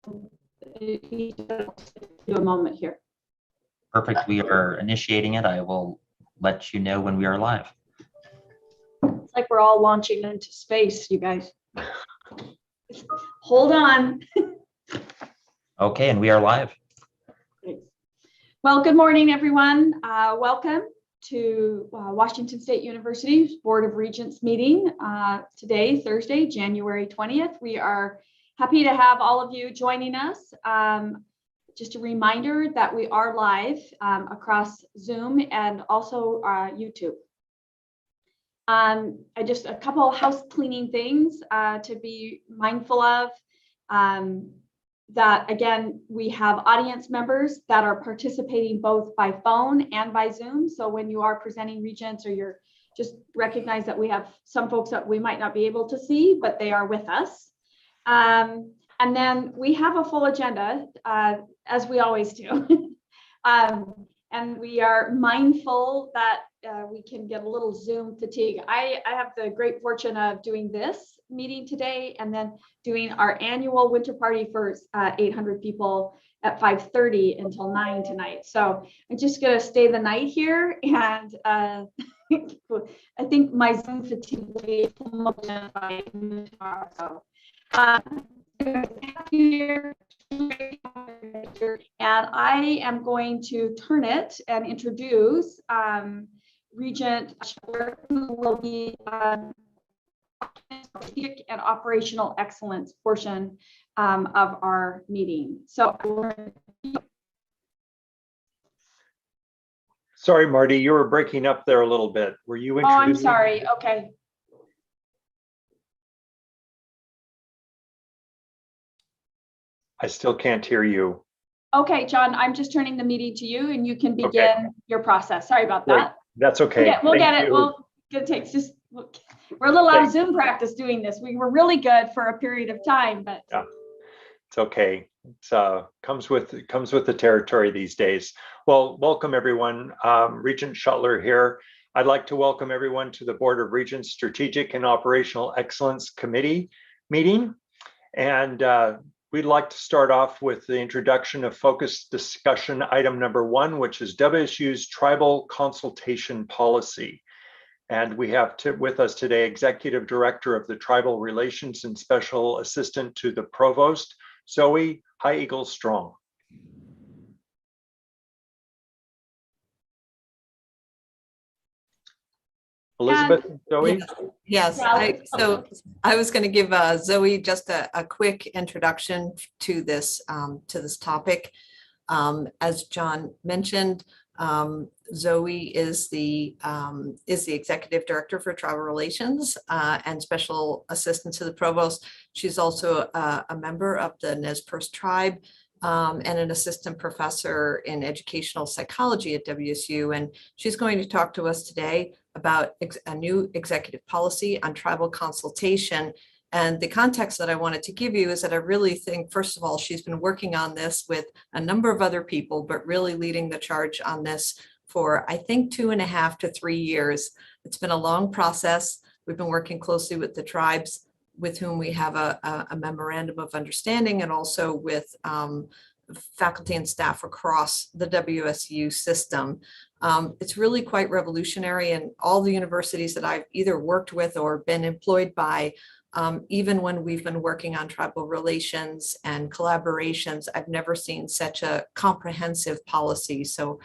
a moment here. Perfect. We are initiating it. I will let you know when we are live. It's like we're all launching into space, you guys. Hold on. Okay, and we are live. Well, good morning, everyone. Welcome to Washington State University's Board of Regents meeting today, Thursday, January 20th. We are happy to have all of you joining us. Just a reminder that we are live across Zoom and also YouTube. Just a couple of house cleaning things to be mindful of. That again, we have audience members that are participating both by phone and by Zoom. So when you are presenting Regents or you're just recognize that we have some folks that we might not be able to see, but they are with us. And then we have a full agenda, as we always do. And we are mindful that we can get a little Zoom fatigue. I have the great fortune of doing this meeting today and then doing our annual winter party for 800 people at 5:30 until 9 tonight. So I'm just going to stay the night here. And I think my Zoom fatigue will be by tomorrow. So, Happy New Year. And I am going to turn it and introduce Regent Scheller, who will be strategic and operational excellence portion of our meeting. So, sorry, Marty, you were breaking up there a little bit. Were you introducing? Oh, I'm sorry. Okay. I still can't hear you. Okay, John, I'm just turning the meeting to you and you can begin your process. Sorry about that. Right. That's okay. We'll get it. We're a little out of Zoom practice doing this. We were really good for a period of time, but yeah, it's okay. It's comes with the territory these days. Well, welcome everyone. Regent Scheller here. I'd like to welcome everyone to the Board of Regents Strategic and Operational Excellence Committee meeting. And we'd like to start off with the introduction of focused discussion item number 1, which is WSU's Tribal Consultation Policy. And we have with us today Executive Director of the Tribal Relations and Special Assistant to the Provost, Zoe High Eagle Strong. Elizabeth, Zoe? Yes. So I was going to give Zoe just a quick introduction to this topic. As John mentioned, Zoe is the Executive Director for Tribal Relations and Special Assistant to the Provost. She's also a member of the Nez Perce Tribe and an assistant professor in educational psychology at WSU. And she's going to talk to us today about a new executive policy on tribal consultation. And the context that I wanted to give you is that I really think, first of all, she's been working on this with a number of other people, but really leading the charge on this for, I think, 2.5 to 3 years. It's been a long process. We've been working closely with the tribes with whom we have a memorandum of understanding, and also with faculty and staff across the WSU system. It's really quite revolutionary, and all the universities that I've either worked with or been employed by, even when we've been working on tribal relations and collaborations, I've never seen such a comprehensive policy. So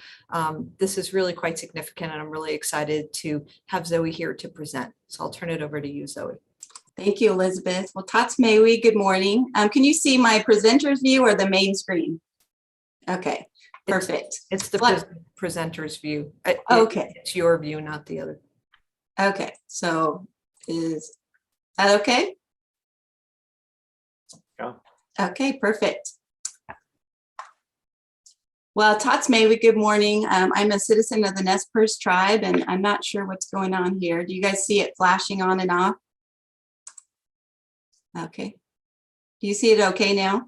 this is really quite significant, and I'm really excited to have Zoe here to present. So I'll turn it over to you, Zoe. Thank you, Elizabeth. Well, Tatsmewi, good morning. Can you see my presenter's view or the main screen? Okay, perfect. It's the presenter's view. Okay. It's your view, not the other. Okay, so is that okay? Yeah. Okay, perfect. Well, Tatsmewi, good morning. I'm a citizen of the Nez Perce tribe, and I'm not sure what's going on here. Do you guys see it flashing on and off? Okay. Do you see it okay now?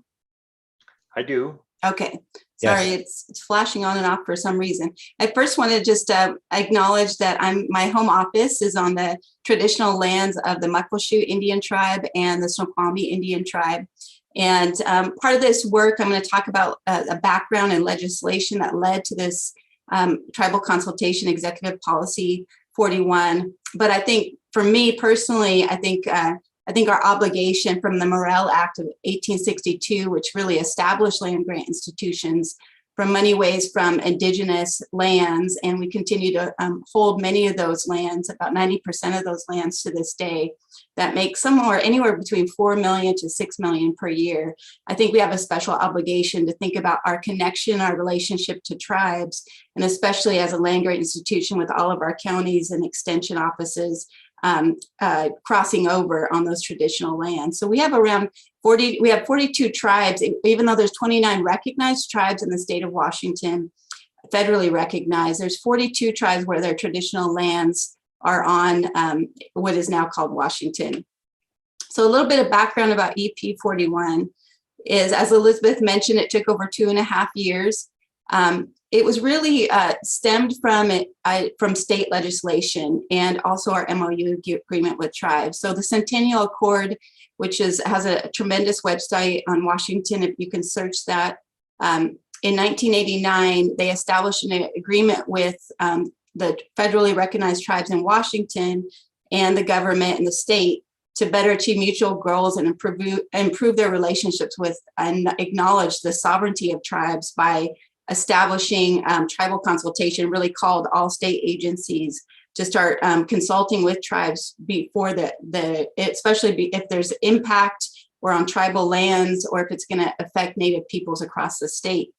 I do. Okay. Sorry, Yes. it's flashing on and off for some reason. I first want to just acknowledge that my home office is on the traditional lands of the Muckleshoot Indian tribe and the Snoqualmie Indian tribe. And part of this work, I'm going to talk about a background and legislation that led to this Tribal Consultation Executive Policy 41. But I think for me personally, I think our obligation from the Morrill Act of 1862, which really established land grant institutions from money ways from indigenous lands, and we continue to hold many of those lands, about 90% of those lands to this day, that make anywhere between 4 million to 6 million per year. I think we have a special obligation to think about our connection, our relationship to tribes, and especially as a land grant institution with all of our counties and extension offices crossing over on those traditional lands. So we have around 42 tribes, even though there's 29 recognized tribes in the state of Washington, federally recognized, there's 42 tribes where their traditional lands are on what is now called Washington. So a little bit of background about EP 41 is, as Elizabeth mentioned, it took over 2.5 years. It was really stemmed from state legislation and also our MOU agreement with tribes. So the Centennial Accord, which has a tremendous website on Washington, if you can search that. In 1989, they established an agreement with the federally recognized tribes in Washington and the government and the state to better achieve mutual goals and improve their relationships with and acknowledge the sovereignty of tribes by establishing tribal consultation, really called all state agencies to start consulting with tribes before especially if there's impact or on tribal lands, or if it's going to affect Native peoples across the state.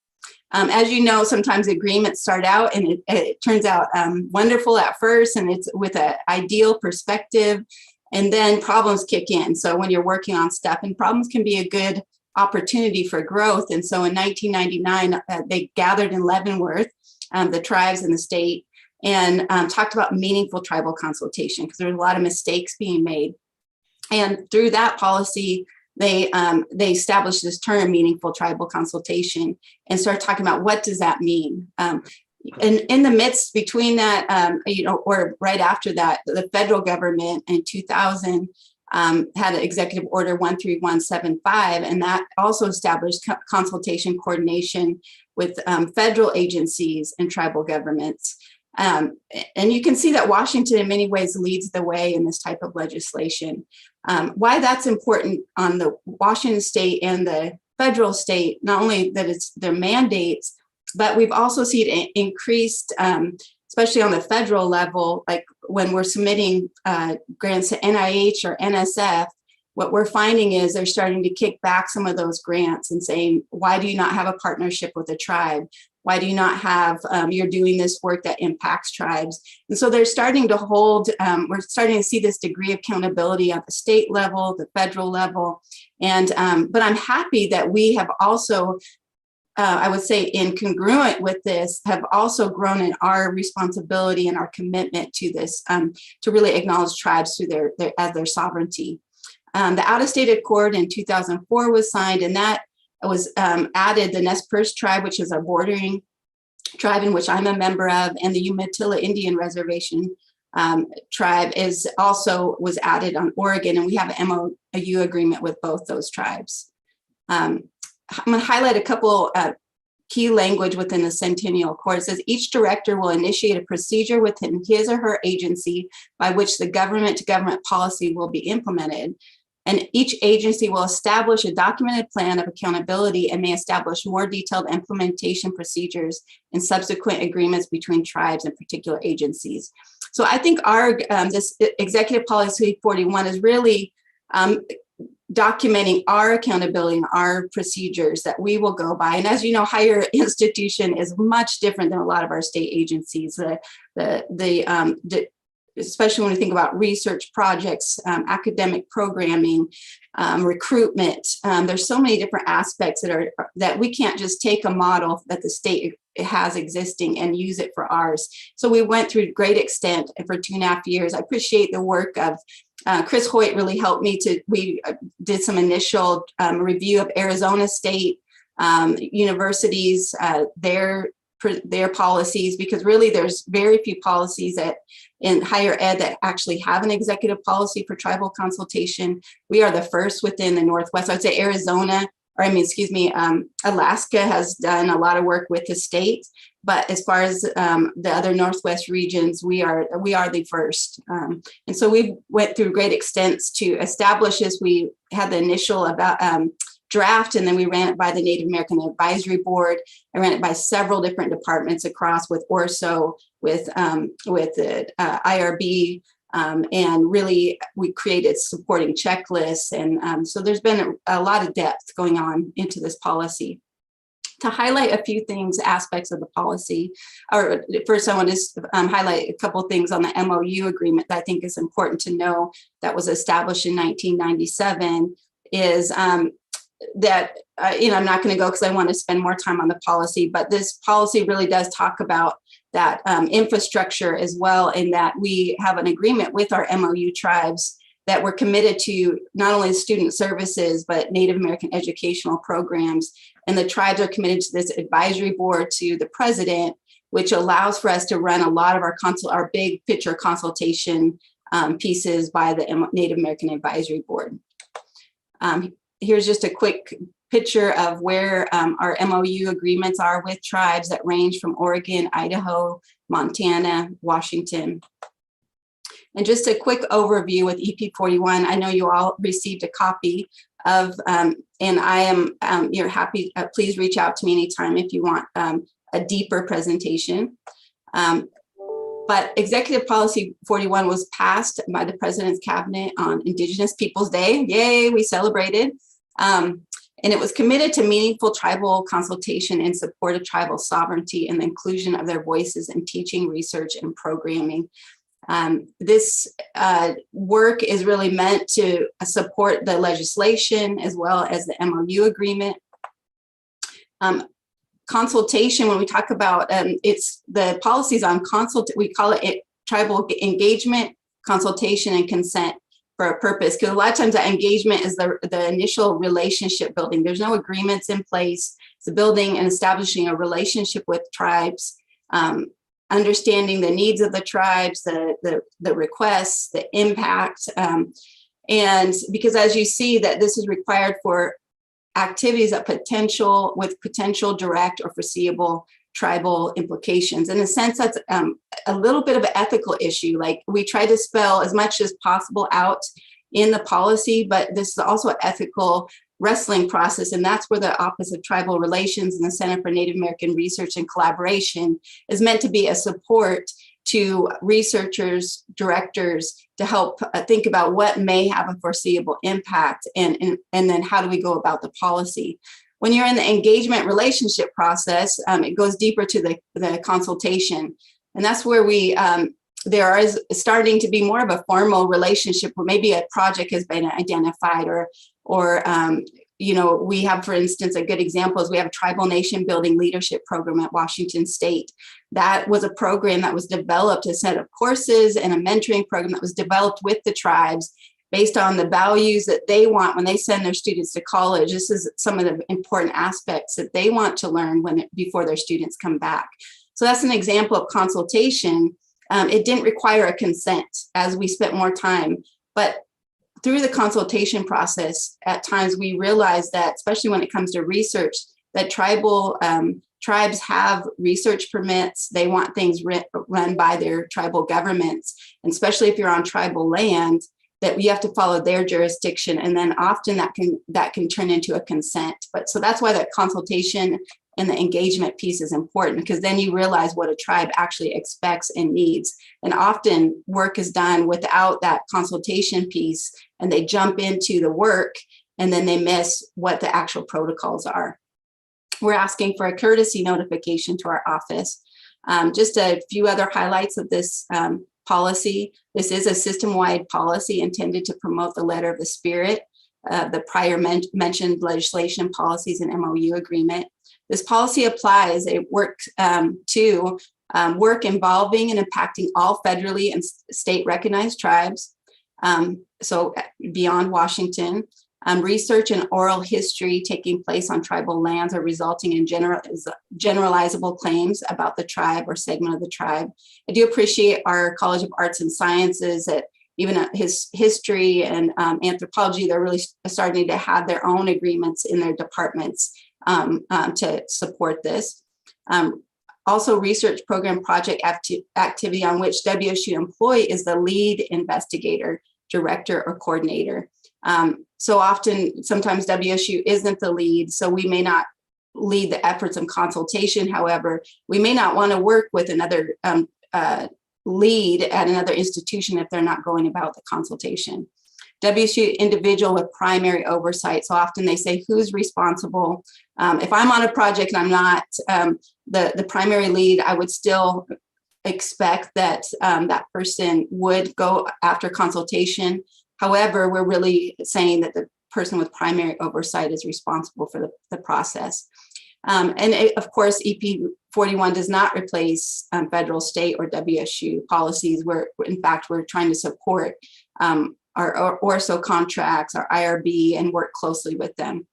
As you know, sometimes agreements start out and it turns out wonderful at first, and it's with an ideal perspective, and then problems kick in. So when you're working on stuff, and problems can be a good opportunity for growth. And so in 1999, they gathered in Leavenworth, the tribes in the state, and talked about meaningful tribal consultation, because there were a lot of mistakes being made. And through that policy, they established this term, meaningful tribal consultation, and started talking about what does that mean. And in the midst between that, or right after that, the federal government in 2000 had an executive order 13175, and that also established consultation coordination with federal agencies and tribal governments. And you can see that Washington in many ways leads the way in this type of legislation. Why that's important on the Washington state and the federal state, not only that it's their mandates, but we've also seen increased, especially on the federal level, like when we're submitting grants to NIH or NSF, what we're finding is they're starting to kick back some of those grants and saying, why do you not have a partnership with a tribe? Why do you not have, you're doing this work that impacts tribes? And so they're starting to hold, we're starting to see this degree of accountability at the state level, the federal level. And, but I'm happy that we have also, I would say in congruent with this, have also grown in our responsibility and our commitment to this, to really acknowledge tribes through their sovereignty. The out-of-state accord in 2004 was signed, and that was added the Nez Perce tribe, which is a bordering tribe in which I'm a member of, and the Umatilla Indian Reservation tribe was added on Oregon, and we have an MOU agreement with both those tribes. I'm going to highlight a couple key language within the Centennial Accord. It says each director will initiate a procedure within his or her agency by which the government-to-government policy will be implemented. And each agency will establish a documented plan of accountability and may establish more detailed implementation procedures in subsequent agreements between tribes and particular agencies. So I think our this Executive Policy 41 is really documenting our accountability and our procedures that we will go by. And as you know, higher institution is much different than a lot of our state agencies. Especially when we think about research projects, academic programming, recruitment. There's so many different aspects that we can't just take a model that the state has existing and use it for ours. So we went through great extent for 2.5 years. I appreciate the work of Chris Hoyt. Really helped me we did some initial review of Arizona State universities, their policies, because really there's very few policies that in higher ed that actually have an executive policy for tribal consultation. We are the first within the Northwest. I would say Alaska has done a lot of work with the state, but as far as the other Northwest regions, we are the first. And so we went through great extents to establish this. We had the initial draft, and then we ran it by the Native American Advisory Board. I ran it by several different departments across, with ORSO, with the IRB, and really we created supporting checklists. And so there's been a lot of depth going on into this policy. To highlight a few things, aspects of the policy, or first I want to highlight a couple of things on the MOU agreement that I think is important to know, that was established in 1997, is that, I'm not going to go because I want to spend more time on the policy, but this policy really does talk about that infrastructure as well, in that we have an agreement with our MOU tribes that we're committed to not only student services, but Native American educational programs. And the tribes are committed to this advisory board to the president, which allows for us to run a lot of our big picture consultation pieces by the Native American Advisory Board. Here's just a quick picture of where our MOU agreements are with tribes that range from Oregon, Idaho, Montana, Washington. And just a quick overview with EP 41. I know you all received a copy of, and I am, you're happy, please reach out to me anytime if you want a deeper presentation. But Executive Policy 41 was passed by the President's Cabinet on Indigenous Peoples Day. Yay, we celebrated. And it was committed to meaningful tribal consultation in support of tribal sovereignty and the inclusion of their voices in teaching, research, and programming. This work is really meant to support the legislation as well as the MOU agreement. Consultation, when we talk about it's the policies on we call it tribal engagement, consultation, and consent for a purpose, because a lot of times that engagement is the initial relationship building. There's no agreements in place. It's building and establishing a relationship with tribes, understanding the needs of the tribes, the requests, the impact. And because as you see that this is required for activities that with potential direct or foreseeable tribal implications. In a sense, that's a little bit of an ethical issue. Like, we try to spell as much as possible out in the policy, but this is also an ethical wrestling process. And that's where the Office of Tribal Relations and the Center for Native American Research and Collaboration is meant to be a support to researchers, directors, to help think about what may have a foreseeable impact, and then how do we go about the policy. When you're in the engagement relationship process, it goes deeper to the consultation. And that's where there is starting to be more of a formal relationship where maybe a project has been identified, or we have, for instance, a good example is we have a tribal nation building leadership program at Washington State. That was a program that was developed, a set of courses and a mentoring program that was developed with the tribes based on the values that they want when they send their students to college. This is some of the important aspects that they want to learn before their students come back. So that's an example of consultation. It didn't require a consent as we spent more time, but through the consultation process, at times we realized that, especially when it comes to research, that tribes have research permits. They want things run by their tribal governments, and especially if you're on tribal land, that you have to follow their jurisdiction, and then often that can turn into a consent. But so that's why that consultation and the engagement piece is important, because then you realize what a tribe actually expects and needs. And often work is done without that consultation piece, and they jump into the work and then they miss what the actual protocols are. We're asking for a courtesy notification to our office. Just a few other highlights of this policy. This is a system-wide policy intended to promote the letter of the spirit, the prior mentioned legislation, policies, and MOU agreement. This policy applies work involving and impacting all federally and state recognized tribes, so beyond Washington. Research and oral history taking place on tribal lands are resulting in generalizable claims about the tribe or segment of the tribe. I do appreciate our College of Arts and Sciences that even his history and anthropology, they're really starting to have their own agreements in their departments to support this. Also, research program project activity on which WSU employee is the lead investigator, director, or coordinator. So often, sometimes WSU isn't the lead, so we may not lead the efforts in consultation. However, we may not want to work with another lead at another institution if they're not going about the consultation. WSU individual with primary oversight. So often they say, who's responsible? If I'm on a project and I'm not the primary lead, I would still expect that that person would go after consultation. However, we're really saying that the person with primary oversight is responsible for the process. Of course, EP 41 does not replace federal, state, or WSU policies. In fact, we're trying to support our ORSO contracts, our IRB, and work closely with them.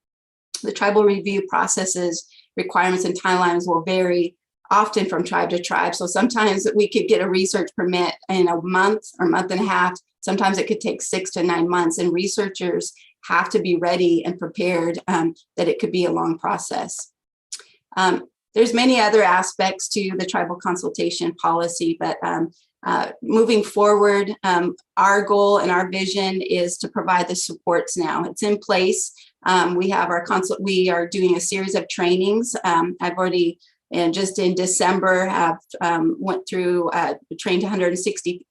The tribal review processes, requirements, and timelines will vary often from tribe to tribe. So sometimes we could get a research permit in a month or month and a half. Sometimes it could take 6 to 9 months, and researchers have to be ready and prepared that it could be a long process. There's many other aspects to the tribal consultation policy, but moving forward, our goal and our vision is to provide the supports now. It's in place. We have we are doing a series of trainings. I've already, and just in December, have went through, trained 160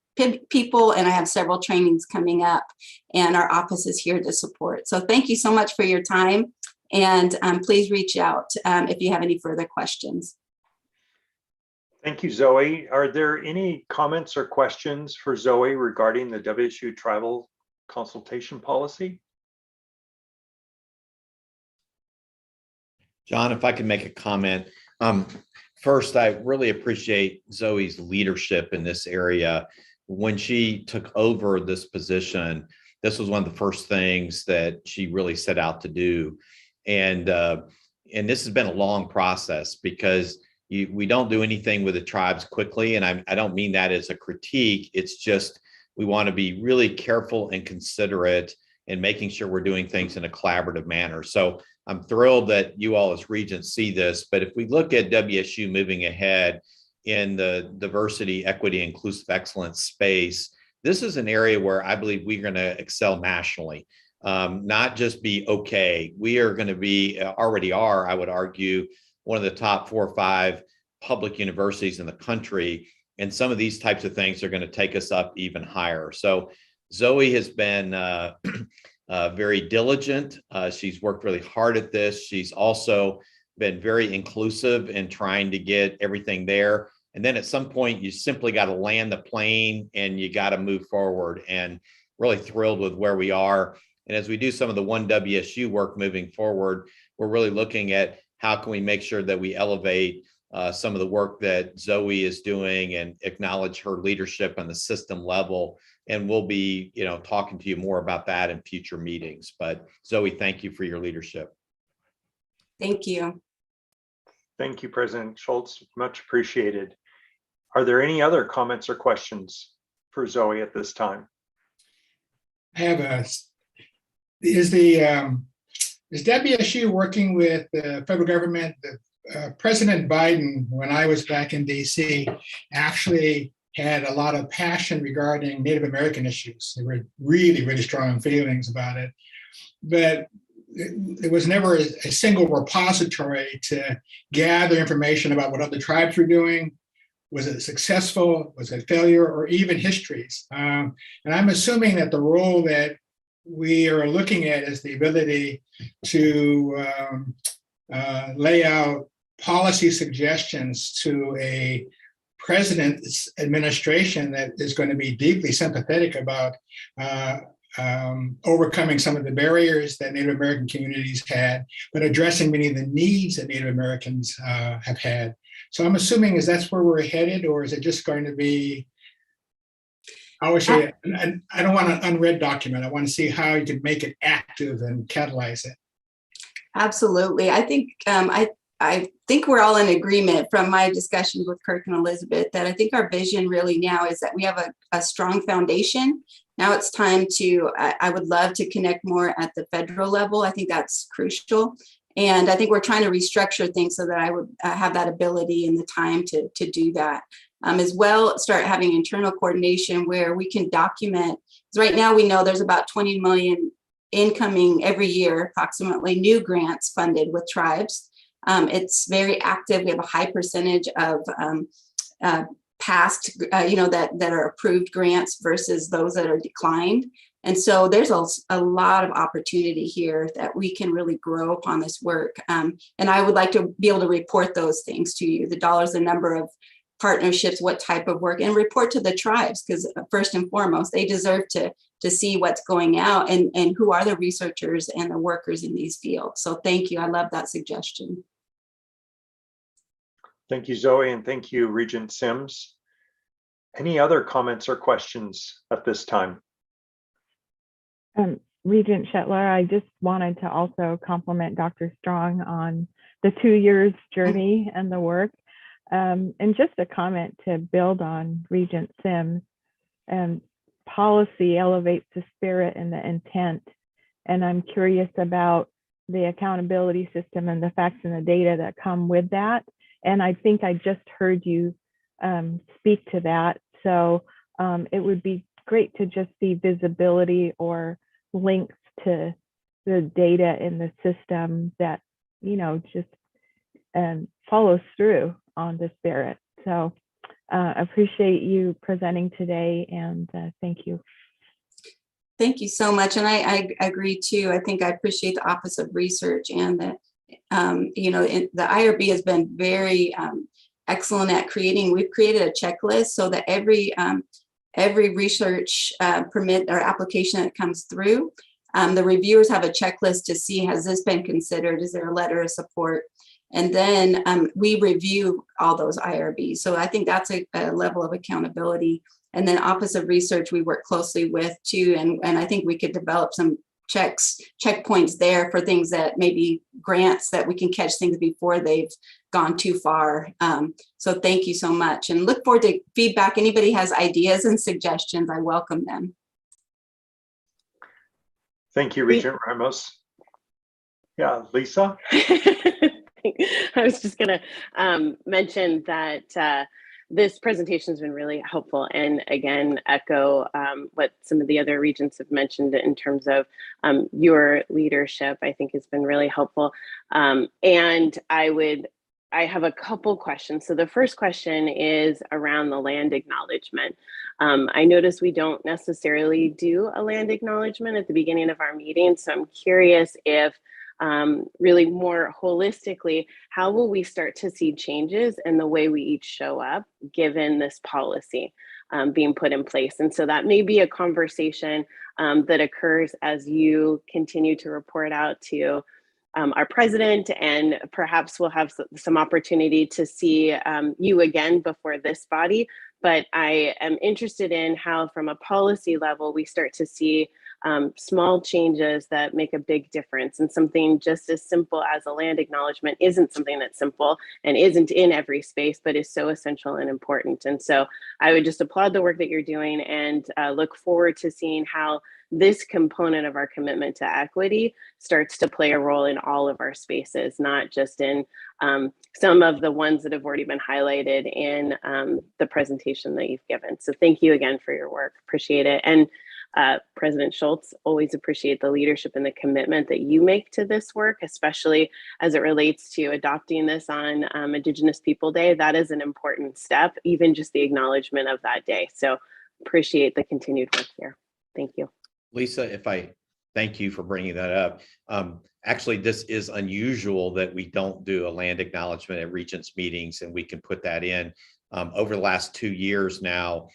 people, and I have several trainings coming up, and our office is here to support. So thank you so much for your time, and please reach out if you have any further questions. Thank you, Zoe. Are there any comments or questions for Zoe regarding the WSU tribal consultation policy? John, if I could make a comment. First, I really appreciate Zoe's leadership in this area. When she took over this position, this was one of the first things that she really set out to do. And this has been a long process because we don't do anything with the tribes quickly. And I don't mean that as a critique. It's just we want to be really careful and considerate in making sure we're doing things in a collaborative manner. So I'm thrilled that you all as Regents see this. But if we look at WSU moving ahead in the diversity, equity, inclusive excellence space, this is an area where I believe we're going to excel nationally, not just be okay. We are going to be, already are, I would argue, one of the top 4 or 5 public universities in the country. And some of these types of things are going to take us up even higher. So Zoe has been very diligent. She's worked really hard at this. She's also been very inclusive in trying to get everything there. And then at some point, you simply got to land the plane and you got to move forward, and really thrilled with where we are. And as we do some of the One WSU work moving forward, we're really looking at how can we make sure that we elevate some of the work that Zoe is doing and acknowledge her leadership on the system level. And we'll be, talking to you more about that in future meetings. But Zoe, thank you for your leadership. Thank you. Thank you, President Schultz. Much appreciated. Are there any other comments or questions for Zoe at this time? I have is WSU working with the federal government? President Biden, when I was back in DC, actually had a lot of passion regarding Native American issues. There were really, really strong feelings about it. But there was never a single repository to gather information about what other tribes were doing. Was it successful? Was it a failure? Or even histories? And I'm assuming that the role that we are looking at is the ability to lay out policy suggestions to a president's administration that is going to be deeply sympathetic about overcoming some of the barriers that Native American communities had, but addressing many of the needs that Native Americans have had. So I'm assuming that's where we're headed, or is it just going to be I always say, and I don't want an unread document. I want to see how you can make it active and catalyze it. Absolutely. I think we're all in agreement from my discussions with Kirk and Elizabeth that I think our vision really now is that we have a strong foundation. Now it's time to, I would love to connect more at the federal level. I think that's crucial. And I think we're trying to restructure things so that I would have that ability and the time to do that. As well, start having internal coordination where we can document. Because right now we know there's about 20 million incoming every year, approximately, new grants funded with tribes. It's very active. We have a high percentage of past, that are approved grants versus those that are declined. And so there's a lot of opportunity here that we can really grow upon this work. And I would like to be able to report those things to you, the dollars, the number of partnerships, what type of work, and report to the tribes, because first and foremost, they deserve to see what's going out and who are the researchers and the workers in these fields. So thank you. I love that suggestion. Thank you, Zoe, and thank you, Regent Sims. Any other comments or questions at this time? Regent Shetler, I just wanted to also compliment Dr. Strong on the 2 years journey and the work. And just a comment to build on Regent Sims. Policy elevates the spirit and the intent. And I'm curious about the accountability system and the facts and the data that come with that. And I think I just heard you speak to that. So it would be great to just see visibility or links to the data in the system that, just follows through on the spirit. So appreciate you presenting today, and thank you. Thank you so much. And I agree too. I think I appreciate the Office of Research and that, the IRB has been very excellent at we've created a checklist so that every research permit or application that comes through, the reviewers have a checklist to see, has this been considered? Is there a letter of support? And then we review all those IRBs. So I think that's a level of accountability. And then Office of Research, we work closely with too. And I think we could develop some checkpoints there for things that maybe grants that we can catch things before they've gone too far. So thank you so much, and look forward to feedback. Anybody has ideas and suggestions, I welcome them. Thank you, Regent Ramos. Yeah, Lisa? I was just going to mention that this presentation has been really helpful, and again, echo what some of the other regents have mentioned in terms of your leadership. I think has been really helpful. And I have a couple questions. So the first question is around the land acknowledgement. I notice we don't necessarily do a land acknowledgement at the beginning of our meeting. So I'm curious if really more holistically, how will we start to see changes in the way we each show up given this policy being put in place? And so that may be a conversation that occurs as you continue to report out to our president, and perhaps we'll have some opportunity to see you again before this body. But I am interested in how, from a policy level, we start to see small changes that make a big difference. And something just as simple as a land acknowledgement isn't something that's simple and isn't in every space, but is so essential and important. And so I would just applaud the work that you're doing, and look forward to seeing how this component of our commitment to equity starts to play a role in all of our spaces, not just in some of the ones that have already been highlighted in the presentation that you've given. So thank you again for your work. Appreciate it. And President Schultz, always appreciate the leadership and the commitment that you make to this work, especially as it relates to adopting this on Indigenous People Day. That is an important step, even just the acknowledgement of that day. So appreciate the continued work here. Thank you. Lisa, thank you for bringing that up. Actually, this is unusual that we don't do a land acknowledgement at Regents meetings, and we can put that in. Over the last 2 years now,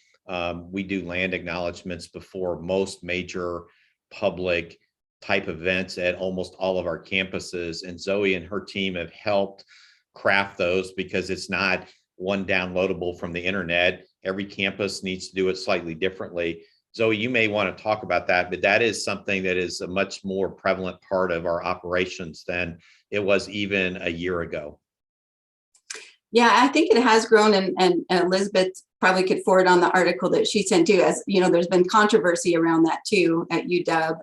we do land acknowledgements before most major public type events at almost all of our campuses. And Zoe and her team have helped craft those, because it's not one downloadable from the internet. Every campus needs to do it slightly differently. Zoe, you may want to talk about that, but that is something that is a much more prevalent part of our operations than it was even a year ago. Yeah, I think it has grown, and Elizabeth probably could forward on the article that she sent too. As you know, there's been controversy around that too at UW,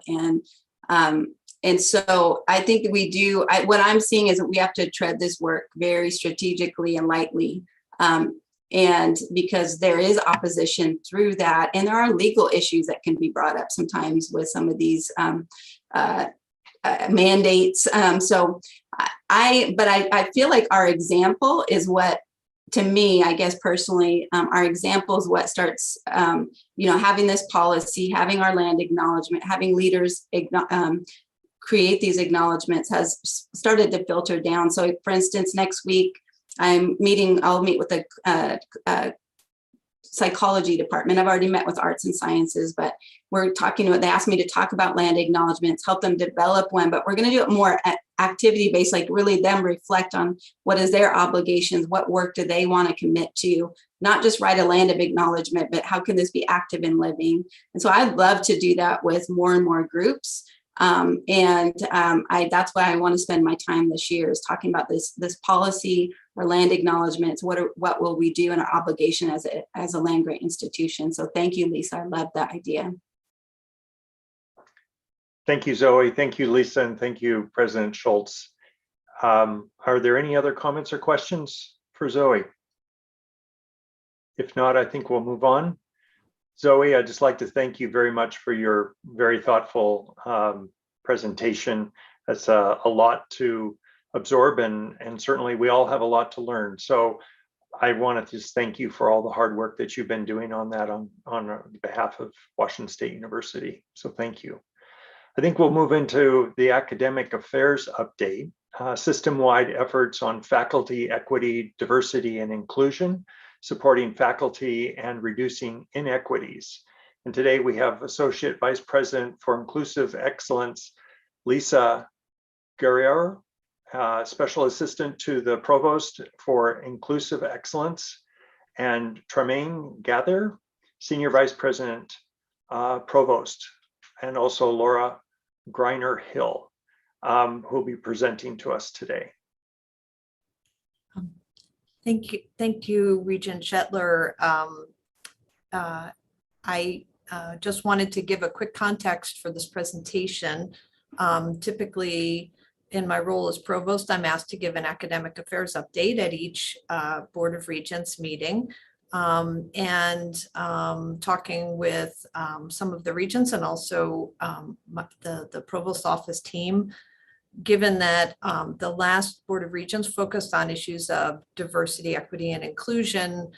and so I think that we do. What I'm seeing is that we have to tread this work very strategically and lightly, and because there is opposition through that, and there are legal issues that can be brought up sometimes with some of these mandates. But I feel like our example is what, to me, I guess personally, our example is what starts, having this policy, having our land acknowledgement, having leaders create these acknowledgements has started to filter down. So for instance, next week, I'll meet with the psychology department. I've already met with arts and sciences, but we're talking about, they asked me to talk about land acknowledgements, help them develop one, but we're going to do it more activity based, like really them reflect on what is their obligations, what work do they want to commit to, not just write a land of acknowledgement, but how can this be active in living? And so I'd love to do that with more and more groups. That's why I want to spend my time this year is talking about this policy or land acknowledgements. What will we do in our obligation as a land grant institution? So thank you, Lisa. I love that idea. Thank you, Zoe. Thank you, Lisa, and thank you, President Schultz. Are there any other comments or questions for Zoe? If not, I think we'll move on. Zoe, I'd just like to thank you very much for your very thoughtful presentation. That's a lot to absorb, and certainly we all have a lot to learn. So I want to just thank you for all the hard work that you've been doing on that on behalf of Washington State University. So thank you. I think we'll move into the academic affairs update, system-wide efforts on faculty equity, diversity, and inclusion, supporting faculty and reducing inequities. And today we have Associate Vice President for Inclusive Excellence, Lisa Guerrero, Special Assistant to the Provost for Inclusive Excellence, and Tremaine Gather, Senior Vice President, Provost, and also Laura Greiner Hill, who will be presenting to us today. Thank you, Regent Shetler. I just wanted to give a quick context for this presentation. Typically, in my role as provost, I'm asked to give an academic affairs update at each Board of Regents meeting, and talking with some of the regents and also the provost office team. Given that the last Board of Regents focused on issues of diversity, equity, and inclusion,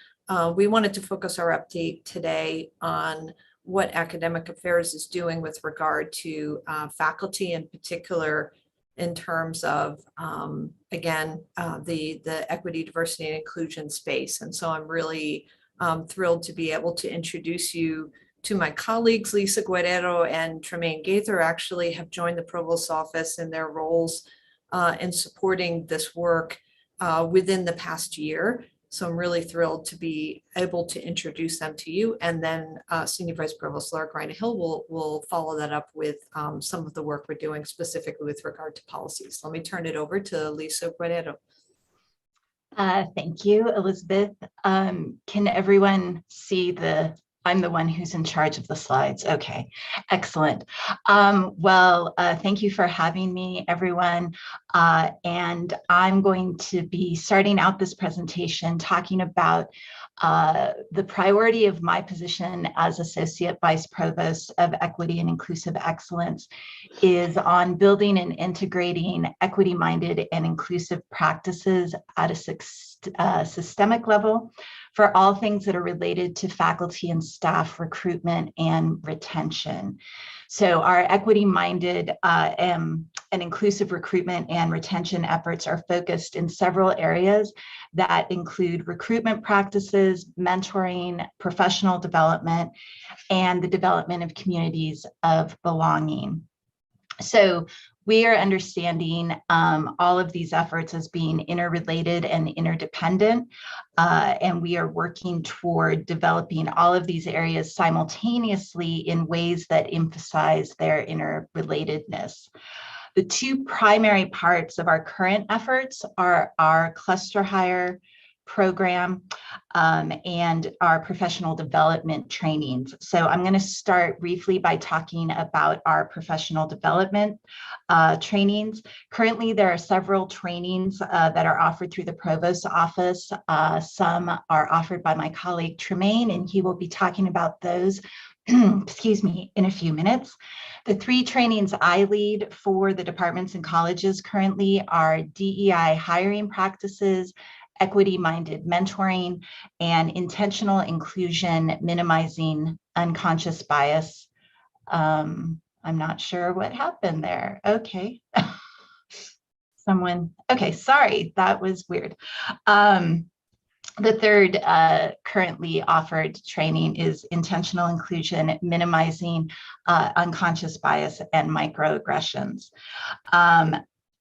we wanted to focus our update today on what academic affairs is doing with regard to faculty, in particular in terms of, again, the equity, diversity, and inclusion space. And so I'm really thrilled to be able to introduce you to my colleagues. Lisa Guerrero and Tremaine Gaither actually have joined the Provost's office in their roles in supporting this work within the past year. So I'm really thrilled to be able to introduce them to you. And then Senior Vice Provost Laura Greiner Hill will follow that up with some of the work we're doing specifically with regard to policies. Let me turn it over to Lisa Guerrero. Thank you, Elizabeth. Can everyone see I'm the one who's in charge of the slides. Okay, excellent. Thank you for having me, everyone. And I'm going to be starting out this presentation talking about the priority of my position as Associate Vice Provost of Equity and Inclusive Excellence is on building and integrating equity-minded and inclusive practices at a systemic level for all things that are related to faculty and staff recruitment and retention. So our equity-minded and inclusive recruitment and retention efforts are focused in several areas that include recruitment practices, mentoring, professional development, and the development of communities of belonging. So we are understanding all of these efforts as being interrelated and interdependent, and we are working toward developing all of these areas simultaneously in ways that emphasize their interrelatedness. The two primary parts of our current efforts are our cluster hire program and our professional development trainings. So I'm going to start briefly by talking about our professional development trainings. Currently, there are several trainings that are offered through the Provost's office. Some are offered by my colleague Tremaine, and he will be talking about those excuse me, in a few minutes. The three trainings I lead for the departments and colleges currently are DEI hiring practices, equity-minded mentoring, and intentional inclusion, minimizing unconscious bias. I'm not sure what happened there. Okay. Okay, sorry, that was weird. The third currently offered training is intentional inclusion, minimizing unconscious bias and microaggressions.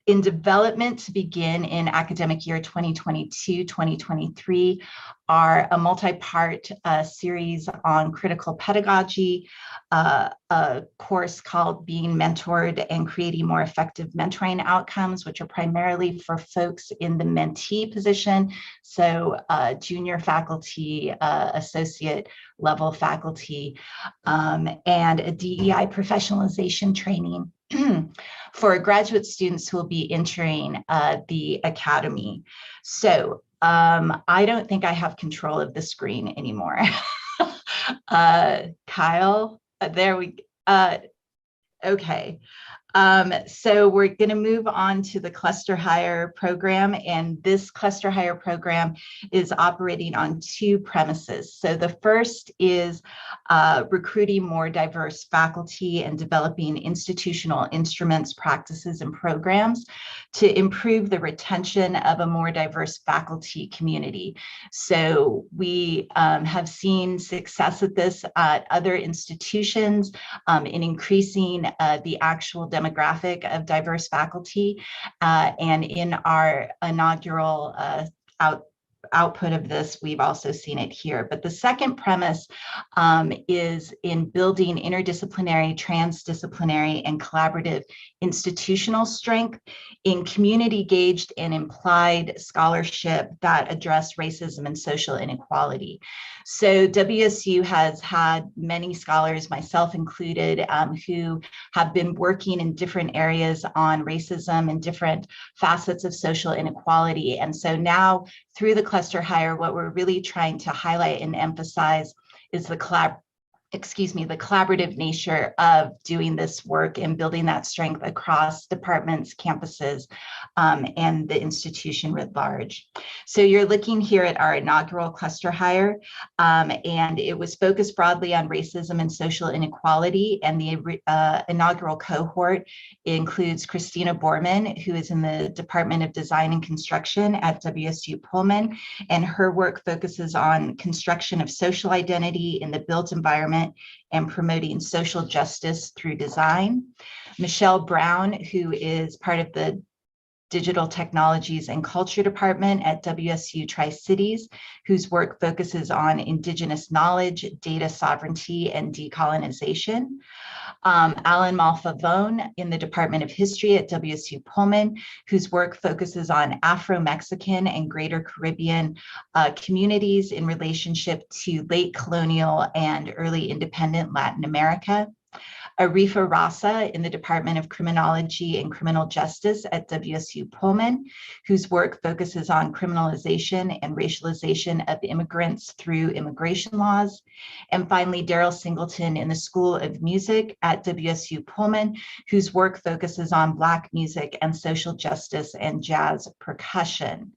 In development to begin in academic year 2022-2023 are a multi-part series on critical pedagogy, a course called Being Mentored and Creating More Effective Mentoring Outcomes, which are primarily for folks in the mentee position, so junior faculty, associate level faculty, and a DEI professionalization training for graduate students who will be entering the academy. So I don't think I have control of the screen anymore. Kyle, there we okay. So we're going to move on to the cluster hire program, and this cluster hire program is operating on two premises. So the first is recruiting more diverse faculty and developing institutional instruments, practices, and programs to improve the retention of a more diverse faculty community. So we have seen success at this at other institutions in increasing the actual demographic of diverse faculty, and in our inaugural output of this, we've also seen it here. But the second premise is in building interdisciplinary, transdisciplinary, and collaborative institutional strength in community-gauged and implied scholarship that address racism and social inequality. So WSU has had many scholars, myself included, who have been working in different areas on racism and different facets of social inequality. And so now through the cluster hire, what we're really trying to highlight and emphasize is the collaborative nature of doing this work and building that strength across departments, campuses, and the institution writ large. So you're looking here at our inaugural cluster hire, and it was focused broadly on racism and social inequality. And the inaugural cohort includes Christina Borman, who is in the Department of Design and Construction at WSU Pullman, and her work focuses on construction of social identity in the built environment and promoting social justice through design. Michelle Brown, who is part of the Digital Technologies and Culture Department at WSU Tri-Cities, whose work focuses on Indigenous knowledge, data sovereignty, and decolonization. Alan Malfavone in the Department of History at WSU Pullman, whose work focuses on Afro-Mexican and Greater Caribbean communities in relationship to late colonial and early independent Latin America. Arifa Rasa in the Department of Criminology and Criminal Justice at WSU Pullman, whose work focuses on criminalization and racialization of immigrants through immigration laws. And finally, Daryl Singleton in the School of Music at WSU Pullman, whose work focuses on Black music and social justice and jazz percussion.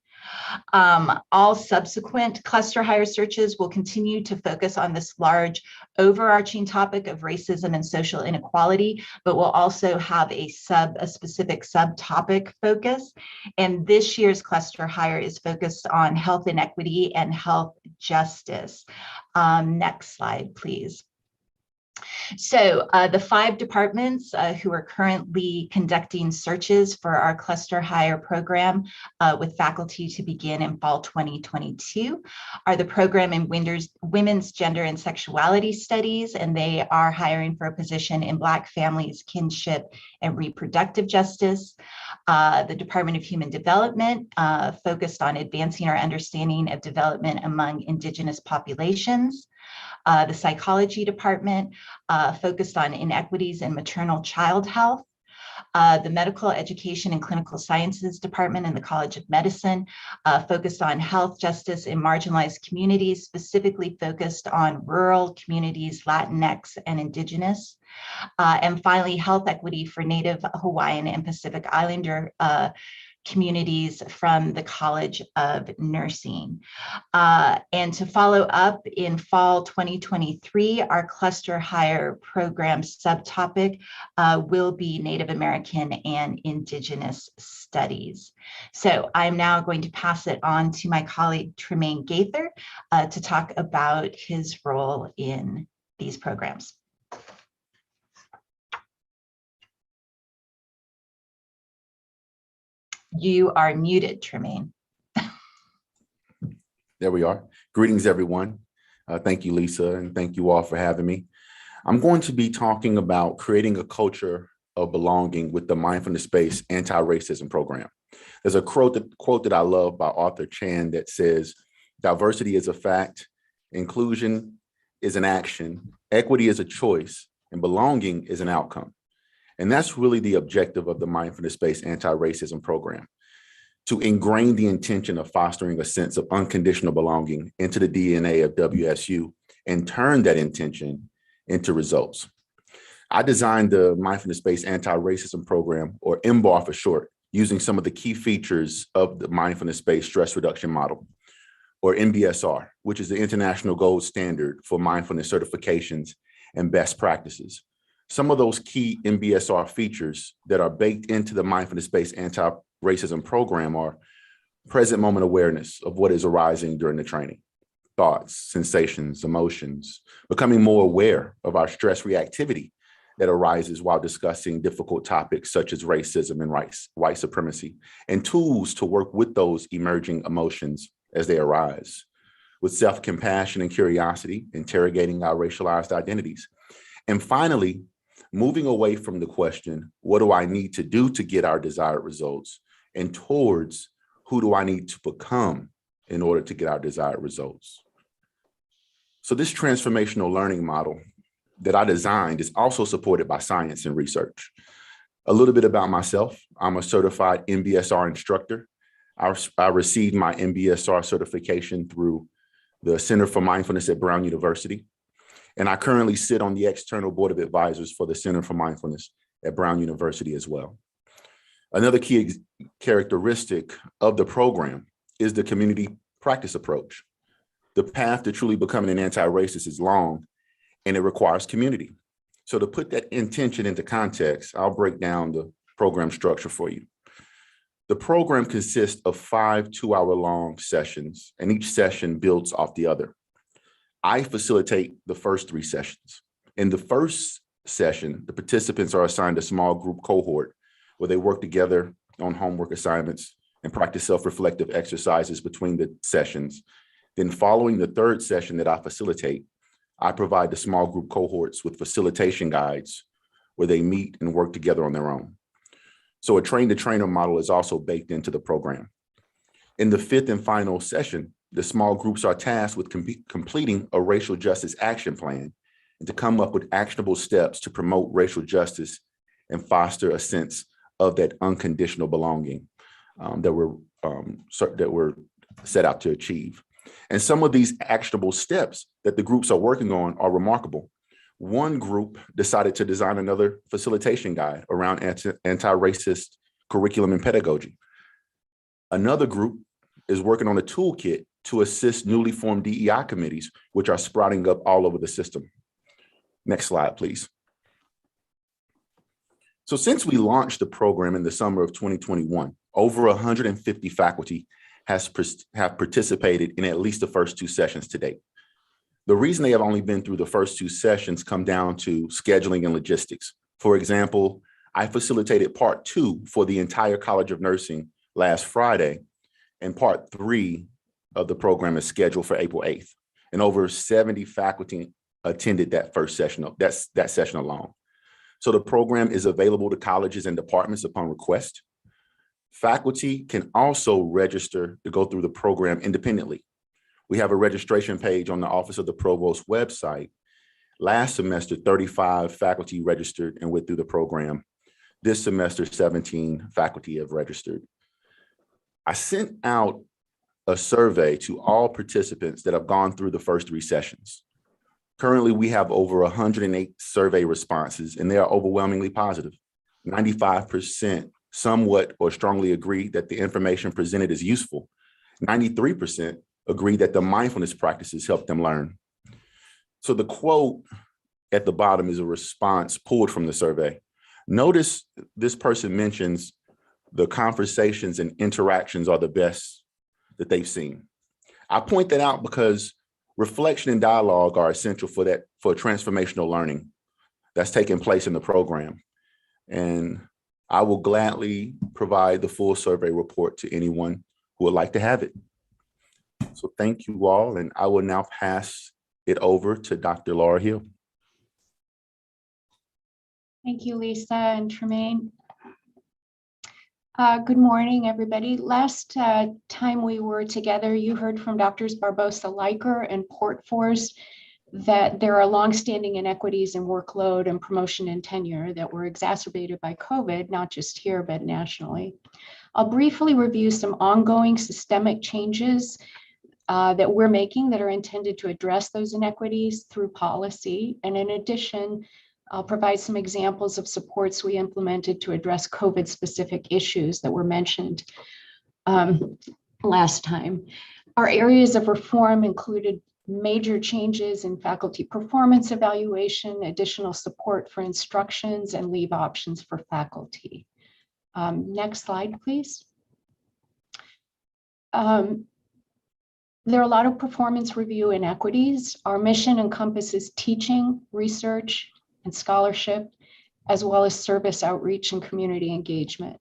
All subsequent cluster hire searches will continue to focus on this large overarching topic of racism and social inequality, but will also have a specific subtopic focus. And this year's cluster hire is focused on health inequity and health justice. Next slide, please. So the 5 departments who are currently conducting searches for our cluster hire program with faculty to begin in fall 2022 are the program in Women's Gender and Sexuality Studies, and they are hiring for a position in Black Families, Kinship, and Reproductive Justice. The Department of Human Development focused on advancing our understanding of development among Indigenous populations. The Psychology Department focused on inequities in maternal child health. The Medical Education and Clinical Sciences Department in the College of Medicine focused on health justice in marginalized communities, specifically focused on rural communities, Latinx, and Indigenous. And finally, health equity for Native Hawaiian and Pacific Islander communities from the College of Nursing. And to follow up, in fall 2023, our cluster hire program subtopic will be Native American and Indigenous Studies. So I'm now going to pass it on to my colleague Tremaine Gaither to talk about his role in these programs. You are muted, Tremaine. There we are. Greetings, everyone. Thank you, Lisa, and thank you all for having me. I'm going to be talking about creating a culture of belonging with the Mindfulness-Based Anti-Racism Program. There's a quote that I love by Arthur Chan that says, "Diversity is a fact, inclusion is an action, equity is a choice, and belonging is an outcome." And that's really the objective of the Mindfulness-Based Anti-Racism Program, to ingrain the intention of fostering a sense of unconditional belonging into the DNA of WSU and turn that intention into results. I designed the Mindfulness-Based Anti-Racism Program, or MBAR for short, using some of the key features of the Mindfulness-Based Stress Reduction Model, or MBSR, which is the international gold standard for mindfulness certifications and best practices. Some of those key MBSR features that are baked into the Mindfulness-Based Anti-Racism Program are present moment awareness of what is arising during the training, thoughts, sensations, emotions, becoming more aware of our stress reactivity that arises while discussing difficult topics such as racism and white supremacy, and tools to work with those emerging emotions as they arise, with self-compassion and curiosity, interrogating our racialized identities. And finally, moving away from the question, what do I need to do to get our desired results, and towards who do I need to become in order to get our desired results. So this transformational learning model that I designed is also supported by science and research. A little bit about myself. I'm a certified MBSR instructor. I received my MBSR certification through the Center for Mindfulness at Brown University. And I currently sit on the external board of advisors for the Center for Mindfulness at Brown University as well. Another key characteristic of the program is the community practice approach. The path to truly becoming an anti-racist is long, and it requires community. So to put that intention into context, I'll break down the program structure for you. The program consists of 5 two-hour-long sessions, and each session builds off the other. I facilitate the first 3 sessions. In the first session, the participants are assigned a small group cohort where they work together on homework assignments and practice self-reflective exercises between the sessions. Then following the 3rd session that I facilitate, I provide the small group cohorts with facilitation guides where they meet and work together on their own. So a train-the-trainer model is also baked into the program. In the 5th and final session, the small groups are tasked with completing a racial justice action plan and to come up with actionable steps to promote racial justice and foster a sense of that unconditional belonging that we're set out to achieve. And some of these actionable steps that the groups are working on are remarkable. One group decided to design another facilitation guide around anti-racist curriculum and pedagogy. Another group is working on a toolkit to assist newly formed DEI committees, which are sprouting up all over the system. Next slide, please. So since we launched the program in the summer of 2021, over 150 faculty have participated in at least the first 2 sessions to date. The reason they have only been through the first 2 sessions come down to scheduling and logistics. For example, I facilitated part 2 for the entire College of Nursing last Friday, and part 3 of the program is scheduled for April 8th. And over 70 faculty attended that first session, that session alone. So the program is available to colleges and departments upon request. Faculty can also register to go through the program independently. We have a registration page on the Office of the Provost website. Last semester, 35 faculty registered and went through the program. This semester, 17 faculty have registered. I sent out a survey to all participants that have gone through the first 3 sessions. Currently, we have over 108 survey responses, and they are overwhelmingly positive. 95% somewhat or strongly agree that the information presented is useful. 93% agree that the mindfulness practices help them learn. So the quote at the bottom is a response pulled from the survey. Notice this person mentions the conversations and interactions are the best that they've seen. I point that out because reflection and dialogue are essential for transformational learning that's taking place in the program. And I will gladly provide the full survey report to anyone who would like to have it. So thank you all, and I will now pass it over to Dr. Laura Hill. Thank you, Lisa and Tremaine. Good morning, everybody. Last time we were together, you heard from Drs. Barbosa-Leiker and Portforce that there are longstanding inequities in workload and promotion and tenure that were exacerbated by COVID, not just here, but nationally. I'll briefly review some ongoing systemic changes that we're making that are intended to address those inequities through policy. And in addition, I'll provide some examples of supports we implemented to address COVID-specific issues that were mentioned last time. Our areas of reform included major changes in faculty performance evaluation, additional support for instructions, and leave options for faculty. Next slide, please. There are a lot of performance review inequities. Our mission encompasses teaching, research, and scholarship, as well as service outreach and community engagement.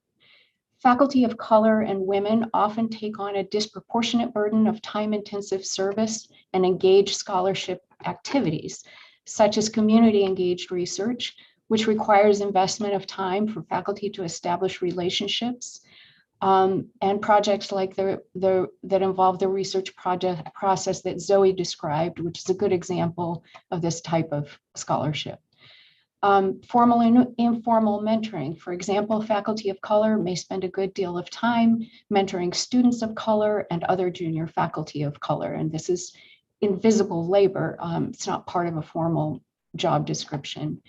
Faculty of color and women often take on a disproportionate burden of time-intensive service and engaged scholarship activities, such as community-engaged research, which requires investment of time for faculty to establish relationships, and projects like that involve the research project process that Zoe described, which is a good example of this type of scholarship. Formal and informal mentoring. For example, faculty of color may spend a good deal of time mentoring students of color and other junior faculty of color. And this is invisible labor. It's not part of a formal job description.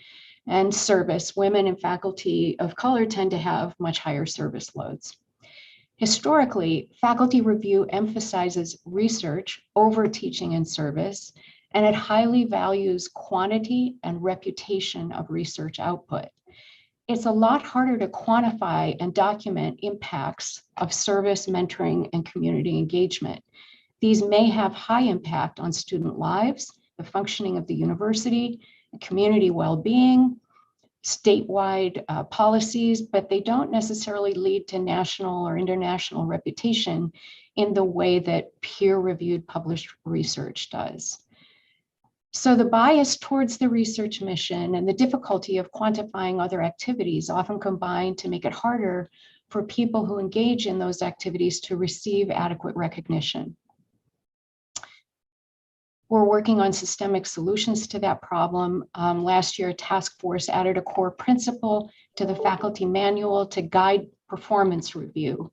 And service. Women and faculty of color tend to have much higher service loads. Historically, faculty review emphasizes research over teaching and service, and it highly values quantity and reputation of research output. It's a lot harder to quantify and document impacts of service, mentoring, and community engagement. These may have high impact on student lives, the functioning of the university, community well-being, statewide policies, but they don't necessarily lead to national or international reputation in the way that peer-reviewed published research does. So the bias towards the research mission and the difficulty of quantifying other activities often combine to make it harder for people who engage in those activities to receive adequate recognition. We're working on systemic solutions to that problem. Last year, a task force added a core principle to the faculty manual to guide performance review.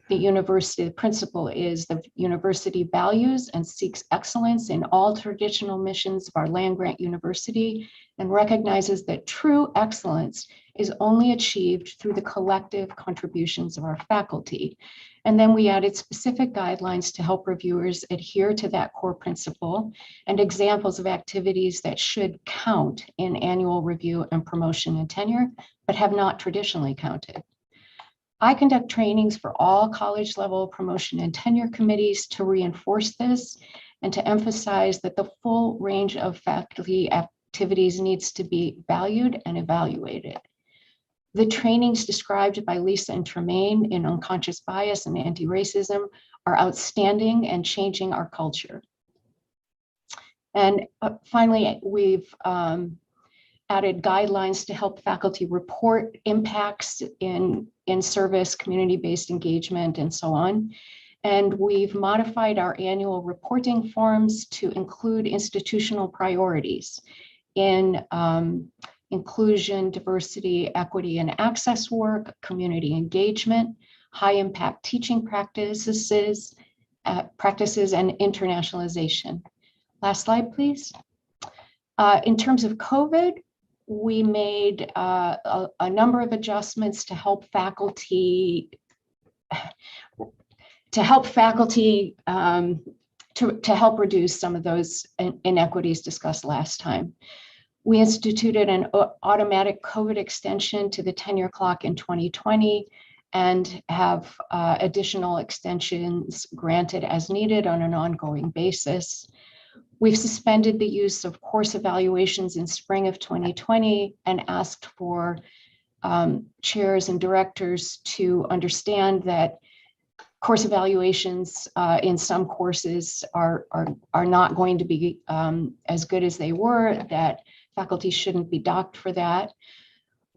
The principle is the university values and seeks excellence in all traditional missions of our land-grant university and recognizes that true excellence is only achieved through the collective contributions of our faculty. And then we added specific guidelines to help reviewers adhere to that core principle and examples of activities that should count in annual review and promotion and tenure, but have not traditionally counted. I conduct trainings for all college level promotion and tenure committees to reinforce this. and to emphasize that the full range of faculty activities needs to be valued and evaluated. The trainings described by Lisa and Tremaine in unconscious bias and anti-racism are outstanding and changing our culture. And finally, we've added guidelines to help faculty report impacts in service, community-based engagement, and so on. And we've modified our annual reporting forms to include institutional priorities in inclusion, diversity, equity, and access work, community engagement, high-impact teaching practices, and internationalization. Last slide, please. In terms of COVID, we made a number of adjustments to help faculty to help reduce some of those inequities discussed last time. We instituted an automatic COVID extension to the tenure clock in 2020 and have additional extensions granted as needed on an ongoing basis. We've suspended the use of course evaluations in spring of 2020 and asked for chairs and directors to understand that course evaluations in some courses are not going to be as good as they were, that faculty shouldn't be docked for that.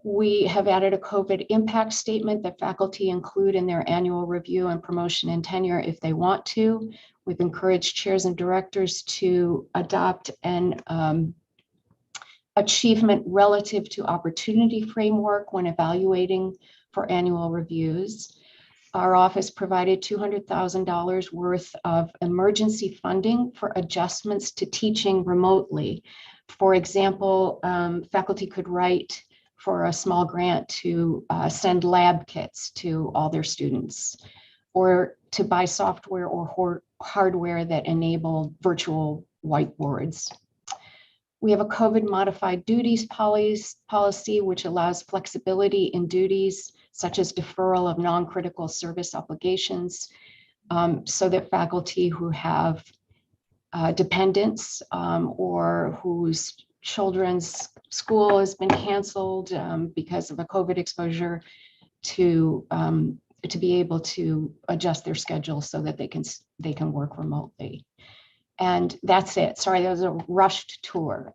We have added a COVID impact statement that faculty include in their annual review and promotion and tenure if they want to. We've encouraged chairs and directors to adopt an achievement relative to opportunity framework when evaluating for annual reviews. Our office provided $200,000 worth of emergency funding for adjustments to teaching remotely. For example, faculty could write for a small grant to send lab kits to all their students, or to buy software or hardware that enable virtual whiteboards. We have a COVID modified duties policy, which allows flexibility in duties, such as deferral of non-critical service obligations, so that faculty who have dependents or whose children's school has been canceled because of a COVID exposure to be able to adjust their schedule so that they can work remotely. And that's it. Sorry, that was a rushed tour,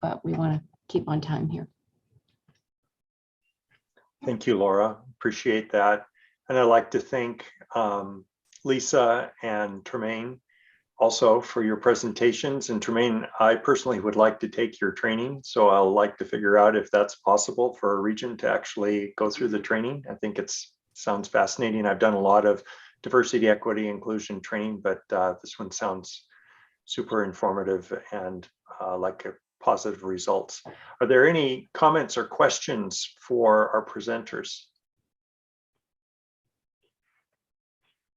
but we want to keep on time here. Thank you, Laura. Appreciate that. And I'd like to thank Lisa and Tremaine also for your presentations. And Tremaine, I personally would like to take your training. So I'll like to figure out if that's possible for a region to actually go through the training. I think it sounds fascinating. I've done a lot of diversity, equity, inclusion training, but this one sounds super informative and like positive results. Are there any comments or questions for our presenters?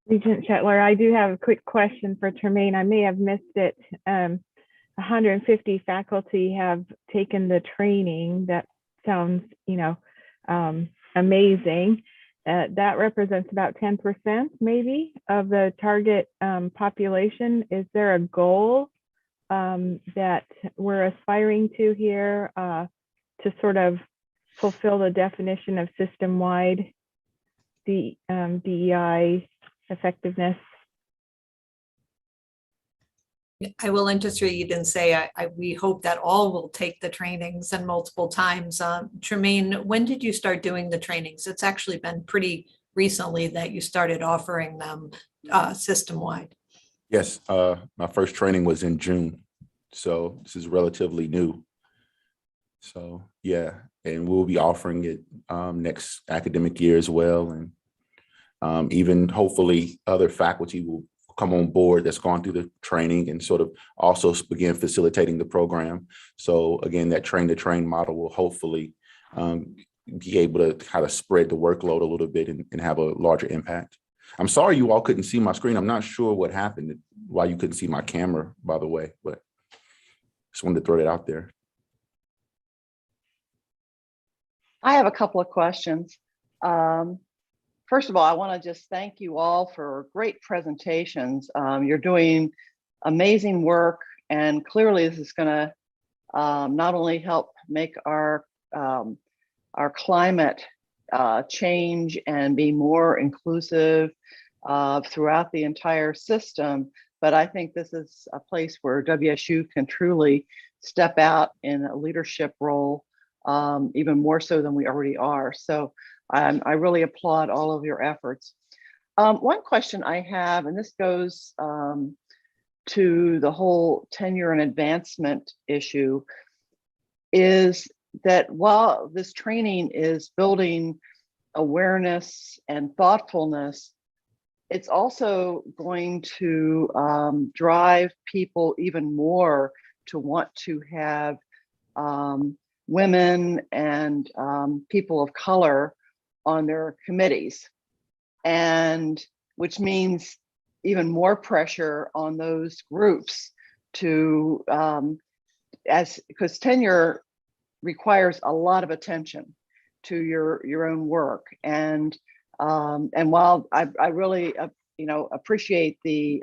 Regent Shetler, I do have a quick question for Tremaine. I may have missed it. 150 faculty have taken the training. That sounds, amazing. That represents about 10% maybe of the target population. Is there a goal that we're aspiring to here to sort of fulfill the definition of system-wide DEI effectiveness? I will intercede and say we hope that all will take the trainings and multiple times. Tremaine, when did you start doing the trainings? It's actually been pretty recently that you started offering them system-wide. Yes, my first training was in June, so this is relatively new. So yeah, and we'll be offering it next academic year as well, and even hopefully other faculty will come on board that's gone through the training and sort of also begin facilitating the program. So again, that train to train model will hopefully be able to kind of spread the workload a little bit and have a larger impact. I'm sorry you all couldn't see my screen. I'm not sure what happened, why you couldn't see my camera, by the way, but just wanted to throw that out there. I have a couple of questions. first of all, I want to just thank you all for great presentations. You're doing amazing work, and clearly this is going to not only help make our climate change and be more inclusive throughout the entire system, but I think this is a place where WSU can truly step out in a leadership role, even more so than we already are. So I really applaud all of your efforts. One question I have, and this goes to the whole tenure and advancement issue, is that while this training is building awareness and thoughtfulness, it's also going to drive people even more to want to have women and people of color on their committees, and which means even more pressure on those groups to, because tenure requires a lot of attention to your own work, and while I really appreciate the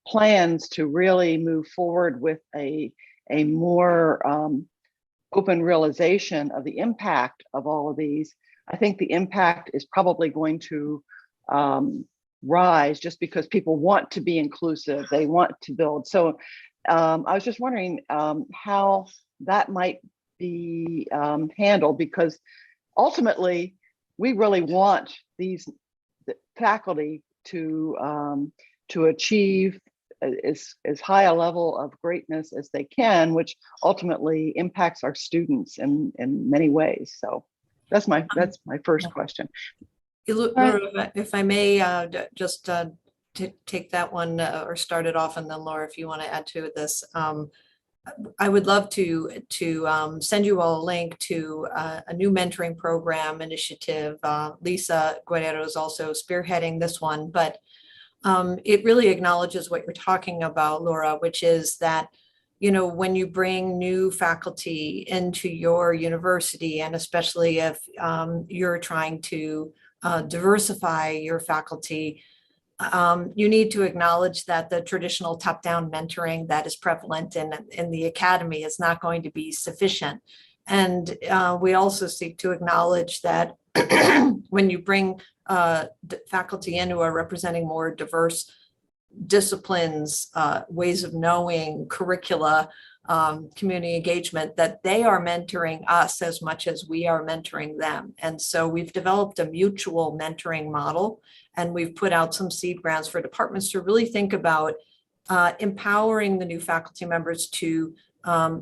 plans to really move forward with a more open realization of the impact of all of these, I think the impact is probably going to rise just because people want to be inclusive, they want to build. So I was just wondering how that might be handled, because ultimately we really want these faculty to achieve as high a level of greatness as they can, which ultimately impacts our students in many ways. So that's my first question. Laura, if I may just take that one or start it off, and then Laura, if you want to add to this. I would love to send you all a link to a new mentoring program initiative. Lisa Guerrero is also spearheading this one, but it really acknowledges what you're talking about, Laura, which is that, when you bring new faculty into your university, and especially if you're trying to diversify your faculty, you need to acknowledge that the traditional top-down mentoring that is prevalent in the academy is not going to be sufficient. And we also seek to acknowledge that when you bring faculty in who are representing more diverse disciplines, ways of knowing, curricula, community engagement, that they are mentoring us as much as we are mentoring them. And so we've developed a mutual mentoring model, and we've put out some seed grants for departments to really think about empowering the new faculty members to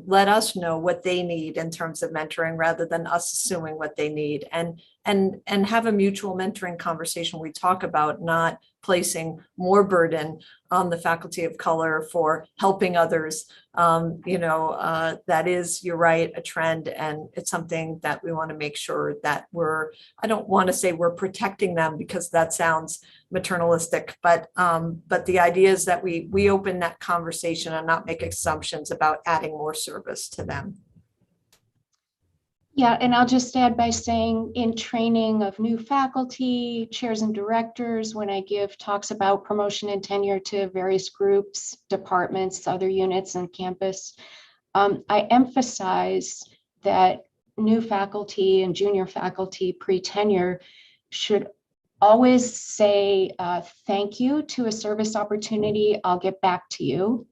let us know what they need in terms of mentoring, rather than us assuming what they need, and have a mutual mentoring conversation. We talk about not placing more burden on the faculty of color for helping others. That is, you're right, a trend, and it's something that we want to make sure that I don't want to say we're protecting them, because that sounds maternalistic, but the idea is that we open that conversation and not make assumptions about adding more service to them. Yeah, and I'll just add by saying, in training of new faculty, chairs and directors, when I give talks about promotion and tenure to various groups, departments, other units on campus, I emphasize that new faculty and junior faculty pre-tenure should always say thank you to a service opportunity. I'll get back to you.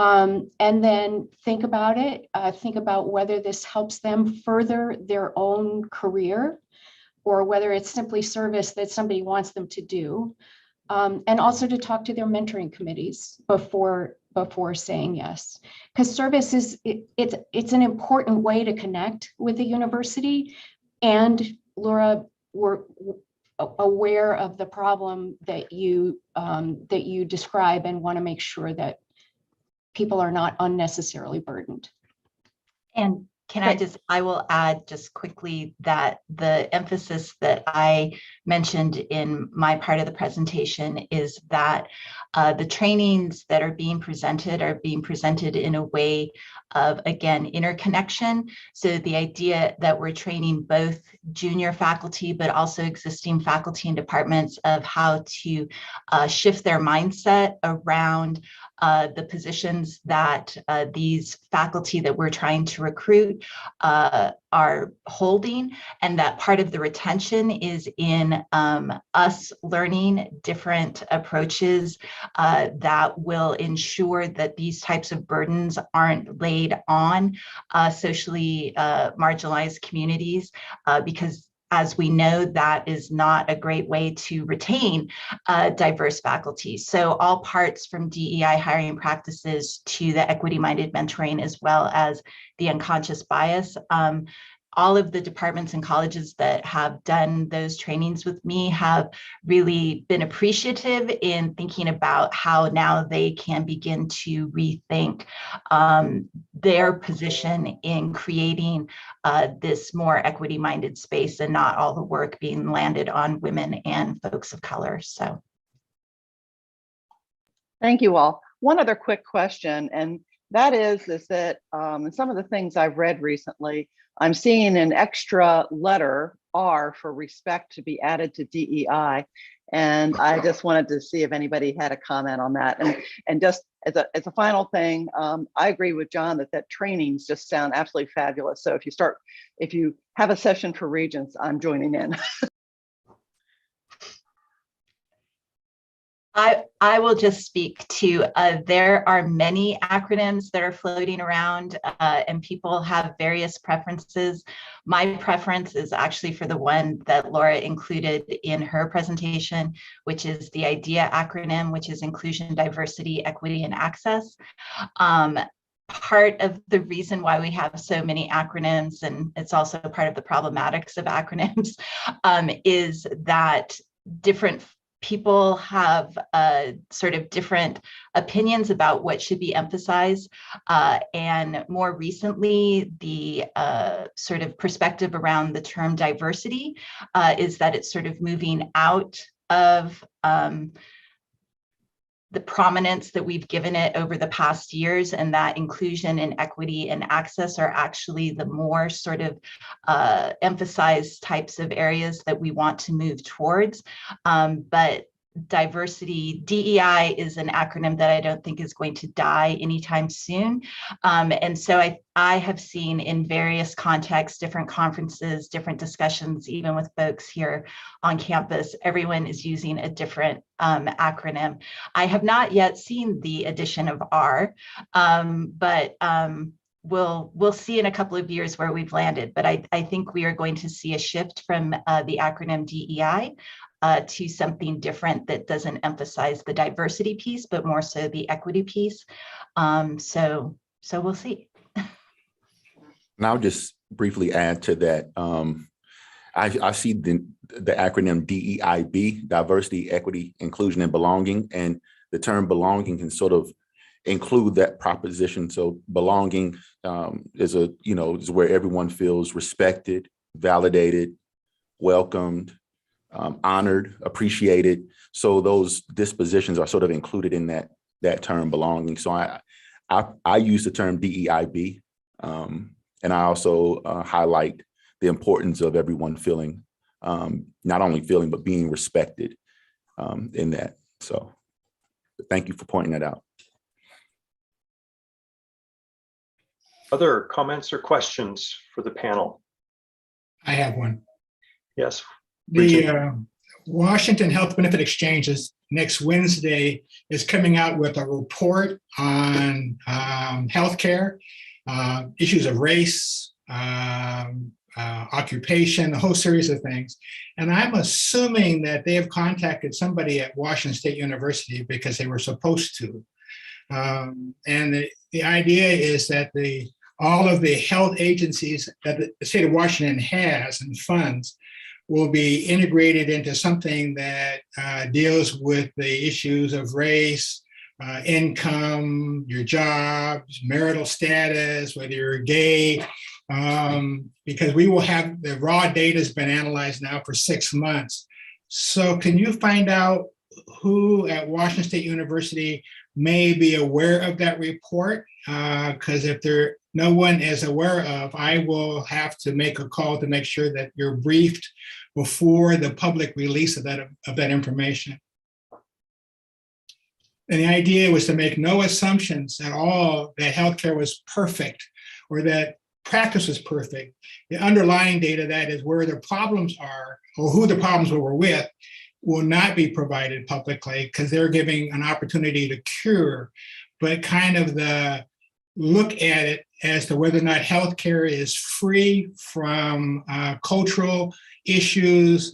And then think about it, think about whether this helps them further their own career, or whether it's simply service that somebody wants them to do. And also to talk to their mentoring committees before saying yes. Because service it's an important way to connect with the university. And Laura, we're aware of the problem that you describe, and want to make sure that people are not unnecessarily burdened. And Can I will add just quickly that the emphasis that I mentioned in my part of the presentation is that the trainings that are being presented in a way of, again, interconnection. So the idea that we're training both junior faculty, but also existing faculty and departments of how to shift their mindset around the positions that these faculty that we're trying to recruit are holding, and that part of the retention is in us learning different approaches that will ensure that these types of burdens aren't laid on socially marginalized communities, because as we know, that is not a great way to retain diverse faculty. So all parts from DEI hiring practices to the equity-minded mentoring, as well as the unconscious bias, all of the departments and colleges that have done those trainings with me have really been appreciative in thinking about how now they can begin to rethink their position in creating this more equity-minded space, and not all the work being landed on women and folks of color. So. Thank you all. One other quick question, and that is that in some of the things I've read recently, I'm seeing an extra letter, R, for respect, to be added to DEI. And I just wanted to see if anybody had a comment on that. And just as a final thing, I agree with John that trainings just sound absolutely fabulous. So if you have a session for Regents, I'm joining in. I will just speak to, there are many acronyms that are floating around and people have various preferences. My preference is actually for the one that Laura included in her presentation, which is the IDEA acronym, which is Inclusion, Diversity, Equity, and Access. Part of the reason why we have so many acronyms, and it's also part of the problematics of acronyms, is that different people have sort of different opinions about what should be emphasized. And more recently, the sort of perspective around the term diversity is that it's sort of moving out of the prominence that we've given it over the past years, and that inclusion and equity and access are actually the more sort of emphasized types of areas that we want to move towards. But diversity, DEI is an acronym that I don't think is going to die anytime soon. And so I have seen in various contexts, different conferences, different discussions, even with folks here on campus, everyone is using a different acronym. I have not yet seen the addition of R, but we'll see in a couple of years where we've landed. But I think we are going to see a shift from the acronym DEI to something different that doesn't emphasize the diversity piece, but more so the equity piece. So we'll see. And I'll just briefly add to that. I see the acronym DEIB, Diversity, Equity, Inclusion, and Belonging. And the term belonging can sort of include that proposition. So belonging is where everyone feels respected, validated, welcomed, honored, appreciated. So those dispositions are sort of included in that term belonging. So I use the term DEIB, and I also highlight the importance of everyone feeling, not only feeling, but being respected in that. So thank you for pointing that out. Other comments or questions for the panel? I have one. Yes. The Washington Health Benefit Exchanges next Wednesday is coming out with a report on healthcare, issues of race, occupation, a whole series of things. And I'm assuming that they have contacted somebody at Washington State University because they were supposed to. And the idea is that all of the health agencies that the state of Washington has and funds will be integrated into something that deals with the issues of race, income, your jobs, marital status, whether you're gay, because we will have the raw data has been analyzed now for 6 months. So can you find out who at Washington State University may be aware of that report? Because if no one is aware of, I will have to make a call to make sure that you're briefed before the public release of that information. And the idea was to make no assumptions at all that healthcare was perfect or that practice was perfect. The underlying data, that is where the problems are or who the problems were with, will not be provided publicly because they're giving an opportunity to cure, but kind of the look at it as to whether or not healthcare is free from cultural issues,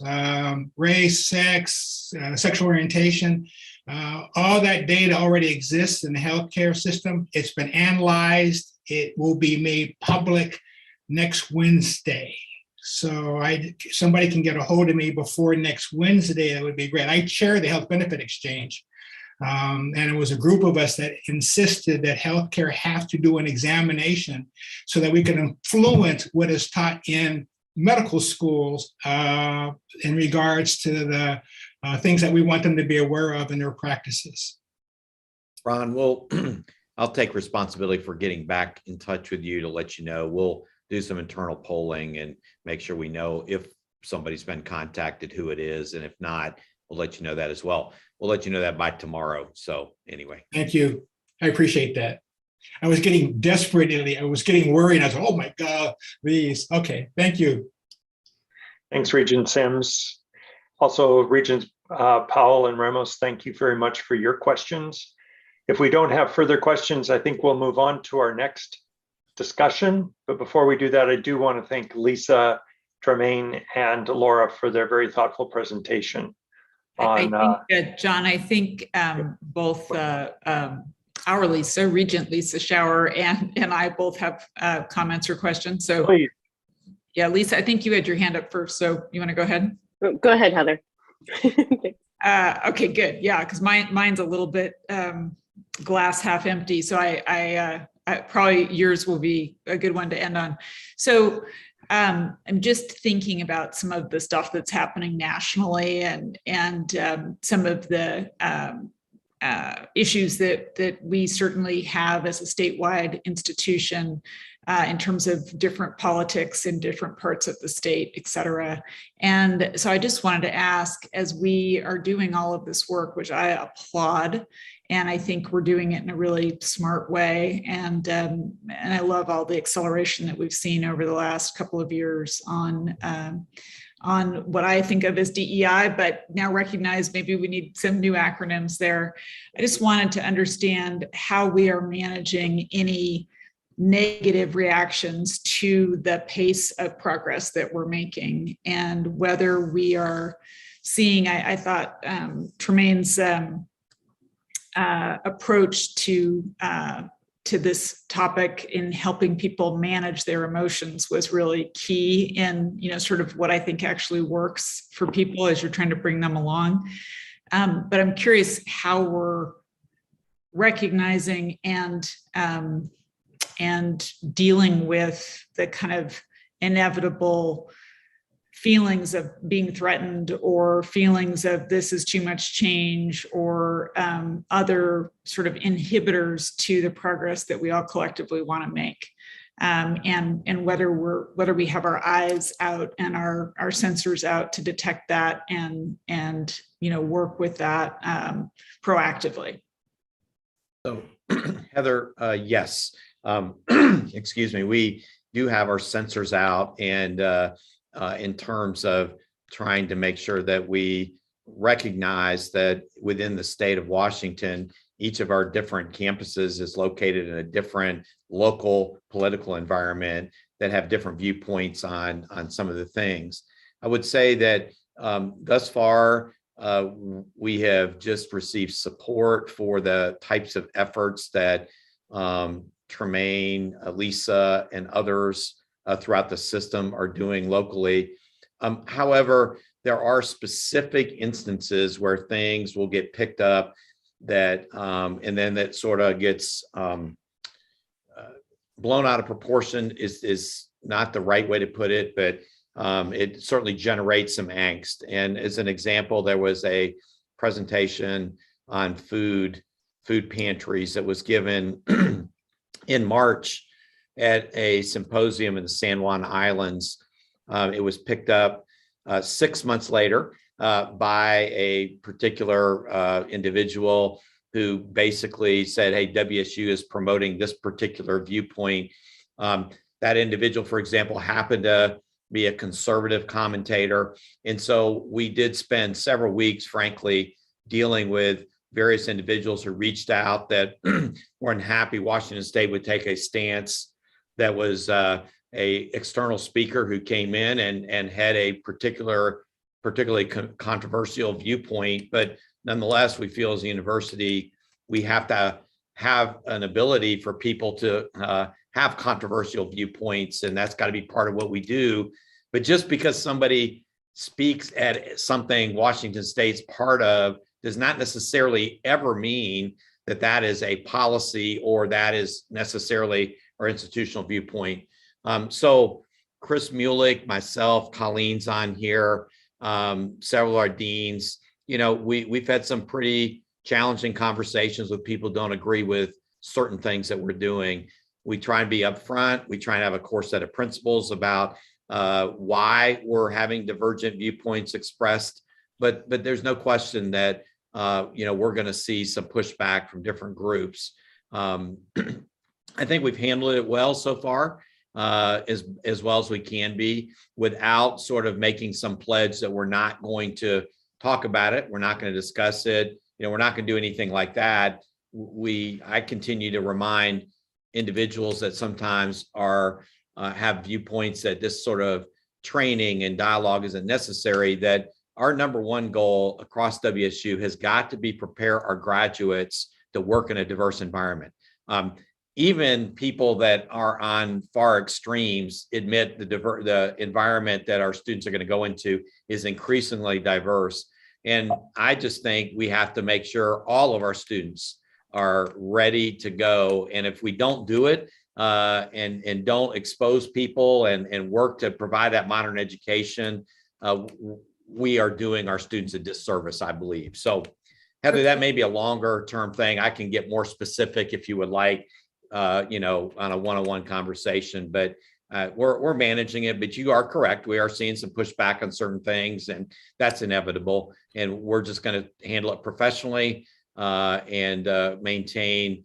race, sex, sexual orientation. All that data already exists in the healthcare system. It's been analyzed. It will be made public next Wednesday. So somebody can get a hold of me before next Wednesday. That would be great. I chair the Health Benefit Exchange. And it was a group of us that insisted that healthcare have to do an examination so that we can influence what is taught in medical schools in regards to the things that we want them to be aware of in their practices. Ron, I'll take responsibility for getting back in touch with you to let you know. We'll do some internal polling and make sure we know if somebody's been contacted, who it is, and if not, we'll let you know that as well. We'll let you know that by tomorrow. So anyway. Thank you. I appreciate that. I was getting desperately, I was getting worried. I was like, oh my God, please. Okay, thank you. Thanks, Regent Sims. Also, Regents Powell and Ramos, thank you very much for your questions. If we don't have further questions, I think we'll move on to our next discussion. But before we do that, I do want to thank Lisa, Tremaine, and Laura for their very thoughtful presentation. I think, John, I think both our Lisa, Regent Lisa Shower, and I both have comments or questions. So please. Yeah, Lisa, I think you had your hand up first. So you want to go ahead? Go ahead, Heather. Okay, good. Yeah, because mine's a little bit glass half empty. So I probably yours will be a good one to end on. So I'm just thinking about some of the stuff that's happening nationally and some of the issues that we certainly have as a statewide institution in terms of different politics in different parts of the state, et cetera. And so I just wanted to ask, as we are doing all of this work, which I applaud, and I think we're doing it in a really smart way. And I love all the acceleration that we've seen over the last couple of years on what I think of as DEI, but now recognize maybe we need some new acronyms there. I just wanted to understand how we are managing any negative reactions to the pace of progress that we're making, and whether we are seeing, I thought Tremaine's approach to this topic in helping people manage their emotions was really key in, sort of what I think actually works for people as you're trying to bring them along. But I'm curious how we're recognizing and dealing with the kind of inevitable feelings of being threatened or feelings of this is too much change or other sort of inhibitors to the progress that we all collectively want to make. And whether we have our eyes out and our sensors out to detect that and work with that proactively. So Heather, yes. Excuse me, we do have our sensors out, and in terms of trying to make sure that we recognize that within the state of Washington, each of our different campuses is located in a different local political environment that have different viewpoints on some of the things. I would say that thus far, we have just received support for the types of efforts that Tremaine, Lisa, and others throughout the system are doing locally. However, there are specific instances where things will get picked up that, and then that sort of gets blown out of proportion is not the right way to put it, but it certainly generates some angst. And as an example, there was a presentation on food pantries that was given in March at a symposium in the San Juan Islands. It was picked up 6 months later by a particular individual who basically said, hey, WSU is promoting this particular viewpoint. That individual, for example, happened to be a conservative commentator. And so we did spend several weeks, frankly, dealing with various individuals who reached out that weren't happy Washington State would take a stance that was a external speaker who came in and had a particularly controversial viewpoint. But nonetheless, we feel as a university, we have to have an ability for people to have controversial viewpoints, and that's got to be part of what we do. But just because somebody speaks at something Washington State's part of does not necessarily ever mean that that is a policy or that is necessarily our institutional viewpoint. So Chris Mulick, myself, Colleen's on here, several of our deans, we've had some pretty challenging conversations with people who don't agree with certain things that we're doing. We try and be upfront. We try and have a core set of principles about why we're having divergent viewpoints expressed. But there's no question that we're going to see some pushback from different groups. I think we've handled it well so far, as well as we can be, without sort of making some pledge that we're not going to talk about it. We're not going to discuss it. We're not going to do anything like that. I continue to remind individuals that sometimes have viewpoints that this sort of training and dialogue isn't necessary, that our number one goal across WSU has got to be prepare our graduates to work in a diverse environment. Even people that are on far extremes admit the environment that our students are going to go into is increasingly diverse. And I just think we have to make sure all of our students are ready to go. And if we don't do it and don't expose people and work to provide that modern education, we are doing our students a disservice, I believe. So Heather, that may be a longer term thing. I can get more specific if you would like, on a one-on-one conversation, but we're managing it. But you are correct. We are seeing some pushback on certain things, and that's inevitable. And we're just going to handle it professionally and maintain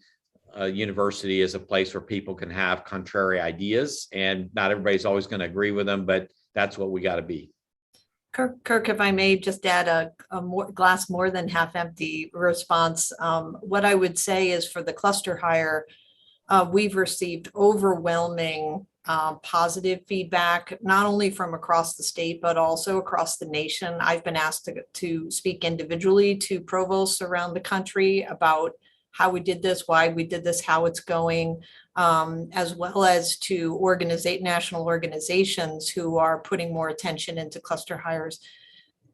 a university as a place where people can have contrary ideas. And not everybody's always going to agree with them, but that's what we got to be. Kirk, if I may just add a glass more than half empty response. What I would say is for the cluster hire, we've received overwhelming positive feedback, not only from across the state, but also across the nation. I've been asked to speak individually to provosts around the country about how we did this, why we did this, how it's going, as well as to national organizations who are putting more attention into cluster hires.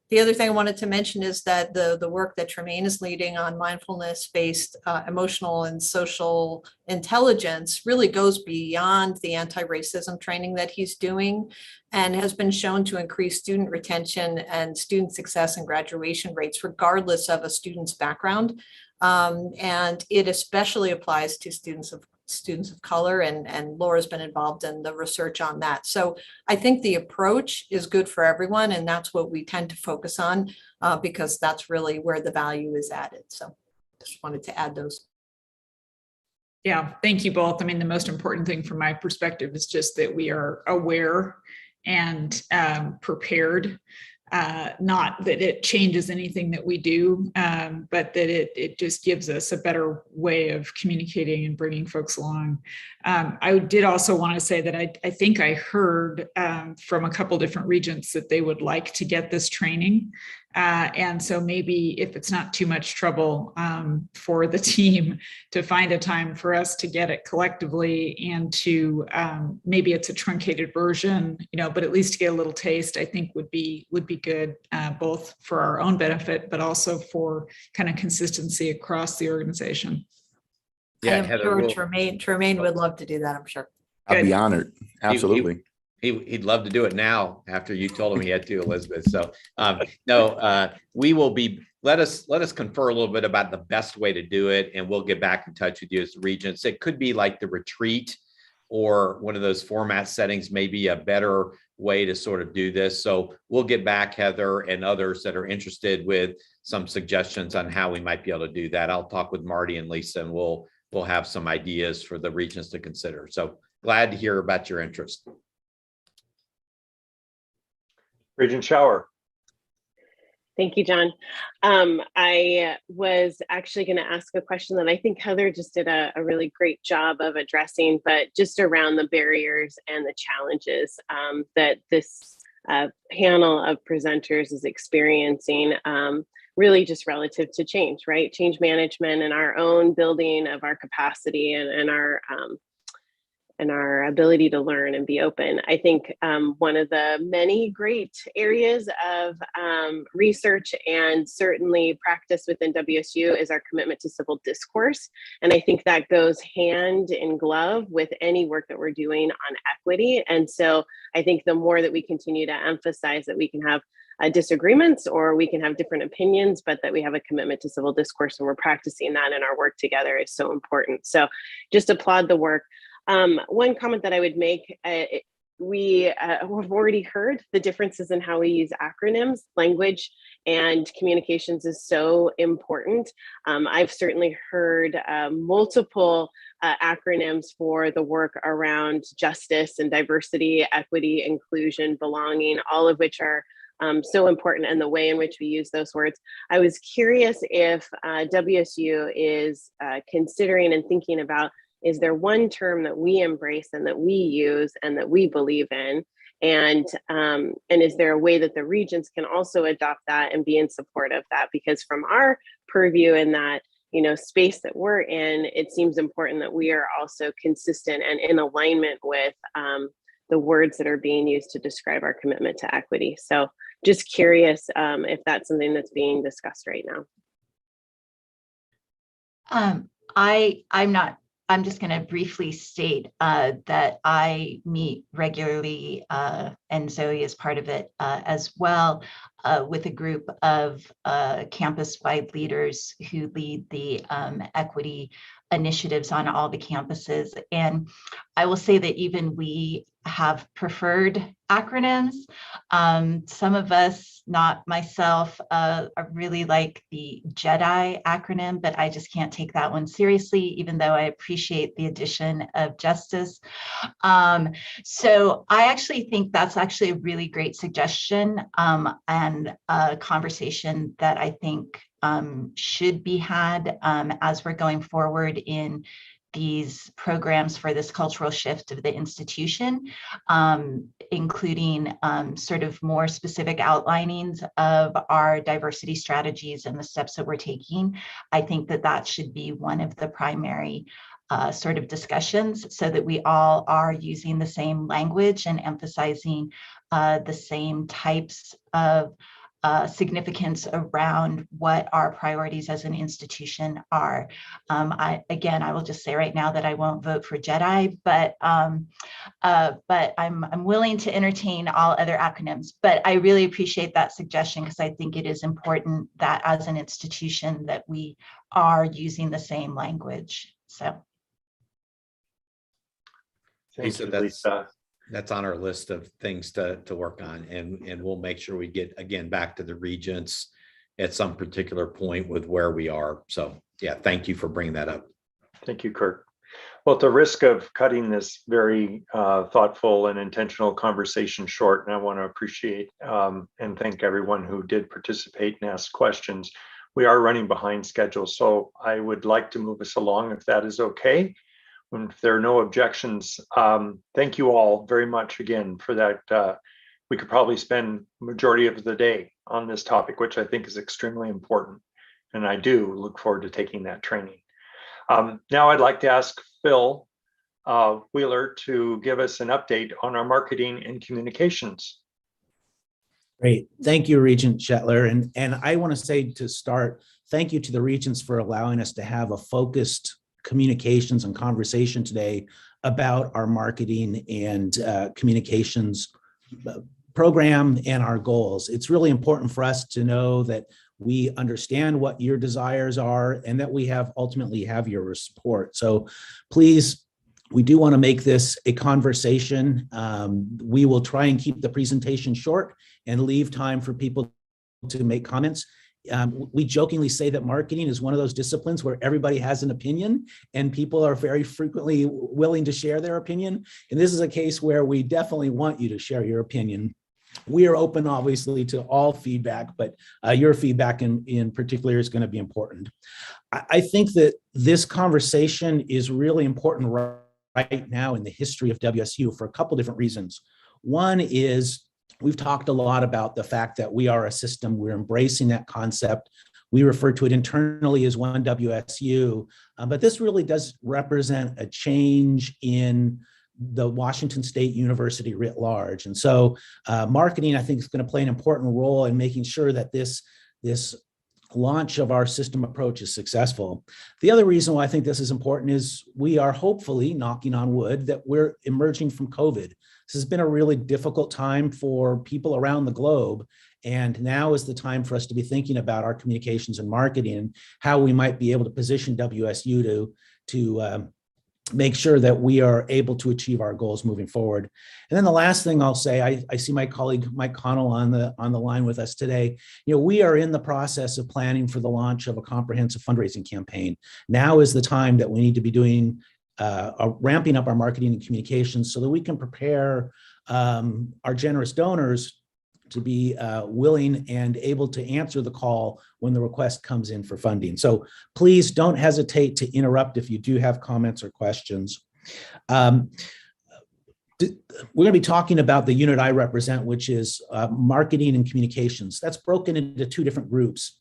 The other thing I wanted to mention is that the work that Tremaine is leading on mindfulness-based emotional and social intelligence really goes beyond the anti-racism training that he's doing and has been shown to increase student retention and student success and graduation rates, regardless of a student's background. And it especially applies to students of color, and Laura's been involved in the research on that. So I think the approach is good for everyone, and that's what we tend to focus on because that's really where the value is added. So just wanted to add those. Yeah, thank you both. I mean, the most important thing from my perspective is just that we are aware and prepared. Not that it changes anything that we do, but that it just gives us a better way of communicating and bringing folks along. I did also want to say that I think I heard from a couple different regents that they would like to get this training. And so maybe if it's not too much trouble for the team to find a time for us to get it collectively and to maybe it's a truncated version, but at least to get a little taste, I think would be good, both for our own benefit, but also for kind of consistency across the organization. Yeah, I'm Heather, sure Tremaine would love to do that, I'm sure. I'd Good. be honored. Absolutely. He'd love to do it now after you told him he had to, Elizabeth. So no, we will be, let us confer a little bit about the best way to do it, and we'll get back in touch with you as Regents. It could be like the retreat or one of those format settings, may be a better way to sort of do this. So we'll get back, Heather and others that are interested, with some suggestions on how we might be able to do that. I'll talk with Marty and Lisa, and we'll have some ideas for the Regents to consider. So glad to hear about your interest. Regent Shower. Thank you, John. I was actually going to ask a question that I think Heather just did a really great job of addressing, but just around the barriers and the challenges that this panel of presenters is experiencing, really just relative to change, right? Change management and our own building of our capacity and our ability to learn and be open. I think one of the many great areas of research and certainly practice within WSU is our commitment to civil discourse. And I think that goes hand in glove with any work that we're doing on equity. And so I think the more that we continue to emphasize that we can have disagreements or we can have different opinions, but that we have a commitment to civil discourse and we're practicing that in our work together is so important. So just applaud the work. One comment that I would make, we have already heard the differences in how we use acronyms. Language and communications is so important. I've certainly heard multiple acronyms for the work around justice and diversity, equity, inclusion, belonging, all of which are so important, and the way in which we use those words. I was curious if WSU is considering and thinking about, is there one term that we embrace and that we use and that we believe in? And is there a way that the Regents can also adopt that and be in support of that? Because from our purview in that, space that we're in, it seems important that we are also consistent and in alignment with the words that are being used to describe our commitment to equity. So just curious if that's something that's being discussed right now. I'm just going to briefly state that I meet regularly, and Zoe is part of it as well, with a group of campus-wide leaders who lead the equity initiatives on all the campuses. And I will say that even we have preferred acronyms. Some of us, not myself, I really like the JEDI acronym, but I just can't take that one seriously, even though I appreciate the addition of justice. So I actually think that's actually a really great suggestion and a conversation that I think should be had as we're going forward in these programs for this cultural shift of the institution, including sort of more specific outlinings of our diversity strategies and the steps that we're taking. I think that that should be one of the primary sort of discussions, so that we all are using the same language and emphasizing the same types of significance around what our priorities as an institution are. I will just say right now that I won't vote for JEDI, but I'm willing to entertain all other acronyms. But I really appreciate that suggestion, because I think it is important that as an institution that we are using the same language. So. Thank you, Lisa. That's on our list of things to work on, and we'll make sure we get again back to the Regents at some particular point with where we are. So yeah, thank you for bringing that up. Thank you, Kurt. Well, at the risk of cutting this very thoughtful and intentional conversation short, and I want to appreciate and thank everyone who did participate and ask questions. We are running behind schedule, so I would like to move us along if that is okay. If there are no objections, thank you all very much again for that. We could probably spend majority of the day on this topic, which I think is extremely important. And I do look forward to taking that training. Now I'd like to ask Phil Wheeler to give us an update on our marketing and communications. Great. Thank you, Regent Shetler. And I want to say to start, thank you to the Regents for allowing us to have a focused communications and conversation today about our marketing and communications program and our goals. It's really important for us to know that we understand what your desires are and that we ultimately have your support. So please, we do want to make this a conversation. We will try and keep the presentation short and leave time for people to make comments. We jokingly say that marketing is one of those disciplines where everybody has an opinion and people are very frequently willing to share their opinion. And this is a case where we definitely want you to share your opinion. We are open, obviously, to all feedback, but your feedback in particular is going to be important. I think that this conversation is really important right now in the history of WSU for a couple different reasons. One is we've talked a lot about the fact that we are a system. We're embracing that concept. We refer to it internally as one WSU, but this really does represent a change in the Washington State University writ large. And so marketing, I think, is going to play an important role in making sure that this launch of our system approach is successful. The other reason why I think this is important is we are hopefully, knocking on wood, that we're emerging from COVID. This has been a really difficult time for people around the globe. And now is the time for us to be thinking about our communications and marketing and how we might be able to position WSU to make sure that we are able to achieve our goals moving forward. And then the last thing I'll say, I see my colleague Mike Connell on the line with us today. We are in the process of planning for the launch of a comprehensive fundraising campaign. Now is the time that we need to be doing ramping up our marketing and communications so that we can prepare our generous donors to be willing and able to answer the call when the request comes in for funding. So please don't hesitate to interrupt if you do have comments or questions. We're going to be talking about the unit I represent, which is marketing and communications. That's broken into two different groups.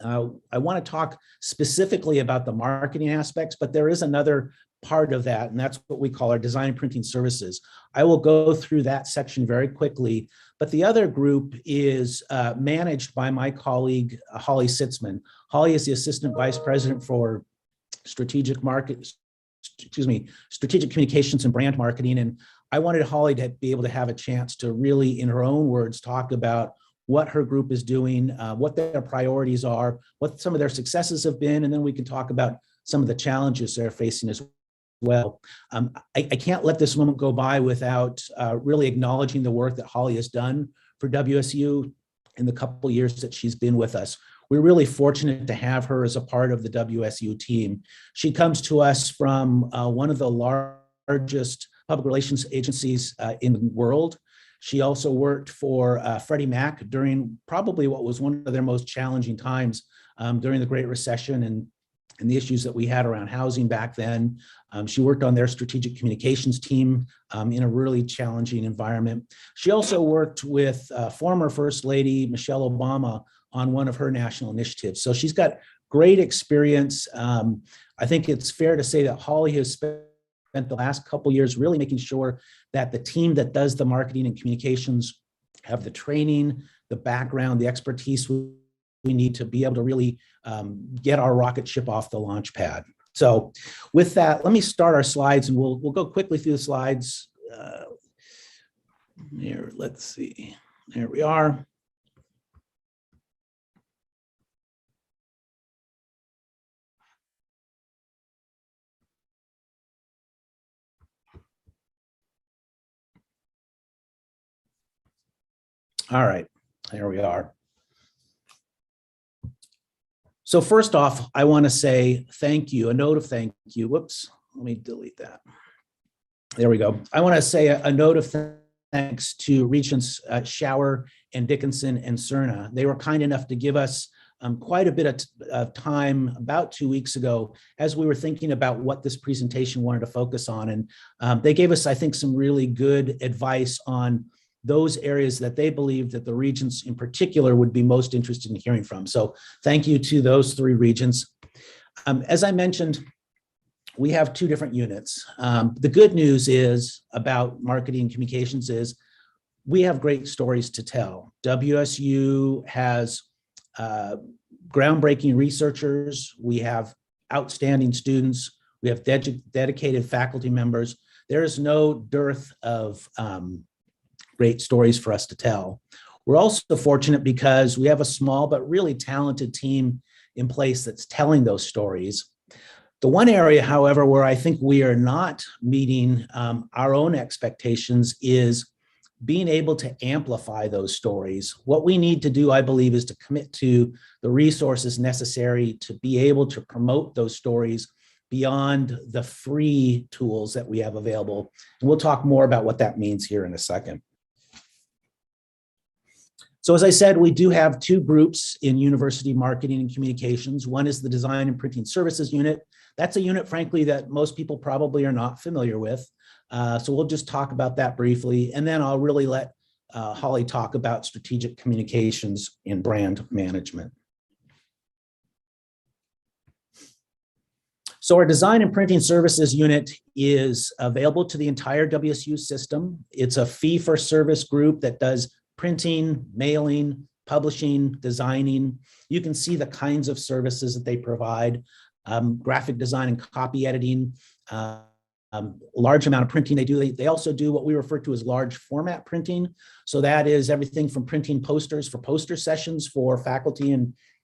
I want to talk specifically about the marketing aspects, but there is another part of that, and that's what we call our design and printing services. I will go through that section very quickly, but the other group is managed by my colleague, Holly Sitzman. Holly is the Assistant Vice President for Strategic Communications and Brand Marketing, and I wanted Holly to be able to have a chance to really, in her own words, talk about what her group is doing, what their priorities are, what some of their successes have been, and then we can talk about some of the challenges they're facing as well. I can't let this moment go by without really acknowledging the work that Holly has done for WSU in the couple of years that she's been with us. We're really fortunate to have her as a part of the WSU team. She comes to us from one of the largest public relations agencies in the world. She also worked for Freddie Mac during probably what was one of their most challenging times during the Great Recession and the issues that we had around housing back then. She worked on their strategic communications team in a really challenging environment. She also worked with former First Lady Michelle Obama on one of her national initiatives. So she's got great experience. I think it's fair to say that Holly has spent the last couple of years really making sure that the team that does the marketing and communications have the training, the background, the expertise we need to be able to really get our rocket ship off the launch pad. So with that, let me start our slides and we'll go quickly through the slides. Here, let's see, there we are. All right, there we are. So first off, I want to say thank you, a note of thank you. Whoops, let me delete that. There we go. I want to say a note of thanks to Regents Schauer and Dickinson and Cerna. They were kind enough to give us quite a bit of time about 2 weeks ago as we were thinking about what this presentation wanted to focus on. And they gave us, I think, some really good advice on those areas that they believe that the Regents in particular would be most interested in hearing from. So thank you to those three Regents. As I mentioned, we have two different units. The good news is about marketing communications is we have great stories to tell. WSU has groundbreaking researchers. We have outstanding students. We have dedicated faculty members. there is no dearth of great stories for us to tell. We're also fortunate because we have a small but really talented team in place that's telling those stories. The one area, however, where I think we are not meeting our own expectations is being able to amplify those stories. What we need to do, I believe, is to commit to the resources necessary to be able to promote those stories beyond the free tools that we have available. And we'll talk more about what that means here in a second. So as I said, we do have two groups in university marketing and communications. One is the Design and Printing Services unit. That's a unit, frankly, that most people probably are not familiar with. So we'll just talk about that briefly, and then I'll really let Holly talk about strategic communications and brand management. So our Design and Printing Services unit is available to the entire WSU system. It's a fee-for-service group that does printing, mailing, publishing, designing. You can see the kinds of services that they provide, graphic design and copy editing, large amount of printing they do. They also do what we refer to as large format printing. So that is everything from printing posters for poster sessions for faculty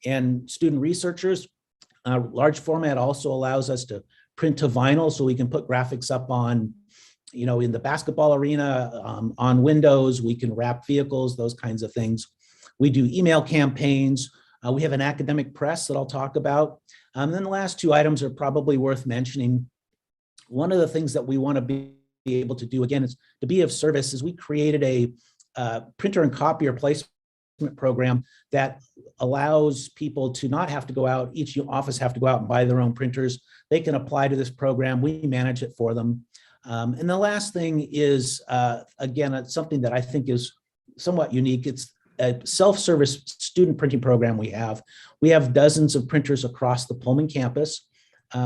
and student researchers. Large format also allows us to print to vinyl, so we can put graphics up on, in the basketball arena, on windows. We can wrap vehicles, those kinds of things. We do email campaigns. We have an academic press that I'll talk about. And then the last two items are probably worth mentioning. One of the things that we want to be able to do, again, is to be of service, is we created a printer and copier placement program that allows people to not have to go out, each office have to go out and buy their own printers. They can apply to this program. We manage it for them. And the last thing is, again, it's something that I think is somewhat unique. It's a self-service student printing program we have. We have dozens of printers across the Pullman campus.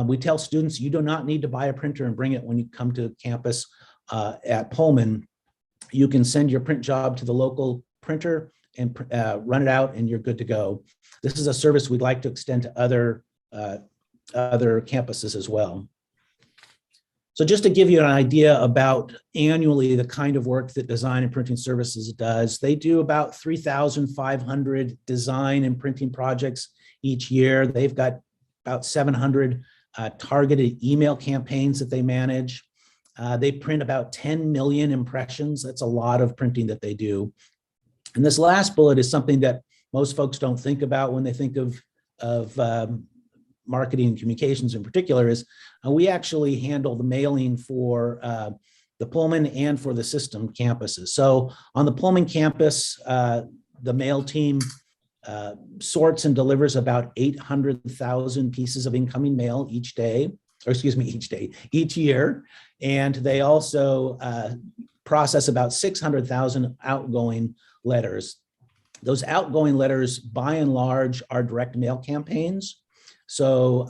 We tell students you do not need to buy a printer and bring it when you come to campus at Pullman. You can send your print job to the local printer and run it out, and you're good to go. This is a service we'd like to extend to other campuses as well. So just to give you an idea about annually the kind of work that Design and Printing Services does, they do about 3,500 design and printing projects each year. They've got about 700 targeted email campaigns that they manage. They print about 10 million impressions. That's a lot of printing that they do. And this last bullet is something that most folks don't think about when they think of marketing and communications in particular, is we actually handle the mailing for the Pullman and for the system campuses. So on the Pullman campus, the mail team sorts and delivers about 800,000 pieces of incoming mail each year. And they also process about 600,000 outgoing letters. Those outgoing letters, by and large, are direct mail campaigns. So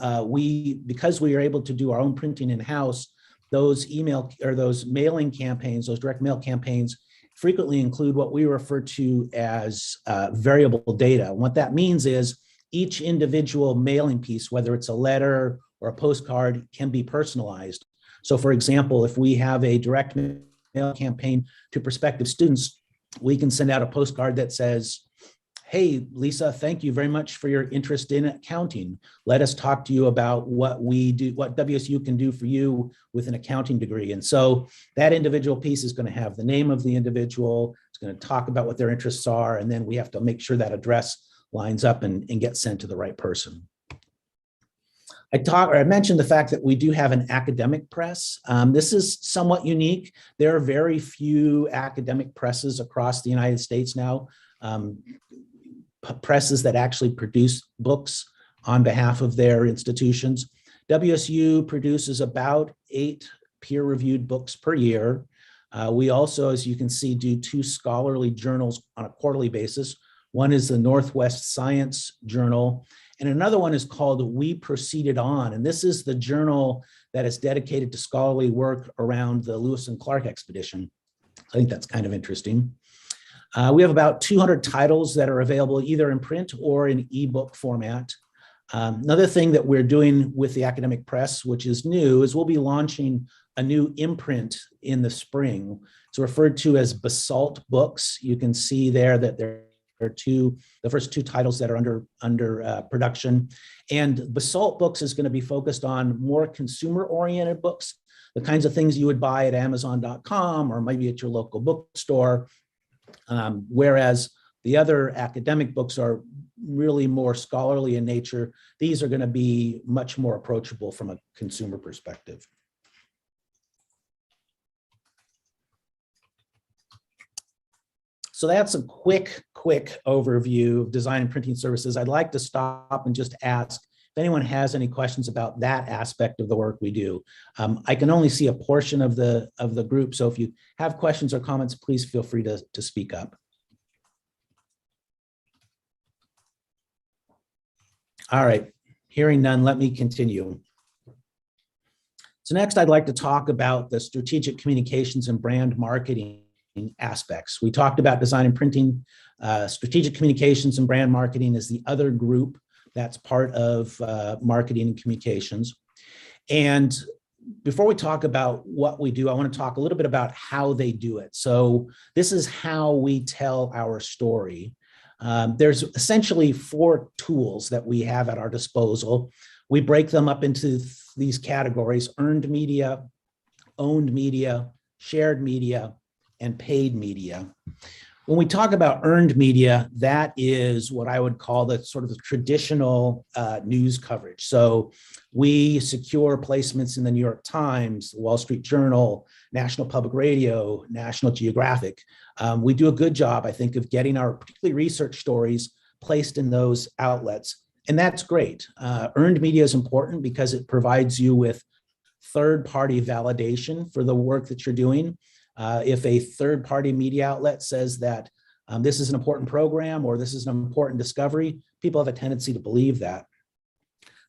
because we are able to do our own printing in-house, those mailing campaigns, those direct mail campaigns, frequently include what we refer to as variable data. And what that means is each individual mailing piece, whether it's a letter or a postcard, can be personalized. So for example, if we have a direct mail campaign to prospective students, we can send out a postcard that says, "Hey, Lisa, thank you very much for your interest in accounting. Let us talk to you about what we do, what WSU can do for you with an accounting degree." And so that individual piece is going to have the name of the individual. It's going to talk about what their interests are. And then we have to make sure that address lines up and gets sent to the right person. I mentioned the fact that we do have an academic press. This is somewhat unique. There are very few academic presses across the United States now. Presses that actually produce books on behalf of their institutions. WSU produces about 8 peer-reviewed books per year. We also, as you can see, do 2 scholarly journals on a quarterly basis. One is the Northwest Science Journal, and another one is called We Proceeded On. And this is the journal that is dedicated to scholarly work around the Lewis and Clark expedition. I think that's kind of interesting. We have about 200 titles that are available either in print or in ebook format. Another thing that we're doing with the academic press, which is new, is we'll be launching a new imprint in the spring. It's referred to as Basalt Books. You can see there that there are the first two titles that are under production. And Basalt Books is going to be focused on more consumer-oriented books, the kinds of things you would buy at Amazon.com or maybe at your local bookstore, whereas the other academic books are really more scholarly in nature. These are going to be much more approachable from a consumer perspective. So that's a quick overview of design and printing services. I'd like to stop and just ask if anyone has any questions about that aspect of the work we do. I can only see a portion of the group, so if you have questions or comments, please feel free to speak up. All right, hearing none, let me continue. So next, I'd like to talk about the strategic communications and brand marketing aspects. We talked about design and printing. Strategic communications and brand marketing is the other group that's part of marketing and communications. And before we talk about what we do, I want to talk a little bit about how they do it. So this is how we tell our story. There's essentially 4 tools that we have at our disposal. We break them up into these categories: earned media, owned media, shared media, and paid media. When we talk about earned media, that is what I would call the sort of the traditional news coverage. So we secure placements in the New York Times, the Wall Street Journal, National Public Radio, National Geographic. We do a good job, I think, of getting our particularly research stories placed in those outlets. And that's great. Earned media is important because it provides you with third-party validation for the work that you're doing. If a third-party media outlet says that this is an important program or this is an important discovery, people have a tendency to believe that.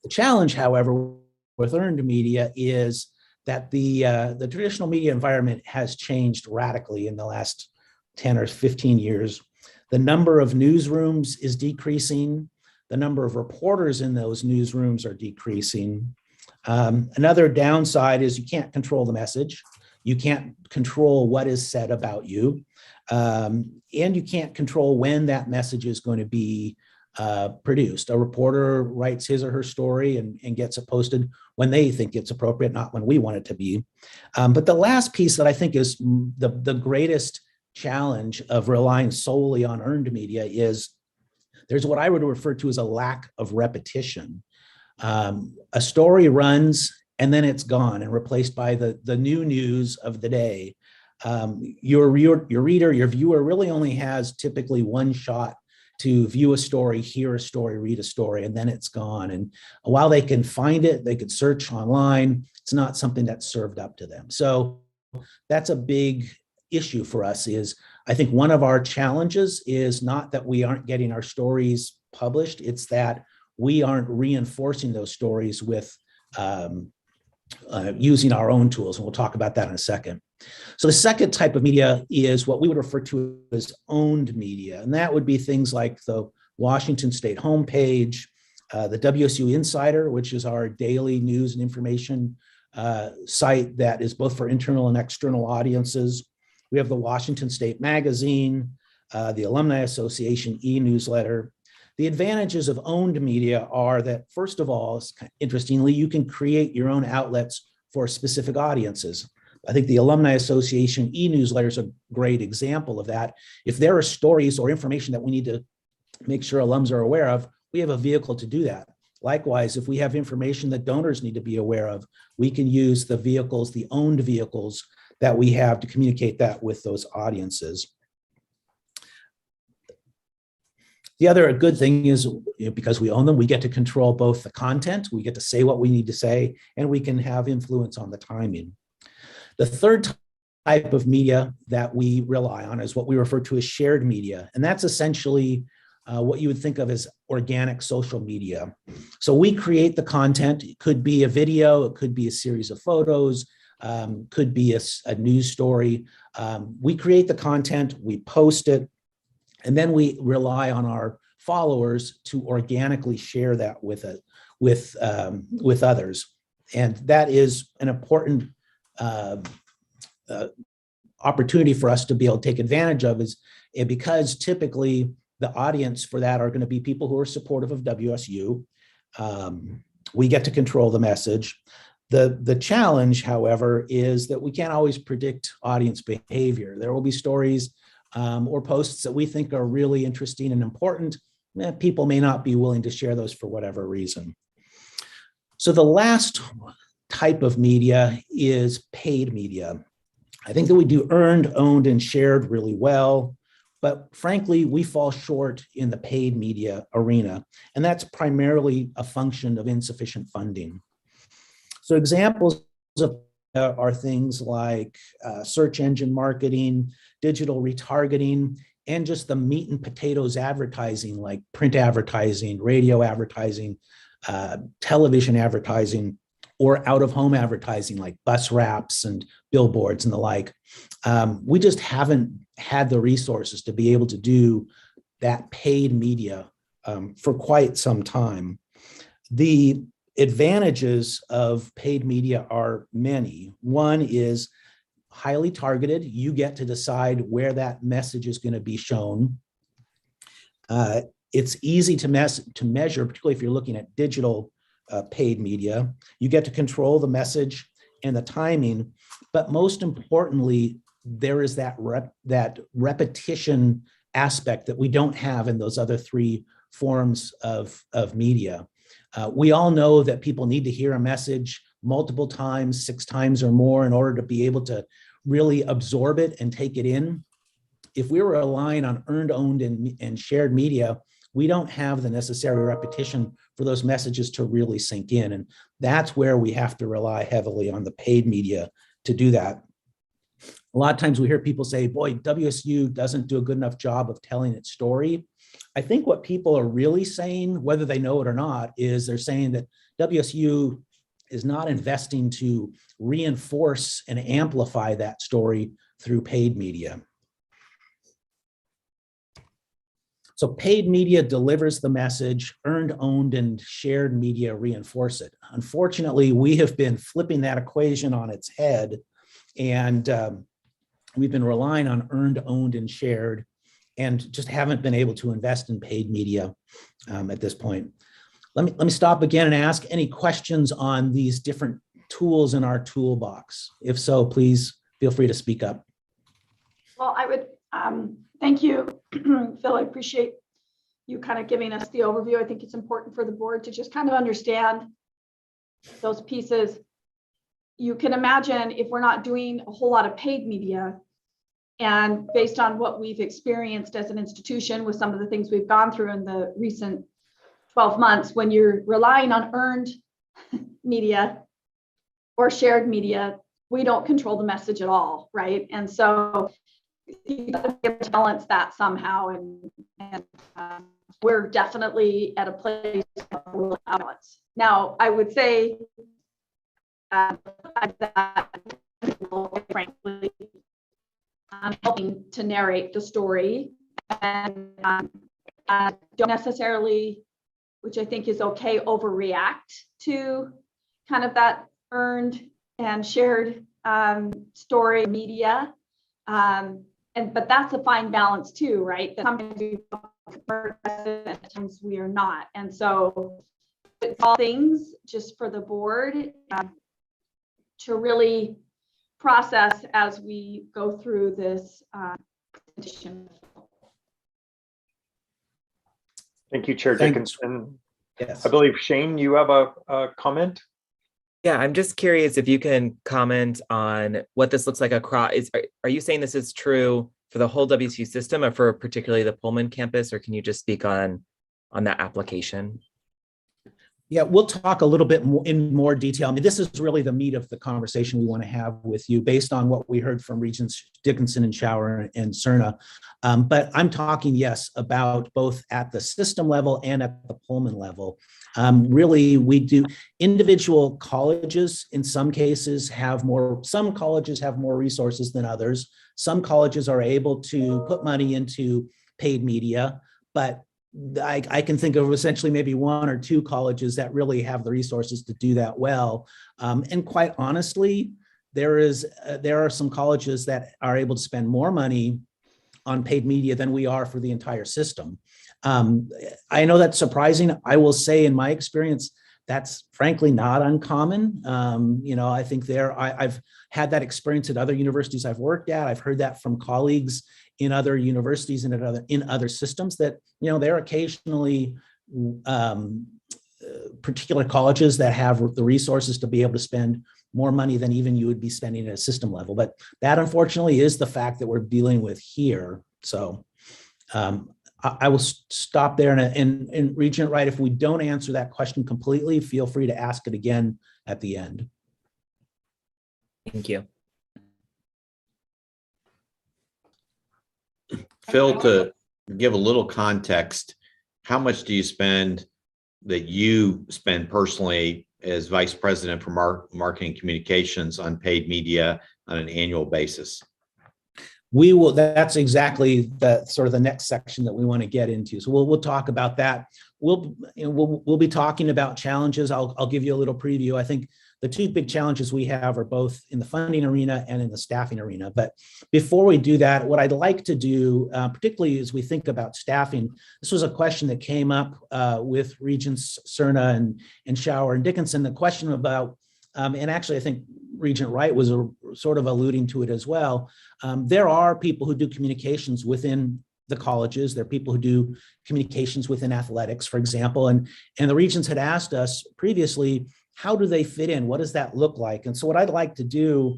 The challenge, however, with earned media is that the traditional media environment has changed radically in the last 10 or 15 years. The number of newsrooms is decreasing. The number of reporters in those newsrooms are decreasing. Another downside is you can't control the message. You can't control what is said about you. And you can't control when that message is going to be produced. A reporter writes his or her story and gets it posted when they think it's appropriate, not when we want it to be. But the last piece that I think is the greatest challenge of relying solely on earned media is there's what I would refer to as a lack of repetition. A story runs and then it's gone and replaced by the new news of the day. Your reader, your viewer really only has typically one shot to view a story, hear a story, read a story, and then it's gone. And while they can find it, they could search online, it's not something that's served up to them. So that's a big issue for us. Is I think one of our challenges is not that we aren't getting our stories published, it's that we aren't reinforcing those stories with using our own tools, and we'll talk about that in a second. So the second type of media is what we would refer to as owned media, and that would be things like the Washington State homepage, the WSU Insider, which is our daily news and information site that is both for internal and external audiences. We have the Washington State Magazine, the Alumni Association e-newsletter. The advantages of owned media are that, first of all, interestingly, you can create your own outlets for specific audiences. I think the Alumni Association e-newsletter is a great example of that. If there are stories or information that we need to make sure alums are aware of, we have a vehicle to do that. Likewise, if we have information that donors need to be aware of, we can use the vehicles, the owned vehicles that we have to communicate that with those audiences. The other good thing is, because we own them, we get to control both the content, we get to say what we need to say, and we can have influence on the timing. The third type of media that we rely on is what we refer to as shared media, and that's essentially what you would think of as organic social media. So we create the content. It could be a video, it could be a series of photos, could be a news story. We create the content, we post it, and then we rely on our followers to organically share that with others. And that is an important opportunity for us to be able to take advantage of, is because typically the audience for that are going to be people who are supportive of WSU. We get to control the message. The challenge, however, is that we can't always predict audience behavior. There will be stories or posts that we think are really interesting and important. People may not be willing to share those for whatever reason. So the last type of media is paid media. I think that we do earned, owned, and shared really well, but frankly, we fall short in the paid media arena, and that's primarily a function of insufficient funding. So examples of are things like search engine marketing, digital retargeting, and just the meat and potatoes advertising like print advertising, radio advertising, television advertising, or out-of-home advertising like bus wraps and billboards and the like. We just haven't had the resources to be able to do that paid media for quite some time. The advantages of paid media are many. One is highly targeted. You get to decide where that message is going to be shown. It's easy to measure, particularly if you're looking at digital paid media. You get to control the message and the timing, but most importantly, there is that repetition aspect that we don't have in those other three forms of media. We all know that people need to hear a message multiple times, 6 times or more, in order to be able to really absorb it and take it in. If we were relying on earned, owned, and shared media, we don't have the necessary repetition for those messages to really sink in. And that's where we have to rely heavily on the paid media to do that. A lot of times we hear people say, boy, WSU doesn't do a good enough job of telling its story. I think what people are really saying, whether they know it or not, is they're saying that WSU is not investing to reinforce and amplify that story through paid media. So paid media delivers the message, earned, owned, and shared media reinforce it. Unfortunately, we have been flipping that equation on its head, and we've been relying on earned, owned, and shared, and just haven't been able to invest in paid media at this point. Let me stop again and ask any questions on these different tools in our toolbox. If so, please feel free to speak up. Well, I would thank you, Phil. I appreciate you kind of giving us the overview. I think it's important for the board to just kind of understand those pieces. You can imagine if we're not doing a whole lot of paid media, and based on what we've experienced as an institution with some of the things we've gone through in the recent 12 months, when you're relying on earned media or shared media, we don't control the message at all, right? And so you got to be able to balance that somehow, and we're definitely at a place of balance. Now, I would say that frankly, helping to narrate the story, and don't necessarily, which I think is okay, overreact to kind of that earned and shared story media. But that's a fine balance too, right? That sometimes we are and at times we are not. And so it's all things just for the board to really process as we go through this presentation. Thank you, Chair Dickinson. Yes. I believe, Shane, you have a comment? Yeah, I'm just curious if you can comment on what this looks like across. Are you saying this is true for the whole WSU system or for particularly the Pullman campus, or can you just speak on that application? Yeah, we'll talk a little bit more in more detail. I mean, this is really the meat of the conversation we want to have with you based on what we heard from Regents Dickinson and Schauer and Cerna. But I'm talking, yes, about both at the system level and at the Pullman level. Really, we do individual colleges in some cases have more, some colleges have more resources than others. Some colleges are able to put money into paid media, but I can think of essentially maybe one or two colleges that really have the resources to do that well. And quite honestly, there are some colleges that are able to spend more money on paid media than we are for the entire system. I know that's surprising. I will say in my experience, that's frankly not uncommon. I think I've had that experience at other universities I've worked at. I've heard that from colleagues in other universities and in other systems that, there are occasionally particular colleges that have the resources to be able to spend more money than even you would be spending at a system level. But that unfortunately is the fact that we're dealing with here. So I will stop there, and Regent Wright, if we don't answer that question completely, feel free to ask it again at the end. Thank you. Phil, to give a little context, how much do you spend that you spend personally as Vice President for Marketing Communications on paid media on an annual basis? We will. That's exactly the sort of the next section that we want to get into. So we'll talk about that. We'll be talking about challenges. I'll give you a little preview. I think the two big challenges we have are both in the funding arena and in the staffing arena. But before we do that, what I'd like to do, particularly as we think about staffing, this was a question that came up with Regents Cerna and Shower and Dickinson. The question about, and actually I think Regent Wright was sort of alluding to it as well. There are people who do communications within the colleges. There are people who do communications within athletics, for example. And the Regents had asked us previously, how do they fit in? What does that look like? And so what I'd like to do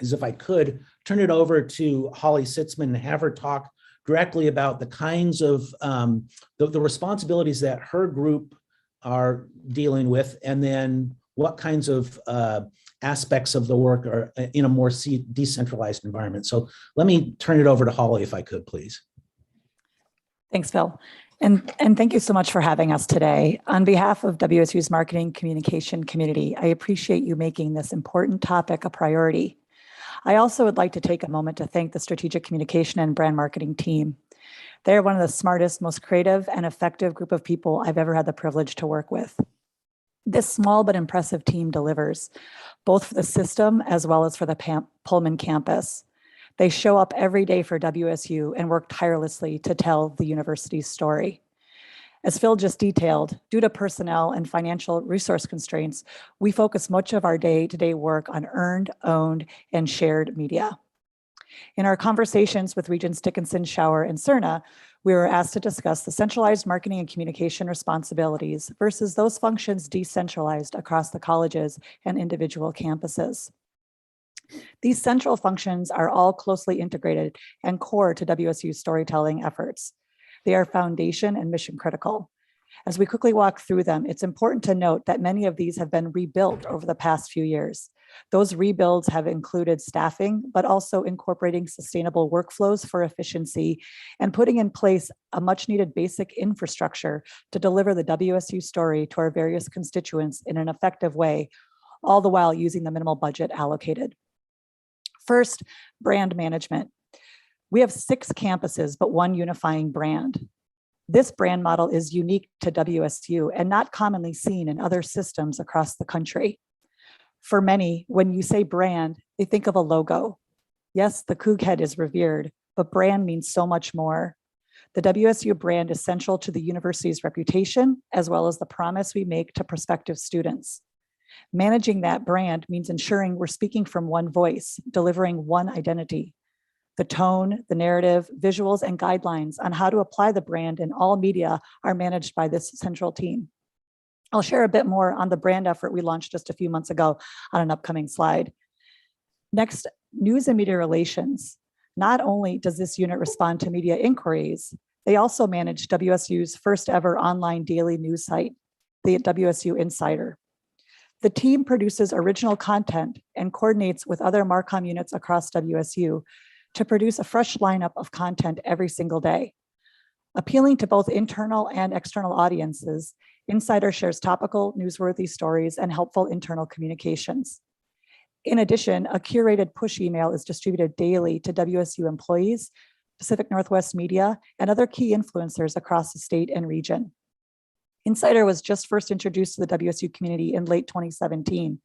is, if I could, turn it over to Holly Sitzman and have her talk directly about the kinds of the responsibilities that her group are dealing with, and then what kinds of aspects of the work are in a more decentralized environment. So let me turn it over to Holly, if I could, please. Thanks, Phil. And thank you so much for having us today. On behalf of WSU's Marketing Communication Community, I appreciate you making this important topic a priority. I also would like to take a moment to thank the Strategic Communication and Brand Marketing team. They're one of the smartest, most creative and effective group of people I've ever had the privilege to work with. This small but impressive team delivers, both for the system as well as for the Pullman campus. They show up every day for WSU and work tirelessly to tell the university's story. As Phil just detailed, due to personnel and financial resource constraints, we focus much of our day-to-day work on earned, owned, and shared media. In our conversations with Regents Dickinson, Shower, and Cerna, we were asked to discuss the centralized marketing and communication responsibilities versus those functions decentralized across the colleges and individual campuses. These central functions are all closely integrated and core to WSU's storytelling efforts. They are foundation and mission critical. As we quickly walk through them, it's important to note that many of these have been rebuilt over the past few years. Those rebuilds have included staffing, but also incorporating sustainable workflows for efficiency and putting in place a much needed basic infrastructure to deliver the WSU story to our various constituents in an effective way, all the while using the minimal budget allocated. First, brand management. We have 6 campuses, but one unifying brand. This brand model is unique to WSU and not commonly seen in other systems across the country. For many, when you say brand, they think of a logo. Yes, the Coug head is revered, but brand means so much more. The WSU brand is central to the university's reputation, as well as the promise we make to prospective students. Managing that brand means ensuring we're speaking from one voice, delivering one identity. The tone, the narrative, visuals, and guidelines on how to apply the brand in all media are managed by this central team. I'll share a bit more on the brand effort we launched just a few months ago on an upcoming slide. Next, news and media relations. Not only does this unit respond to media inquiries, they also manage WSU's first ever online daily news site, the WSU Insider. The team produces original content and coordinates with other Marcom units across WSU to produce a fresh lineup of content every single day. Appealing to both internal and external audiences, Insider shares topical, newsworthy stories and helpful internal communications. In addition, a curated push email is distributed daily to WSU employees Pacific Northwest Media, and other key influencers across the state and region. Insider was just first introduced to the WSU community in late 2017.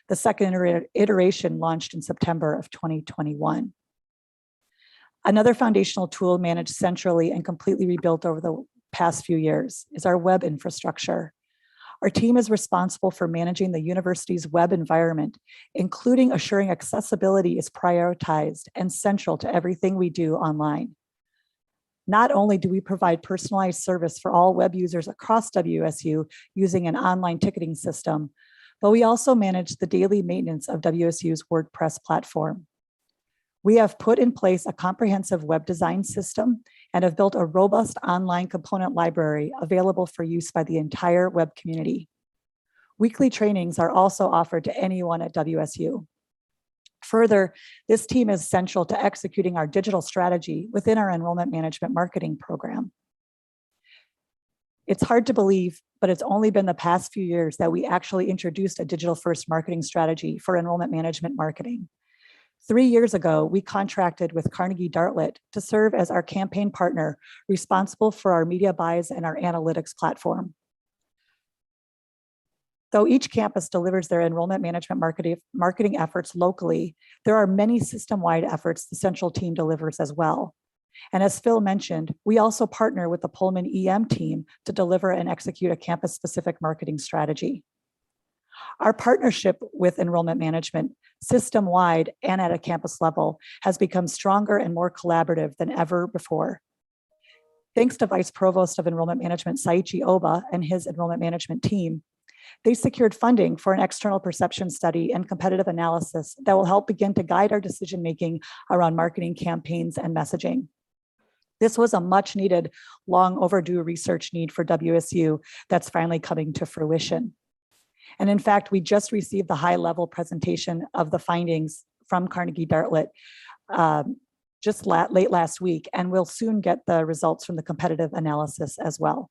The second iteration launched in September of 2021. Another foundational tool managed centrally and completely rebuilt over the past few years is our web infrastructure. Our team is responsible for managing the university's web environment, including assuring accessibility is prioritized and central to everything we do online. Not only do we provide personalized service for all web users across WSU using an online ticketing system, but we also manage the daily maintenance of WSU's WordPress platform. We have put in place a comprehensive web design system and have built a robust online component library available for use by the entire web community. Weekly trainings are also offered to anyone at WSU. Further, this team is central to executing our digital strategy within our enrollment management marketing program. It's hard to believe, but it's only been the past few years that we actually introduced a digital-first marketing strategy for enrollment management marketing. 3 years ago, we contracted with Carnegie Dartlet to serve as our campaign partner responsible for our media buys and our analytics platform. Though each campus delivers their enrollment management marketing efforts locally, there are many system-wide efforts the central team delivers as well. And as Phil mentioned, we also partner with the Pullman EM team to deliver and execute a campus-specific marketing strategy. Our partnership with enrollment management, system-wide and at a campus level, has become stronger and more collaborative than ever before. Thanks to Vice Provost of Enrollment Management, Saichi Oba, and his enrollment management team, they secured funding for an external perception study and competitive analysis that will help begin to guide our decision-making around marketing campaigns and messaging. This was a much needed, long overdue research need for WSU that's finally coming to fruition. And in fact, we just received the high-level presentation of the findings from Carnegie Dartlet just late last week, and we'll soon get the results from the competitive analysis as well.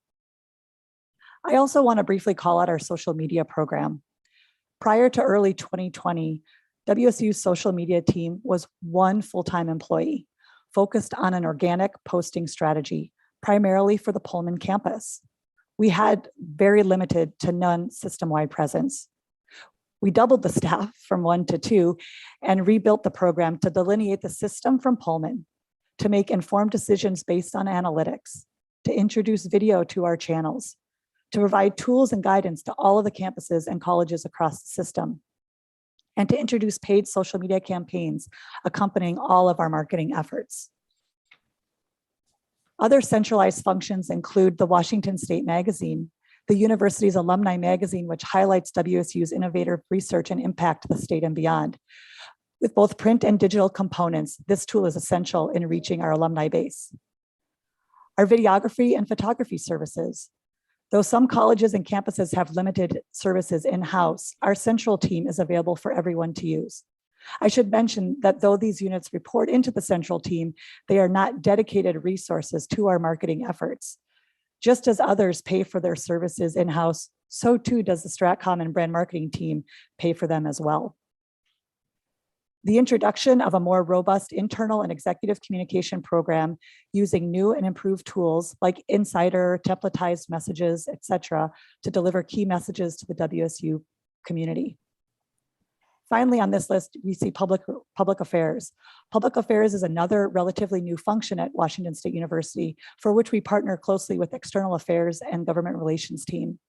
I also want to briefly call out our social media program. Prior to early 2020, WSU's social media team was one full-time employee focused on an organic posting strategy, primarily for the Pullman campus. We had very limited to none system-wide presence. We doubled the staff from 1 to 2 and rebuilt the program to delineate the system from Pullman, to make informed decisions based on analytics, to introduce video to our channels, to provide tools and guidance to all of the campuses and colleges across the system, and to introduce paid social media campaigns accompanying all of our marketing efforts. Other centralized functions include the Washington State Magazine, the university's alumni magazine, which highlights WSU's innovative research and impact to the state and beyond. With both print and digital components, this tool is essential in reaching our alumni base. Our videography and photography services. Though some colleges and campuses have limited services in-house, our central team is available for everyone to use. I should mention that though these units report into the central team, they are not dedicated resources to our marketing efforts. Just as others pay for their services in-house, so too does the Stratcom and brand marketing team pay for them as well. The introduction of a more robust internal and executive communication program using new and improved tools like Insider, templatized messages, etc., to deliver key messages to the WSU community. Finally, on this list, we see public affairs. Public affairs is another relatively new function at Washington State University, for which we partner closely with external affairs and government relations team.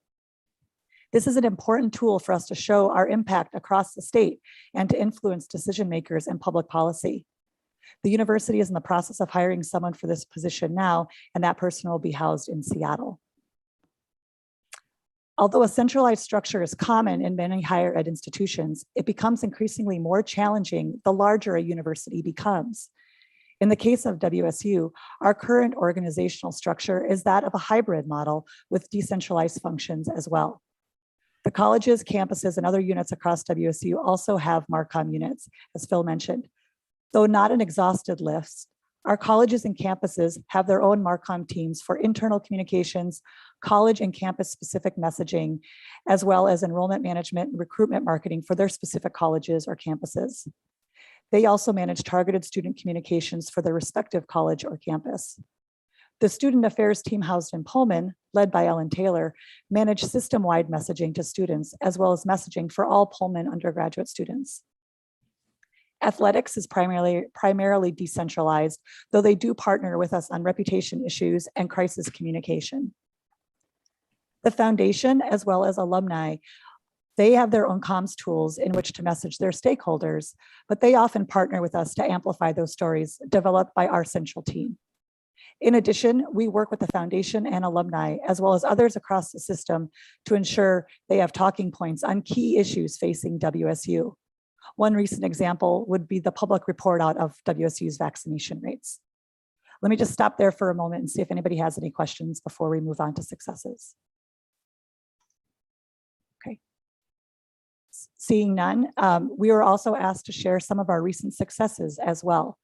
This is an important tool for us to show our impact across the state and to influence decision makers and public policy. The university is in the process of hiring someone for this position now, and that person will be housed in Seattle. Although a centralized structure is common in many higher ed institutions, it becomes increasingly more challenging the larger a university becomes. In the case of WSU, our current organizational structure is that of a hybrid model with decentralized functions as well. The colleges, campuses, and other units across WSU also have Marcom units, as Phil mentioned. Though not an exhausted list, our colleges and campuses have their own Marcom teams for internal communications, college and campus-specific messaging, as well as enrollment management and recruitment marketing for their specific colleges or campuses. They also manage targeted student communications for their respective college or campus. The student affairs team housed in Pullman, led by Ellen Taylor, managed system-wide messaging to students, as well as messaging for all Pullman undergraduate students. Athletics is primarily decentralized, though they do partner with us on reputation issues and crisis communication. The foundation, as well as alumni, they have their own comms tools in which to message their stakeholders, but they often partner with us to amplify those stories developed by our central team. In addition, we work with the foundation and alumni, as well as others across the system, to ensure they have talking points on key issues facing WSU. One recent example would be the public report out of WSU's vaccination rates. Let me just stop there for a moment and see if anybody has any questions before we move on to successes. Okay. Seeing none, we were also asked to share some of our recent successes as well.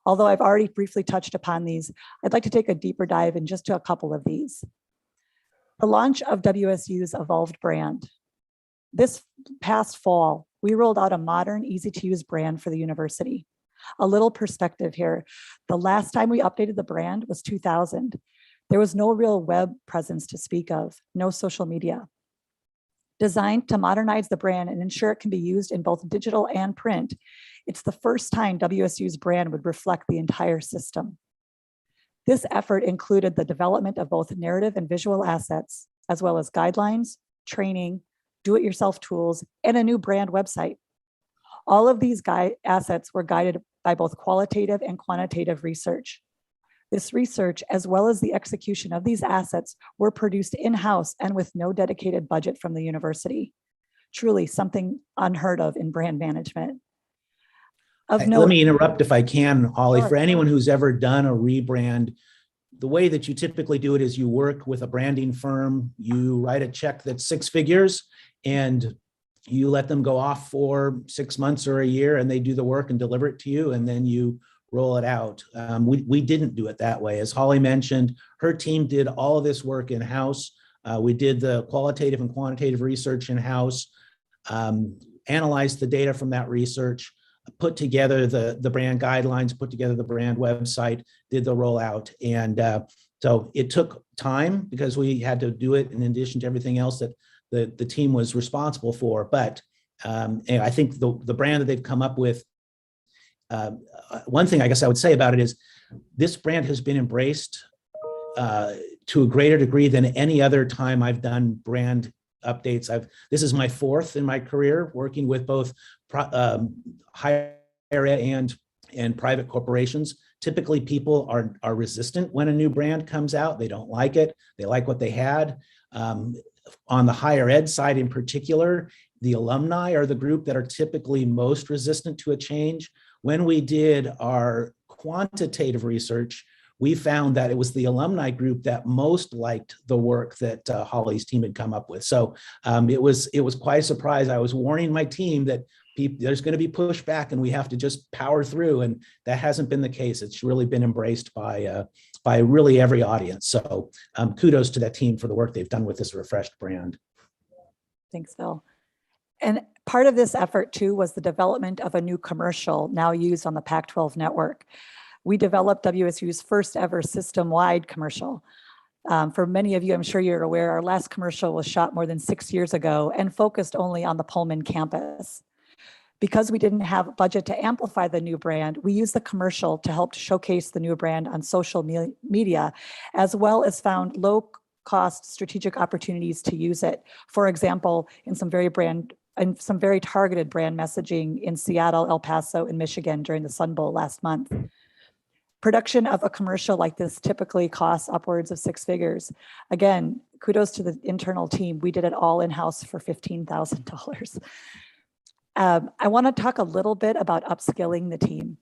Although I've already briefly touched upon these, I'd like to take a deeper dive in just to a couple of these. The launch of WSU's evolved brand. This past fall, we rolled out a modern, easy-to-use brand for the university. A little perspective here. The last time we updated the brand was 2000. There was no real web presence to speak of, no social media. Designed to modernize the brand and ensure it can be used in both digital and print, it's the first time WSU's brand would reflect the entire system. This effort included the development of both narrative and visual assets, as well as guidelines, training, do-it-yourself tools, and a new brand website. All of these assets were guided by both qualitative and quantitative research. This research, as well as the execution of these assets, were produced in-house and with no dedicated budget from the university. Truly something unheard of in brand management. Let me interrupt if I can, Holly. Sure. For anyone who's ever done a rebrand, the way that you typically do it is you work with a branding firm, you write a check that's 6 figures, and you let them go off for 6 months or a year, and they do the work and deliver it to you, and then you roll it out. We didn't do it that way. As Holly mentioned, her team did all of this work in-house. We did the qualitative and quantitative research in-house, analyzed the data from that research, put together the brand guidelines, put together the brand website, did the rollout. And so it took time because we had to do it in addition to everything else that the team was responsible for. But and I think the brand that they've come up with, one thing I guess I would say about it is this brand has been embraced to a greater degree than any other time I've done brand updates. This is my 4th in my career working with both higher ed and private corporations. Typically, people are resistant when a new brand comes out. They don't like it. They like what they had. On the higher ed side in particular, the alumni are the group that are typically most resistant to a change. When we did our quantitative research, we found that it was the alumni group that most liked the work that Holly's team had come up with. So it was quite a surprise. I was warning my team that there's going to be pushback and we have to just power through. And that hasn't been the case. It's really been embraced by really every audience. So kudos to that team for the work they've done with this refreshed brand. Thanks, Phil. And part of this effort too was the development of a new commercial now used on the Pac-12 network. We developed WSU's first ever system-wide commercial. For many of you, I'm sure you're aware, our last commercial was shot more than 6 years ago and focused only on the Pullman campus. Because we didn't have a budget to amplify the new brand, we used the commercial to help showcase the new brand on social media, as well as found low-cost strategic opportunities to use it. For example, in some very targeted brand messaging in Seattle, El Paso, and Michigan during the Sun Bowl last month. Production of a commercial like this typically costs upwards of 6 figures. Again, kudos to the internal team. We did it all in-house for $15,000. I want to talk a little bit about upskilling the team.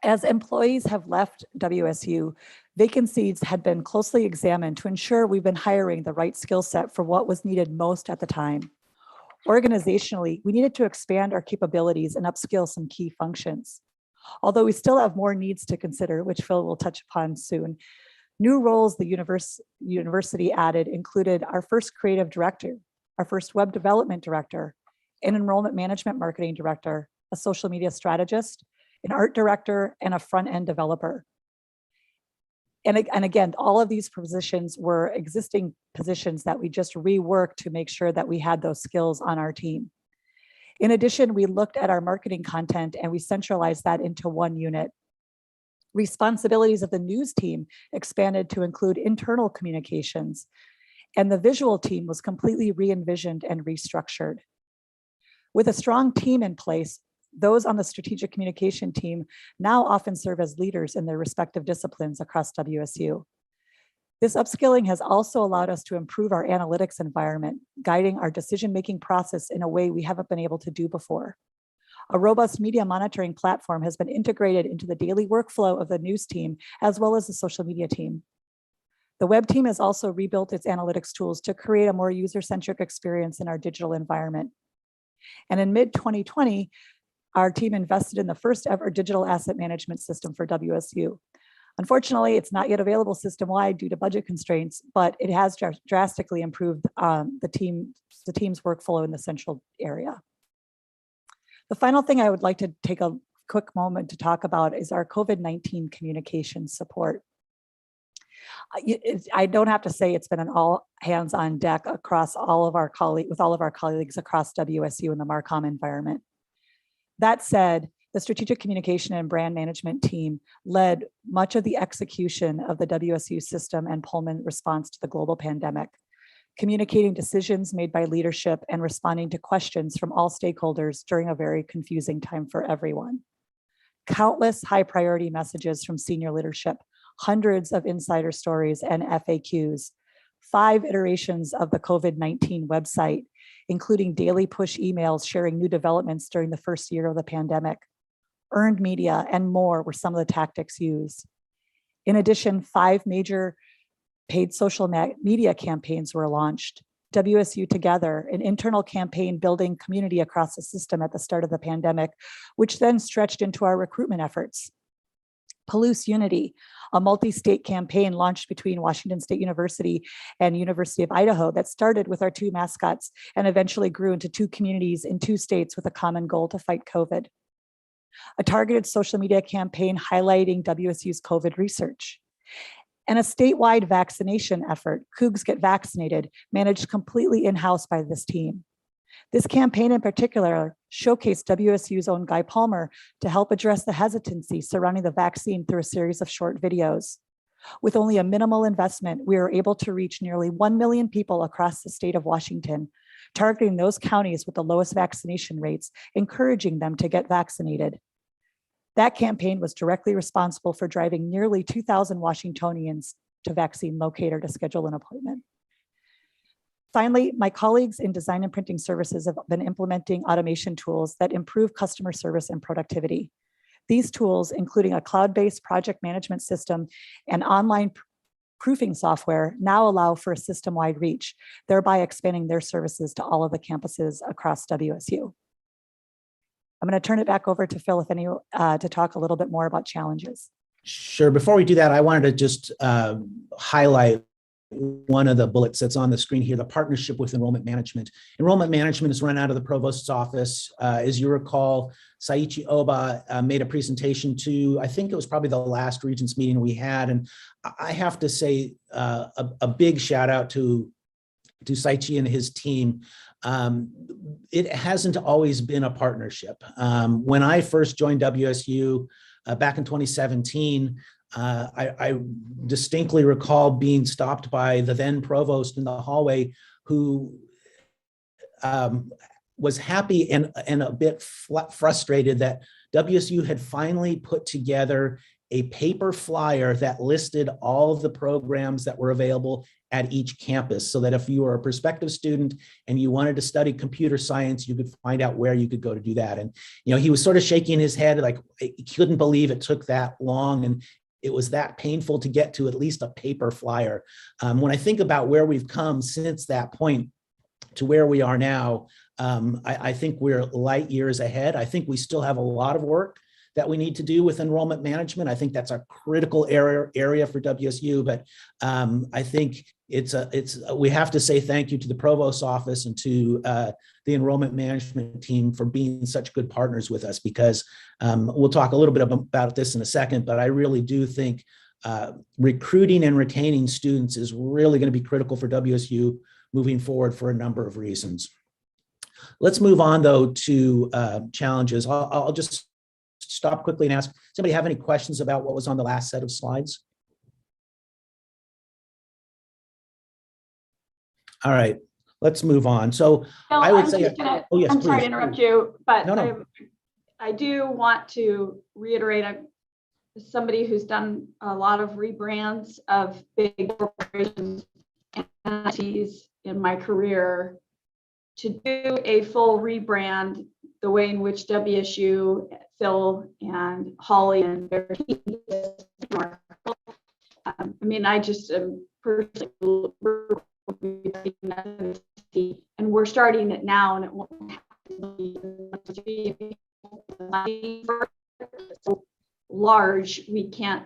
As employees have left WSU, vacancies had been closely examined to ensure we've been hiring the right skill set for what was needed most at the time. Organizationally, we needed to expand our capabilities and upskill some key functions. Although we still have more needs to consider, which Phil will touch upon soon, new roles the university added included our first creative director, our first web development director, an enrollment management marketing director, a social media strategist, an art director, and a front-end developer. And again, all of these positions were existing positions that we just reworked to make sure that we had those skills on our team. In addition, we looked at our marketing content and we centralized that into one unit. Responsibilities of the news team expanded to include internal communications, and the visual team was completely re-envisioned and restructured. With a strong team in place, those on the strategic communication team now often serve as leaders in their respective disciplines across WSU. This upskilling has also allowed us to improve our analytics environment, guiding our decision-making process in a way we haven't been able to do before. A robust media monitoring platform has been integrated into the daily workflow of the news team, as well as the social media team. The web team has also rebuilt its analytics tools to create a more user-centric experience in our digital environment. And in mid-2020, our team invested in the first ever digital asset management system for WSU. Unfortunately, it's not yet available system-wide due to budget constraints, but it has drastically improved the team's workflow in the central area. The final thing I would like to take a quick moment to talk about is our COVID-19 communication support. I don't have to say it's been an all hands on deck across all of our colleagues across WSU in the Marcom environment. That said, the strategic communication and brand management team led much of the execution of the WSU system and Pullman response to the global pandemic, communicating decisions made by leadership and responding to questions from all stakeholders during a very confusing time for everyone. Countless high priority messages from senior leadership, hundreds of insider stories and FAQs, 5 iterations of the COVID-19 website, including daily push emails sharing new developments during the first year of the pandemic, earned media, and more were some of the tactics used. In addition, 5 major paid social media campaigns were launched. WSU Together, an internal campaign building community across the system at the start of the pandemic, which then stretched into our recruitment efforts. Palouse Unity, a multi-state campaign launched between Washington State University and University of Idaho that started with our 2 mascots and eventually grew into 2 communities in 2 states with a common goal to fight COVID. A targeted social media campaign highlighting WSU's COVID research. And a statewide vaccination effort, Cougs Get Vaccinated, managed completely in-house by this team. This campaign in particular showcased WSU's own Guy Palmer to help address the hesitancy surrounding the vaccine through a series of short videos. With only a minimal investment, we were able to reach nearly 1 million people across the state of Washington, targeting those counties with the lowest vaccination rates, encouraging them to get vaccinated. That campaign was directly responsible for driving nearly 2,000 Washingtonians to Vaccine Locator to schedule an appointment. Finally, my colleagues in design and printing services have been implementing automation tools that improve customer service and productivity. These tools, including a cloud-based project management system and online proofing software, now allow for a system-wide reach, thereby expanding their services to all of the campuses across WSU. I'm going to turn it back over to Phil to talk a little bit more about challenges. Sure. Before we do that, I wanted to just highlight one of the bullets that's on the screen here, the partnership with enrollment management. Enrollment management is run out of the provost's office. As you recall, Saichi Oba made a presentation to, I think it was probably the last Regents meeting we had. And I have to say a big shout out to Saichi and his team. It hasn't always been a partnership. When I first joined WSU back in 2017, I distinctly recall being stopped by the then provost in the hallway, who was happy and a bit frustrated that WSU had finally put together a paper flyer that listed all of the programs that were available at each campus, so that if you were a prospective student and you wanted to study computer science, you could find out where you could go to do that. And he was sort of shaking his head like he couldn't believe it took that long, and it was that painful to get to at least a paper flyer. When I think about where we've come since that point to where we are now, I think we're light years ahead. I think we still have a lot of work that we need to do with enrollment management. I think that's a critical area for WSU, but I think we have to say thank you to the Provost's office and to the enrollment management team for being such good partners with us, because we'll talk a little bit about this in a second, but I really do think recruiting and retaining students is really going to be critical for WSU moving forward for a number of reasons. Let's move on though to challenges. I'll just stop quickly and ask, does anybody have any questions about what was on the last set of slides? All right, let's move on. So Bill, I would I'm say, just gonna, oh yes, I'm sorry to please. interrupt you, but No. I do want to reiterate, I'm somebody who's done a lot of rebrands of big corporations and entities in my career. To do a full rebrand, the way in which WSU, Phil and Holly and their team, I mean, I just am personally, and we're starting it now, and it won't be so large, we can't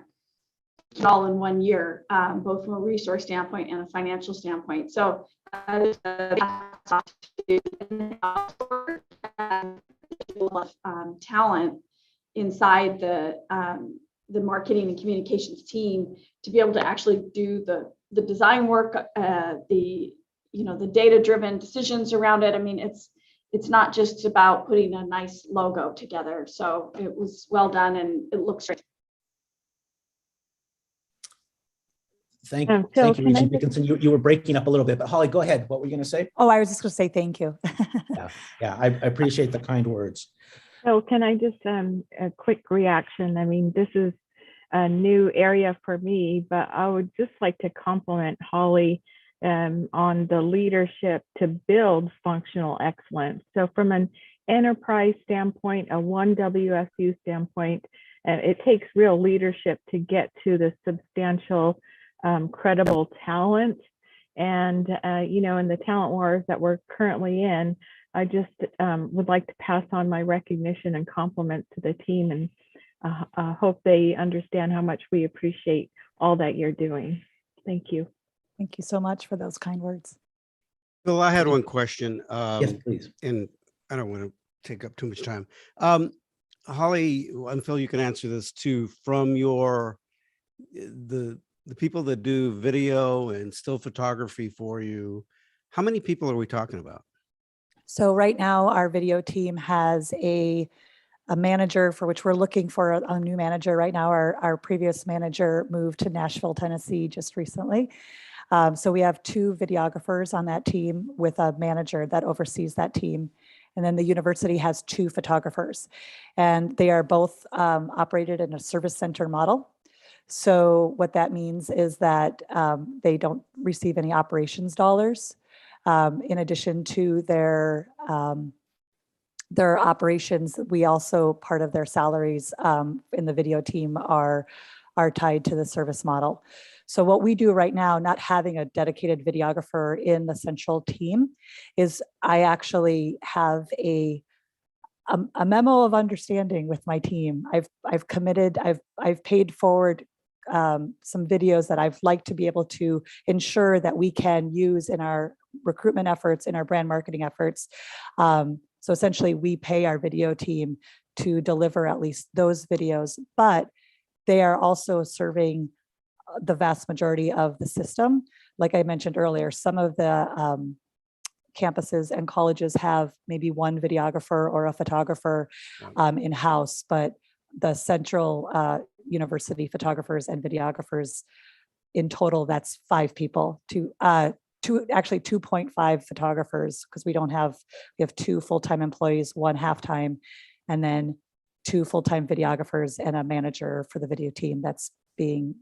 get it all in 1 year, both from a resource standpoint and a financial standpoint. So talent inside the marketing and communications team to be able to actually do the design work, the data-driven decisions around it. I mean, it's not just about putting a nice logo together. So it was well done and it looks great. Thank you, Regent Dickinson. You were breaking up a little bit, but Holly, go ahead. What were you going to say? Oh, I was just going to say thank you. Yeah, I appreciate the kind words. So can I just, a quick reaction? I mean, this is a new area for me, but I would just like to compliment Holly on the leadership to build functional excellence. So from an enterprise standpoint, a one WSU standpoint, it takes real leadership to get to the substantial credible talent. And, in the talent wars that we're currently in, I just would like to pass on my recognition and compliments to the team, and hope they understand how much we appreciate all that you're doing. Thank you. Thank you so much for those kind words. Bill, I had one question. Yes, please. And I don't want to take up too much time. Holly and Phil, you can answer this too. From the people that do video and still photography for you, how many people are we talking about? So right now, our video team has a manager, for which we're looking for a new manager right now. Our previous manager moved to Nashville, Tennessee just recently. So we have 2 videographers on that team with a manager that oversees that team. And then the university has 2 photographers, and they are both operated in a service center model. So what that means is that they don't receive any operations dollars. In addition to their operations, we also, part of their salaries in the video team are tied to the service model. So what we do right now, not having a dedicated videographer in the central team, is I actually have a memo of understanding with my team. I've committed, I've paid forward some videos that I'd like to be able to ensure that we can use in our recruitment efforts, in our brand marketing efforts. So essentially we pay our video team to deliver at least those videos, but they are also serving the vast majority of the system. Like I mentioned earlier, some of the campuses and colleges have maybe 1 videographer or a photographer in-house, but the central university photographers and videographers in total, that's 5 people, actually 2.5 photographers, because we have 2 full-time employees, 1 half-time, and then 2 full-time videographers and a manager for the video team that's being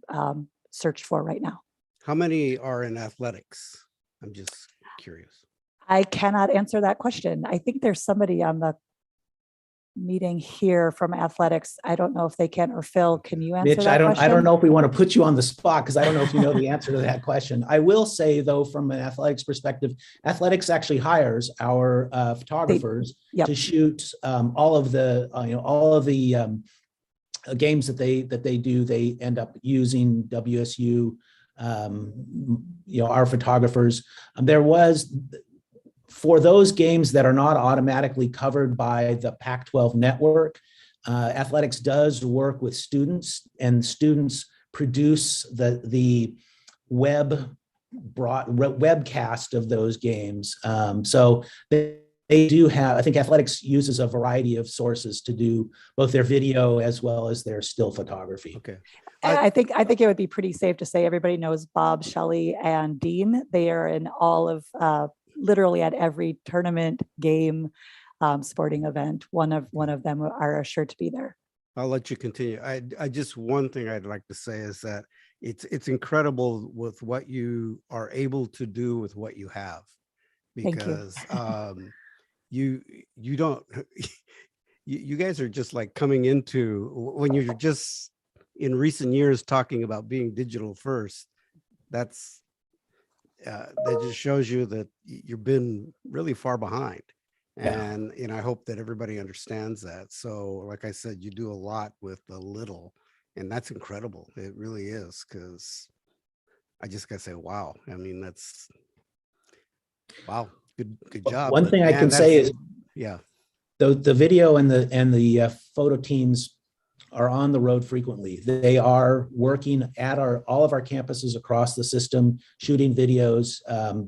searched for right now. How many are in athletics? I'm just curious. I cannot answer that question. I think there's somebody on the meeting here from athletics. I don't know if they can, or Phil, can you answer Mitch, that question? I don't know if we want to put you on the spot, because I don't know if you know the answer to that question. I will say though, from an athletics perspective, athletics actually hires our photographers to shoot all of the games that they do, they end up using WSU, our photographers. There was, for those games that are not automatically covered by the Pac-12 network, athletics does work with students, and students produce the webcast of those games. So they do have, I think athletics uses a variety of sources to do both their video as well as their still photography. Okay. I think it would be pretty safe to say everybody knows Bob, Shelley, and Dean. They are in all of, literally at every tournament, game, sporting event. One of them are sure to be there. I'll let you continue. I just, one thing I'd like to say is that it's incredible with what you are able to do with what you have, because you don't, you guys are just like coming into, when you're just in recent years talking about being digital first, that just shows you that you've been really far behind. And I hope that everybody understands that. So like I said, you do a lot with a little, and that's incredible. It really is, because I just gotta say, wow. I mean, that's, wow, good job. One thing I can say is, the video and the photo teams are on the road frequently. They are working at all of our campuses across the system, shooting videos,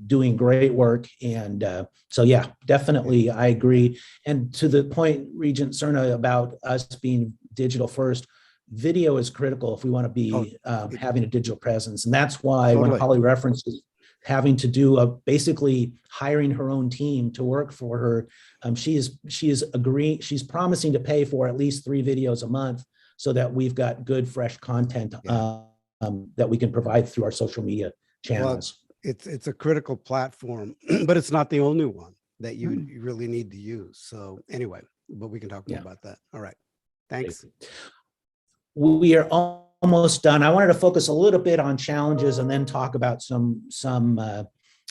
doing great work. And so, yeah, definitely, I agree. And to the point, Regent Cerna, about us being digital first, video is critical if we want to be having a digital presence. And that's why when Holly references having to do basically hiring her own team to work for her, she is agreeing, she's promising to pay for at least 3 videos a month so that we've got good, fresh content that we can provide through our social media channels. Well, it's a critical platform, but it's not the only one that you really need to use. So anyway, but we can talk more about that. All right, thanks. We are almost done. I wanted to focus a little bit on challenges and then talk about some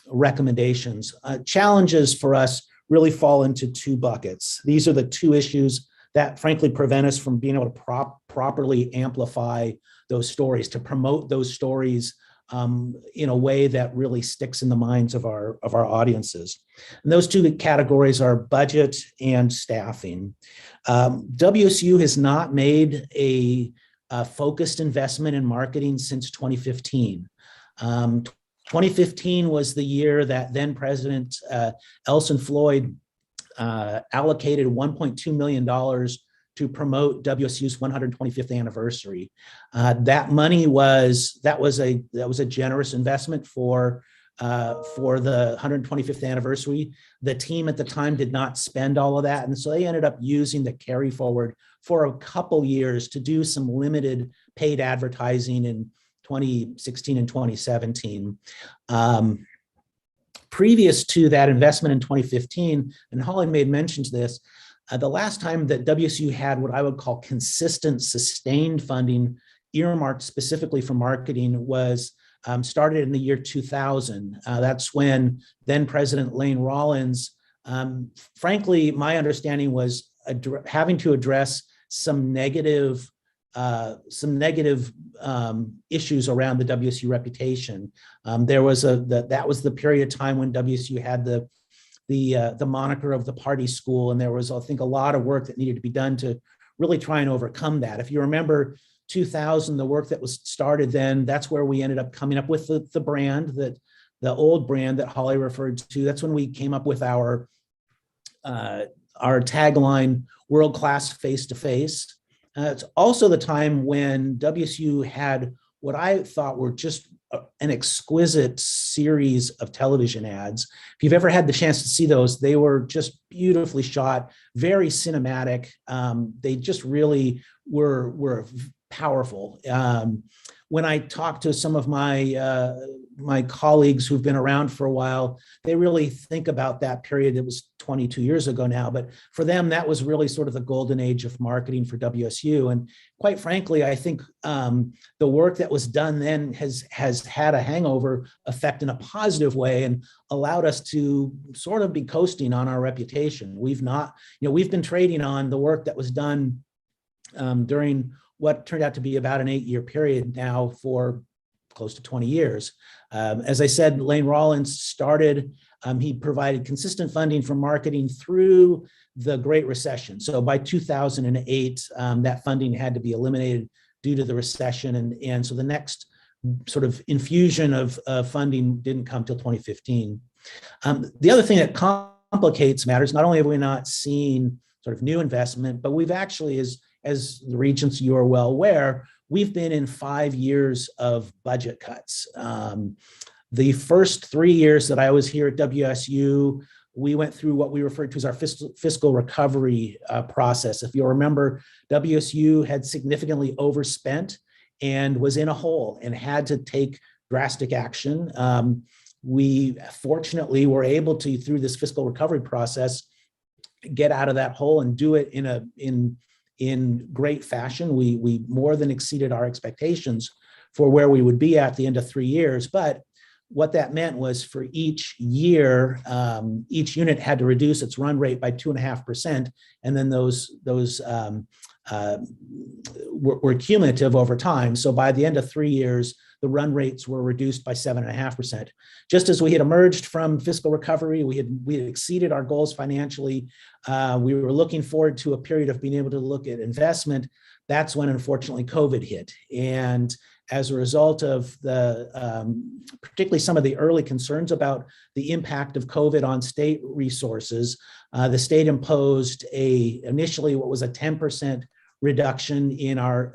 recommendations. Challenges for us really fall into 2 buckets. These are the 2 issues that frankly prevent us from being able to properly amplify those stories, to promote those stories in a way that really sticks in the minds of our audiences. And those 2 categories are budget and staffing. WSU has not made a focused investment in marketing since 2015. 2015 was the year that then President Elson Floyd allocated $1.2 million to promote WSU's 125th anniversary. That money was a generous investment for the 125th anniversary. The team at the time did not spend all of that, and so they ended up using the carry forward for a couple years to do some limited paid advertising in 2016 and 2017. Previous to that investment in 2015, and Holly made mention to this, the last time that WSU had what I would call consistent, sustained funding earmarked specifically for marketing was started in the year 2000. That's when then President Lane Rollins, frankly, my understanding was having to address some negative issues around the WSU reputation. That was the period of time when WSU had the moniker of the party school, and there was, I think, a lot of work that needed to be done to really try and overcome that. If you remember 2000, the work that was started then, that's where we ended up coming up with the brand, the old brand that Holly referred to. That's when we came up with our tagline, world-class face-to-face. It's also the time when WSU had what I thought were just an exquisite series of television ads. If you've ever had the chance to see those, they were just beautifully shot, very cinematic. They just really were powerful. When I talk to some of my colleagues who've been around for a while, they really think about that period. It was 22 years ago now, but for them, that was really sort of the golden age of marketing for WSU. And quite frankly, I think the work that was done then has had a hangover effect in a positive way and allowed us to sort of be coasting on our reputation. We've been trading on the work that was done during what turned out to be about an 8-year period now for close to 20 years. As I said, Lane Rollins started, he provided consistent funding for marketing through the Great Recession. So by 2008, that funding had to be eliminated due to the recession. And so the next sort of infusion of funding didn't come till 2015. The other thing that complicates matters, not only have we not seen sort of new investment, but we've actually, as the Regents, you are well aware, we've been in 5 years of budget cuts. The first 3 years that I was here at WSU, we went through what we referred to as our fiscal recovery process. If you'll remember, WSU had significantly overspent and was in a hole and had to take drastic action. We fortunately were able to, through this fiscal recovery process, get out of that hole and do it in great fashion. We more than exceeded our expectations for where we would be at the end of 3 years. But what that meant was for each year, each unit had to reduce its run rate by 2.5%. And then those were cumulative over time. So by the end of 3 years, the run rates were reduced by 7.5%. Just as we had emerged from fiscal recovery, we had exceeded our goals financially. We were looking forward to a period of being able to look at investment. That's when, unfortunately, COVID hit. And as a result of particularly some of the early concerns about the impact of COVID on state resources, the state imposed initially what was a 10% reduction in our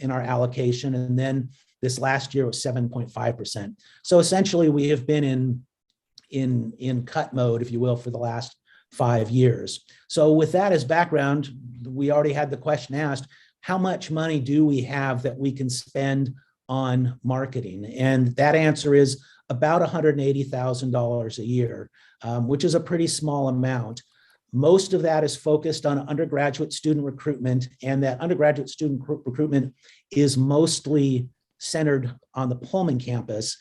allocation, and then this last year was 7.5%. So essentially, we have been in cut mode, if you will, for the last 5 years. So with that as background, we already had the question asked, how much money do we have that we can spend on marketing? And that answer is about $180,000 a year, which is a pretty small amount. Most of that is focused on undergraduate student recruitment, and that undergraduate student recruitment is mostly centered on the Pullman campus.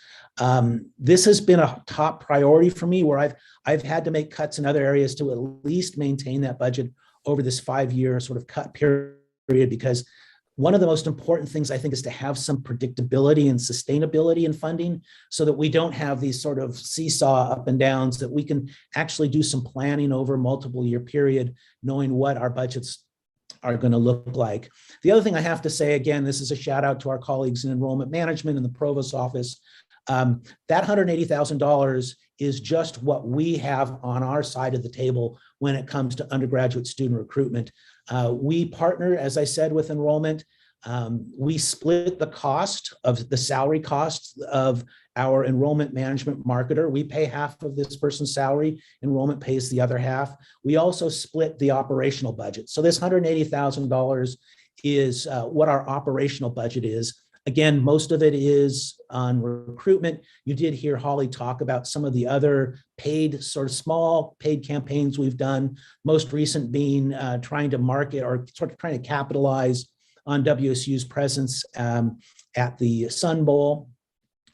This has been a top priority for me, where I've had to make cuts in other areas to at least maintain that budget over this 5-year sort of cut period, because one of the most important things I think is to have some predictability and sustainability in funding, so that we don't have these sort of seesaw up and downs, that we can actually do some planning over a multiple year period, knowing what our budgets are going to look like. The other thing I have to say, again, this is a shout out to our colleagues in enrollment management and the provost's office. That $180,000 is just what we have on our side of the table when it comes to undergraduate student recruitment. We partner, as I said, with enrollment. We split the cost of the salary costs of our enrollment management marketer. We pay half of this person's salary, enrollment pays the other half. We also split the operational budget. So this $180,000 is what our operational budget is. Again, most of it is on recruitment. You did hear Holly talk about some of the other paid, sort of small paid campaigns we've done, most recent being trying to market or sort of trying to capitalize on WSU's presence at the Sun Bowl.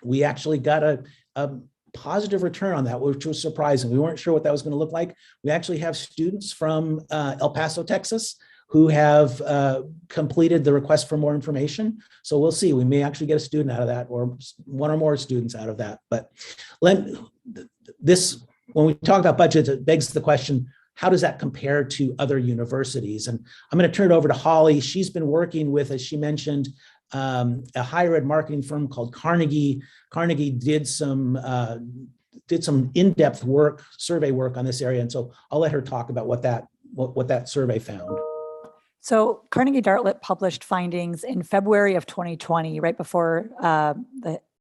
We actually got a positive return on that, which was surprising. We weren't sure what that was going to look like. We actually have students from El Paso, Texas, who have completed the request for more information. So we'll see. We may actually get a student out of that, or one or more students out of that. But when we talk about budgets, it begs the question, how does that compare to other universities? And I'm going to turn it over to Holly. She's been working with, as she mentioned, a higher ed marketing firm called Carnegie. Carnegie did some in-depth work, survey work on this area. And so I'll let her talk about what that survey found. So Carnegie Dartlet published findings in February of 2020, right before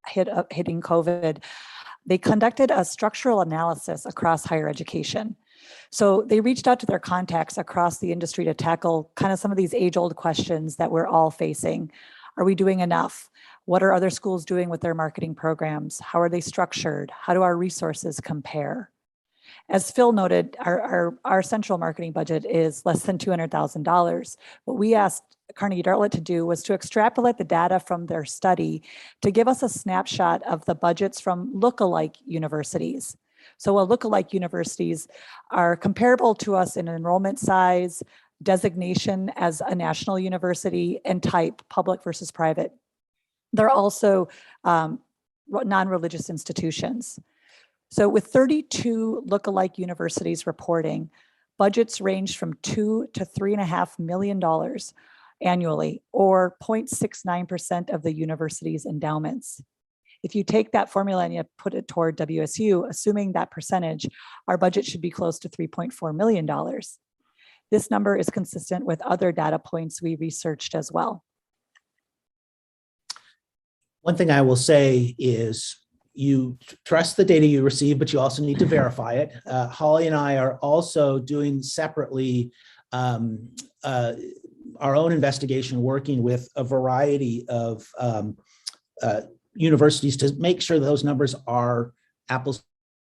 hitting COVID. They conducted a structural analysis across higher education. So they reached out to their contacts across the industry to tackle kind of some of these age-old questions that we're all facing. Are we doing enough? What are other schools doing with their marketing programs? How are they structured? How do our resources compare? As Phil noted, our central marketing budget is less than $200,000. What we asked Carnegie Dartlet to do was to extrapolate the data from their study to give us a snapshot of the budgets from lookalike universities. So lookalike universities are comparable to us in enrollment size, designation as a national university, and type, public versus private. They're also non-religious institutions. So with 32 lookalike universities reporting, budgets range from $2 to $3.5 million annually, or 0.69% of the university's endowments. If you take that formula and you put it toward WSU, assuming that percentage, our budget should be close to $3.4 million. This number is consistent with other data points we researched as well. One thing I will say is you trust the data you receive, but you also need to verify it. Holly and I are also doing separately our own investigation, working with a variety of universities to make sure that those numbers are apples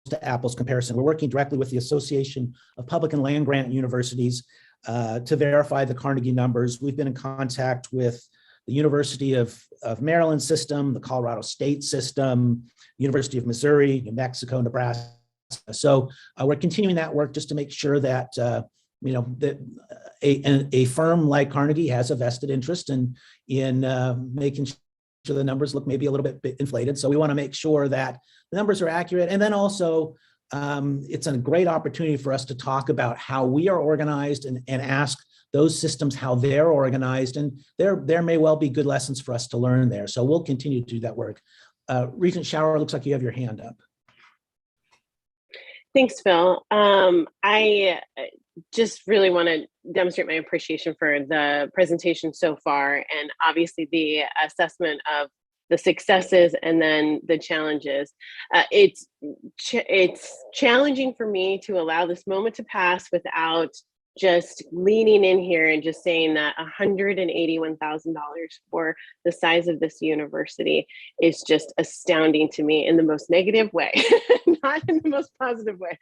to apples comparison. We're working directly with the Association of Public and Land Grant Universities to verify the Carnegie numbers. We've been in contact with the University of Maryland system, the Colorado State system, University of Missouri, New Mexico, Nebraska. So we're continuing that work just to make sure that that a firm like Carnegie has a vested interest in making sure the numbers look maybe a little bit inflated. So we want to make sure that the numbers are accurate. And then also, it's a great opportunity for us to talk about how we are organized and ask those systems how they're organized. And there may well be good lessons for us to learn there. So we'll continue to do that work. Regent Schauer, looks like you have your hand up. Thanks, Phil. I just really want to demonstrate my appreciation for the presentation so far, and obviously the assessment of the successes and then the challenges. It's challenging for me to allow this moment to pass without just leaning in here and just saying that $181,000 for the size of this university is just astounding to me in the most negative way, not in the most positive way.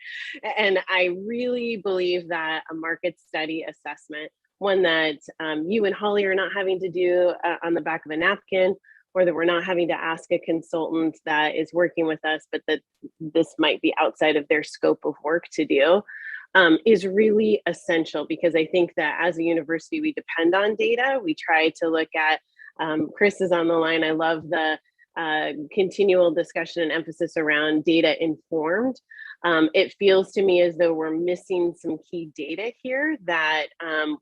And I really believe that a market study assessment, one that you and Holly are not having to do on the back of a napkin, or that we're not having to ask a consultant that is working with us, but that this might be outside of their scope of work to do, is really essential, because I think that as a university, we depend on data. We try to look at, Chris is on the line. I love the continual discussion and emphasis around data informed. It feels to me as though we're missing some key data here that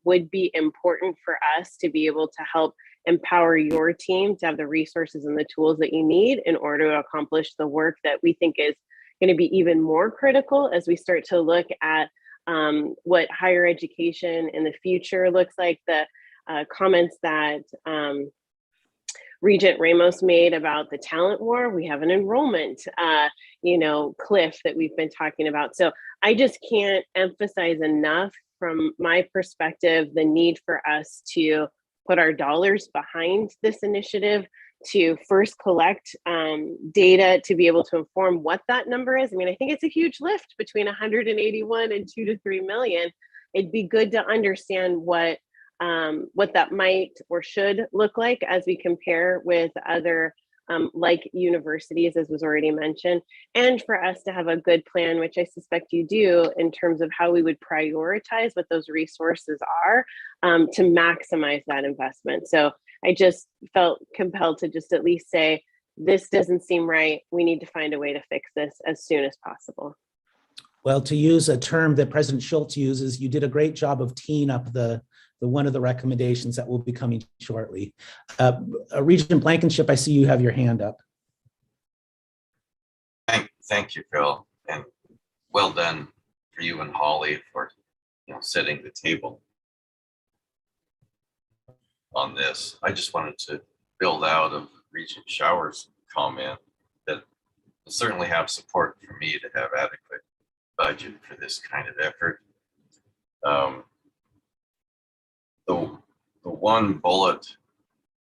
would be important for us to be able to help empower your team to have the resources and the tools that you need in order to accomplish the work that we think is going to be even more critical as we start to look at what higher education in the future looks like. The comments that Regent Ramos made about the talent war, we have an enrollment, cliff that we've been talking about. So I just can't emphasize enough from my perspective, the need for us to put our dollars behind this initiative, to first collect data to be able to inform what that number is. I mean, I think it's a huge lift between 181 and 2 to 3 million. It'd be good to understand what that might or should look like as we compare with other like universities, as was already mentioned, and for us to have a good plan, which I suspect you do, in terms of how we would prioritize what those resources are to maximize that investment. So I just felt compelled to just at least say, this doesn't seem right. We need to find a way to fix this as soon as possible. Well, to use a term that President Schultz uses, you did a great job of teeing up the one of the recommendations that will be coming shortly. Regent Blankenship, I see you have your hand up. Thank you, Phil, and well done for you and Holly for setting the table on this. I just wanted to build out of Regent Schauer's comment that will certainly have support for me to have adequate budget for this kind of effort. The one bullet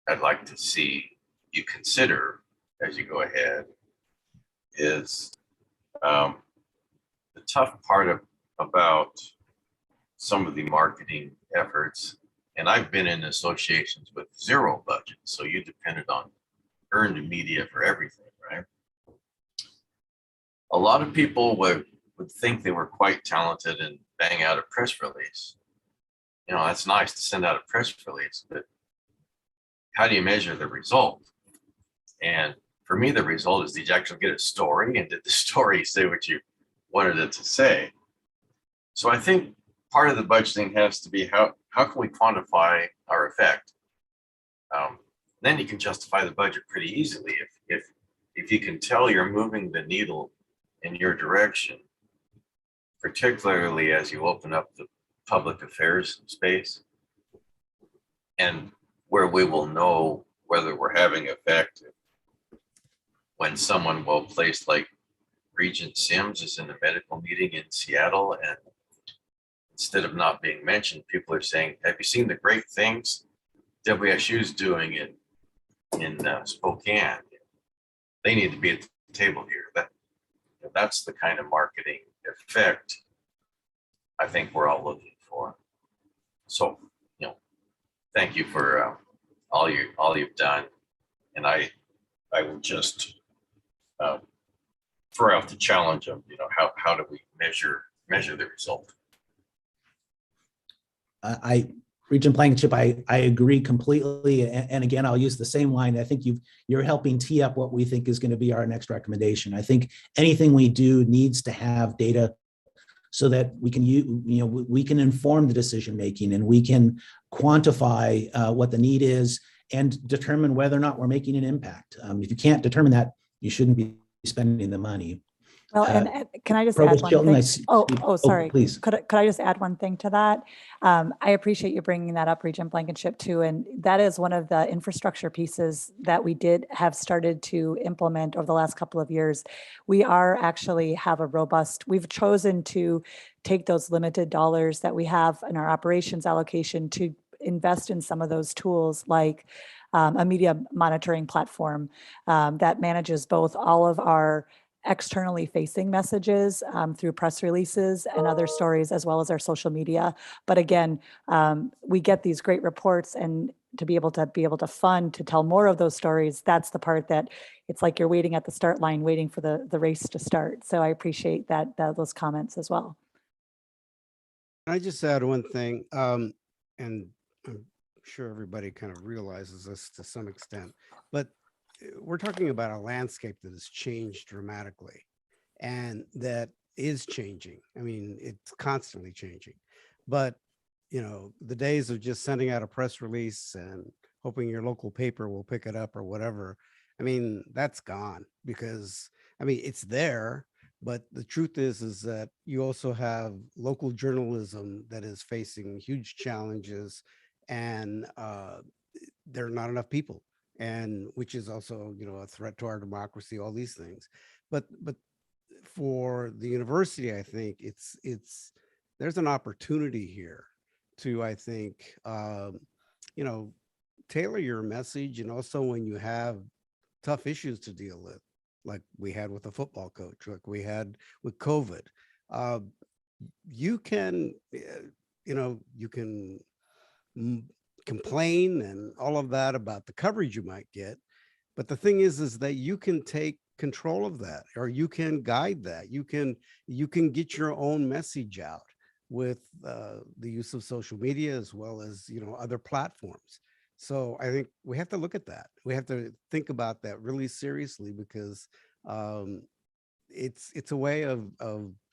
I'd like to see you consider as you go ahead is the tough part about some of the marketing efforts. And I've been in associations with zero budget, so you depended on earned media for everything, right? A lot of people would think they were quite talented and bang out a press release. you know, that's nice to send out a press release, but how do you measure the result? And for me, the result is, did you actually get a story, and did the story say what you wanted it to say? So I think part of the budgeting has to be how can we quantify our effect? Then you can justify the budget pretty easily if you can tell you're moving the needle in your direction, particularly as you open up the public affairs space, and where we will know whether we're having effect when someone well placed like Regent Sims is in a medical meeting in Seattle, and instead of not being mentioned, people are saying, have you seen the great things WSU is doing in Spokane? They need to be at the table here. That's the kind of marketing effect I think we're all looking for. So, you know, thank you for all you've done, and I will just throw out the challenge of, you know, how do we measure the result? Regent Blankenship, I agree completely. And again, I'll use the same line. I think you're helping tee up what we think is going to be our next recommendation. I think anything we do needs to have data so that we can we can inform the decision making, and we can quantify what the need is and determine whether or not we're making an impact. If you can't determine that, you shouldn't be spending the money. Well, and can I just Provost add Chilton, one thing? Sorry. Please. Could I just add one thing to that? I appreciate you bringing that up, Regent Blankenship, too. And that is one of the infrastructure pieces that we did have started to implement over the last couple of years. We are actually have a robust, we've chosen to take those limited dollars that we have in our operations allocation to invest in some of those tools, like a media monitoring platform that manages both all of our externally facing messages through press releases and other stories, as well as our social media. But again, we get these great reports, and to be able to fund to tell more of those stories, that's the part that it's like you're waiting at the start line, waiting for the race to start. So I appreciate those comments as well. Can I just add one thing? And I'm sure everybody kind of realizes this to some extent, but we're talking about a landscape that has changed dramatically, and that is changing. I mean, it's constantly changing, but you know, the days of just sending out a press release and hoping your local paper will pick it up or whatever, I mean, that's gone, because I mean, it's there, but the truth is that you also have local journalism that is facing huge challenges, and there are not enough people, and which is also, you know, a threat to our democracy, all these things. But for the university, I think there's an opportunity here to, I think, you know, tailor your message. And also when you have tough issues to deal with, like we had with the football coach, like we had with COVID, you can, you know, you can complain and all of that about the coverage you might get. But the thing is that you can take control of that, or you can guide that. You can get your own message out with the use of social media, as well as, you know, other platforms. So I think we have to look at that. We have to think about that really seriously, because it's a way of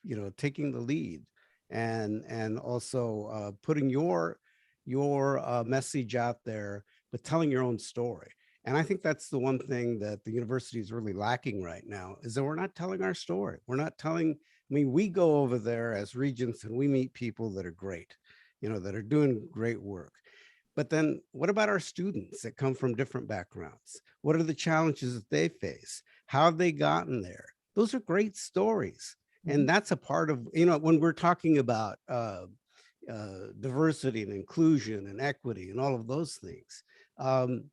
you know, taking the lead, and also putting your message out there, but telling your own story. And I think that's the one thing that the university is really lacking right now, is that we're not telling our story. We're not telling, I mean, we go over there as Regents and we meet people that are great, you know, that are doing great work. But then what about our students that come from different backgrounds? What are the challenges that they face? How have they gotten there? Those are great stories. And that's a part of, you know, when we're talking about diversity and inclusion and equity and all of those things,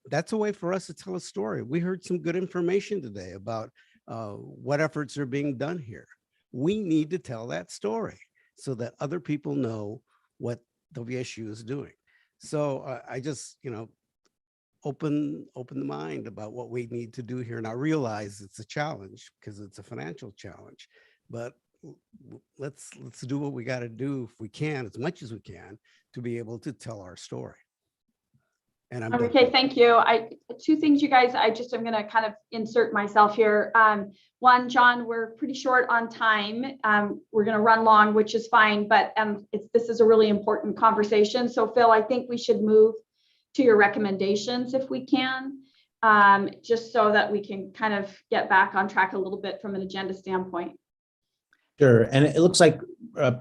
that's a way for us to tell a story. We heard some good information today about what efforts are being done here. We need to tell that story so that other people know what WSU is doing. So I just, you know, open the mind about what we need to do here. And I realize it's a challenge, because it's a financial challenge, but let's do what we got to do if we can, as much as we can, to be able to tell our story. And I'm okay. Thank you. Two things, you guys. I'm going to kind of insert myself here. One, John, we're pretty short on time. We're going to run long, which is fine, but this is a really important conversation. So Phil, I think we should move to your recommendations if we can, just so that we can kind of get back on track a little bit from an agenda standpoint. Sure. And it looks like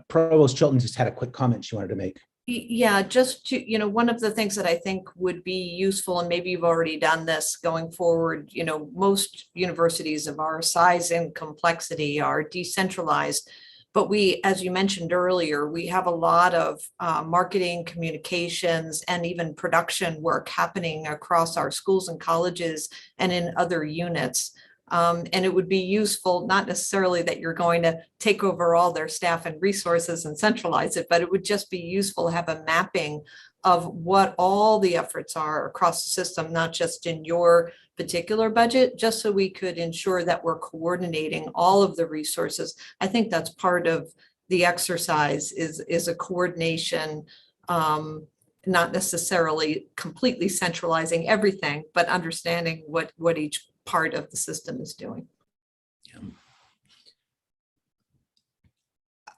Provost Chilton just had a quick comment she wanted to make. Yeah, just to, one of the things that I think would be useful, and maybe you've already done this going forward, most universities of our size and complexity are decentralized, but we, as you mentioned earlier, we have a lot of marketing, communications, and even production work happening across our schools and colleges and in other units. And it would be useful, not necessarily that you're going to take over all their staff and resources and centralize it, but it would just be useful to have a mapping of what all the efforts are across the system, not just in your particular budget, just so we could ensure that we're coordinating all of the resources. I think that's part of the exercise is a coordination, not necessarily completely centralizing everything, but understanding what each part of the system is doing.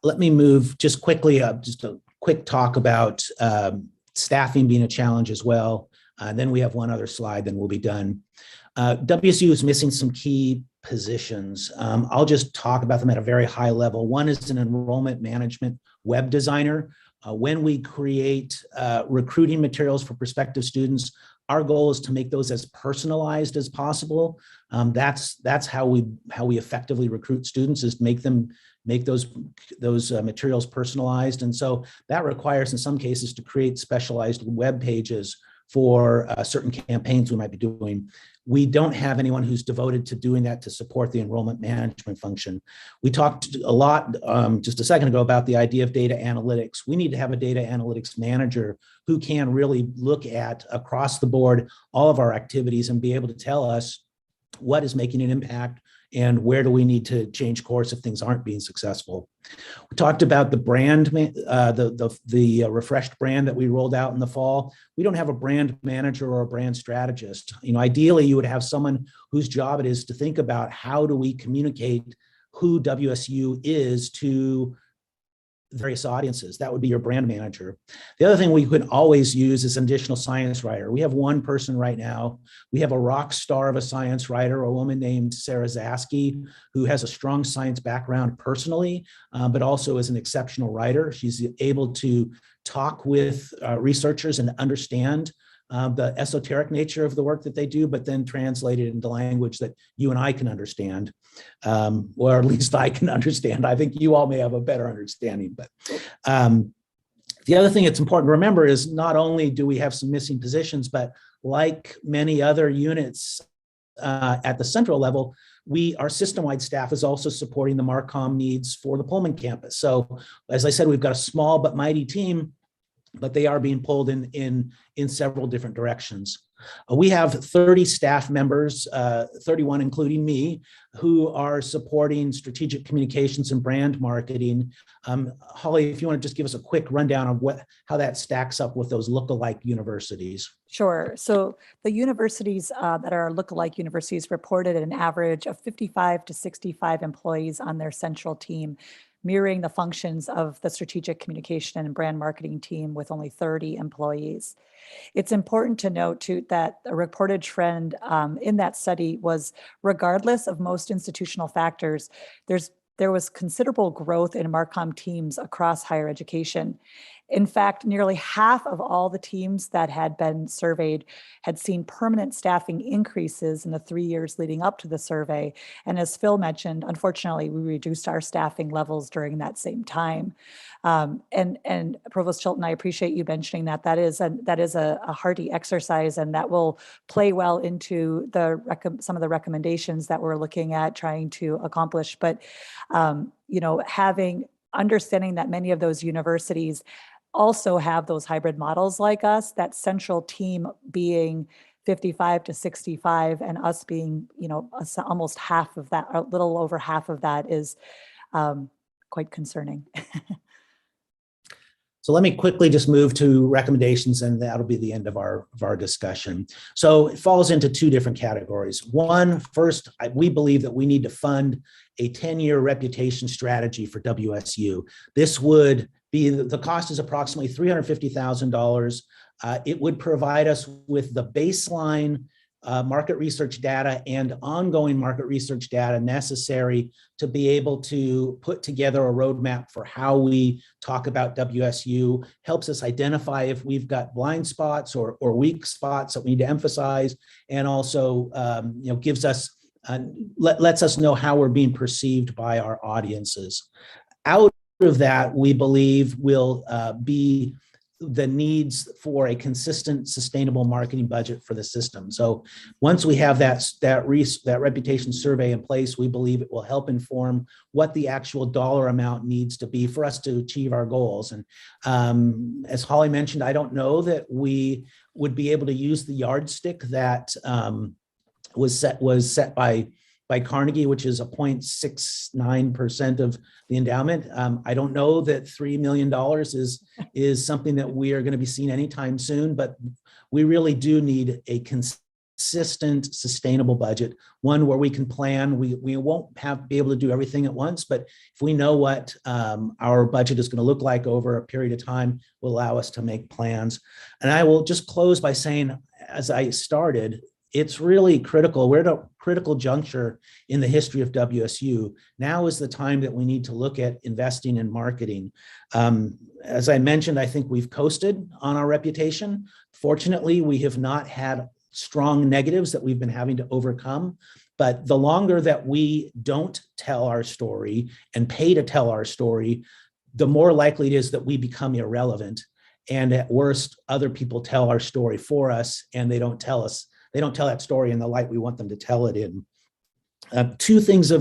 Let me move just quickly up, just a quick talk about staffing being a challenge as well. Then we have one other slide, then we'll be done. WSU is missing some key positions. I'll just talk about them at a very high level. One is an enrollment management web designer. When we create recruiting materials for prospective students, our goal is to make those as personalized as possible. That's how we effectively recruit students, is make those materials personalized. And so that requires, in some cases, to create specialized web pages for certain campaigns we might be doing. We don't have anyone who's devoted to doing that to support the enrollment management function. We talked a lot just a second ago about the idea of data analytics. We need to have a data analytics manager who can really look at across the board all of our activities and be able to tell us what is making an impact and where do we need to change course if things aren't being successful. We talked about the brand, the refreshed brand that we rolled out in the fall. We don't have a brand manager or a brand strategist. Ideally, you would have someone whose job it is to think about how do we communicate who WSU is to various audiences. That would be your brand manager. The other thing we could always use is an additional science writer. We have one person right now. We have a rock star of a science writer, a woman named Sarah Zaski, who has a strong science background personally, but also is an exceptional writer. She's able to talk with researchers and understand the esoteric nature of the work that they do, but then translate it into language that you and I can understand, or at least I can understand. I think you all may have a better understanding, but the other thing that's important to remember is not only do we have some missing positions, but like many other units at the central level, our system-wide staff is also supporting the Marcom needs for the Pullman campus. So as I said, we've got a small but mighty team, but they are being pulled in several different directions. We have 30 staff members, 31 including me, who are supporting strategic communications and brand marketing. Holly, if you want to just give us a quick rundown of how that stacks up with those lookalike universities. Sure. So the universities that are lookalike universities reported an average of 55 to 65 employees on their central team, mirroring the functions of the strategic communication and brand marketing team with only 30 employees. It's important to note too that a reported trend in that study was, regardless of most institutional factors, there was considerable growth in Marcom teams across higher education. In fact, nearly half of all the teams that had been surveyed had seen permanent staffing increases in the 3 years leading up to the survey. And as Phil mentioned, unfortunately, we reduced our staffing levels during that same time. And Provost Chilton, I appreciate you mentioning that. That is a hearty exercise, and that will play well into some of the recommendations that we're looking at trying to accomplish. But understanding that many of those universities also have those hybrid models like us, that central team being 55 to 65 and us being, almost half of that, a little over half of that is quite concerning. So let me quickly just move to recommendations, and that'll be the end of our discussion. So it falls into two different categories. One, first, we believe that we need to fund a 10-year reputation strategy for WSU. This would be, the cost is approximately $350,000. It would provide us with the baseline market research data and ongoing market research data necessary to be able to put together a roadmap for how we talk about WSU, helps us identify if we've got blind spots or weak spots that we need to emphasize, and also gives us, lets us know how we're being perceived by our audiences. Out of that, we believe will be the needs for a consistent, sustainable marketing budget for the system. So once we have that reputation survey in place, we believe it will help inform what the actual dollar amount needs to be for us to achieve our goals. And as Holly mentioned, I don't know that we would be able to use the yardstick that was set by Carnegie, which is a 0.69% of the endowment. I don't know that $3 million is something that we are going to be seeing anytime soon, but we really do need a consistent, sustainable budget, one where we can plan. We won't be able to do everything at once, but if we know what our budget is going to look like over a period of time, will allow us to make plans. And I will just close by saying, as I started, it's really critical. We're at a critical juncture in the history of WSU. Now is the time that we need to look at investing in marketing. As I mentioned, I think we've coasted on our reputation. Fortunately, we have not had strong negatives that we've been having to overcome. But the longer that we don't tell our story and pay to tell our story, the more likely it is that we become irrelevant. And at worst, other people tell our story for us, and they don't tell that story in the light we want them to tell it in. Two things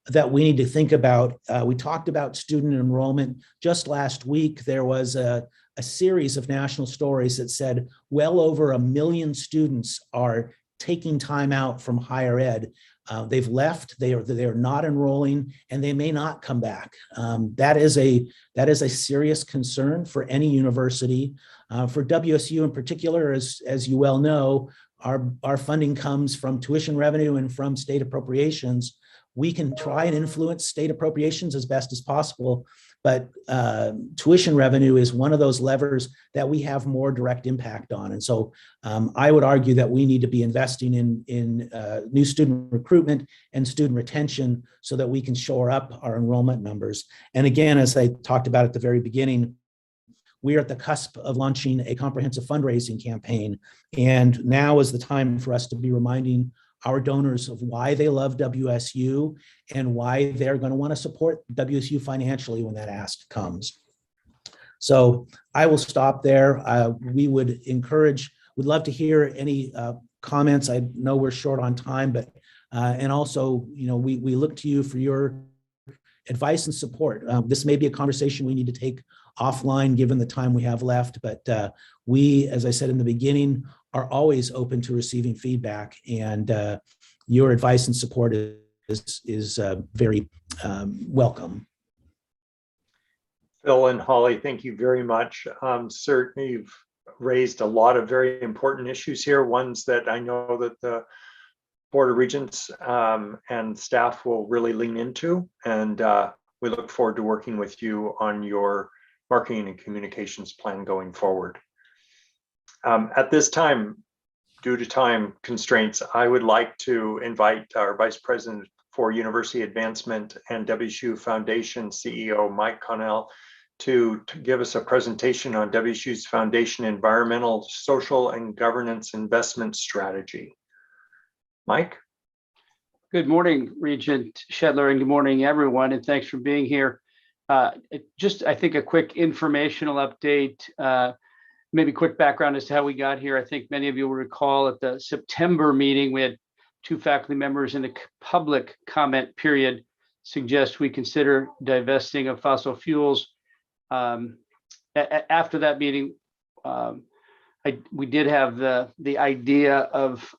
that we need to think about. We talked about student enrollment. Just last week, there was a series of national stories that said well over 1 million students are taking time out from higher ed. They've left, they are not enrolling, and they may not come back. That is a serious concern for any university. For WSU in particular, as you well know, our funding comes from tuition revenue and from state appropriations. We can try and influence state appropriations as best as possible, but tuition revenue is one of those levers that we have more direct impact on. And so I would argue that we need to be investing in new student recruitment and student retention so that we can shore up our enrollment numbers. And again, as I talked about at the very beginning, we are at the cusp of launching a comprehensive fundraising campaign. And now is the time for us to be reminding our donors of why they love WSU and why they're going to want to support WSU financially when that ask comes. So I will stop there. We would love to hear any comments. I know we're short on time, but and also, we look to you for your advice and support. This may be a conversation we need to take offline given the time we have left, but we, as I said in the beginning, are always open to receiving feedback, and your advice and support is very welcome. Phil and Holly, thank you very much. Certainly you've raised a lot of very important issues here, ones that I know that the Board of Regents and staff will really lean into, and we look forward to working with you on your marketing and communications plan going forward. At this time, due to time constraints, I would like to invite our Vice President for University Advancement and WSU Foundation CEO, Mike Connell, to give us a presentation on WSU's Foundation Environmental, Social, and Governance Investment Strategy. Mike? Good morning, Regent Shetler, and good morning, everyone, and thanks for being here. Just, I think, a quick informational update, maybe quick background as to how we got here. I think many of you will recall at the September meeting, we had 2 faculty members in the public comment period suggest we consider divesting of fossil fuels. After that meeting, we did have the idea of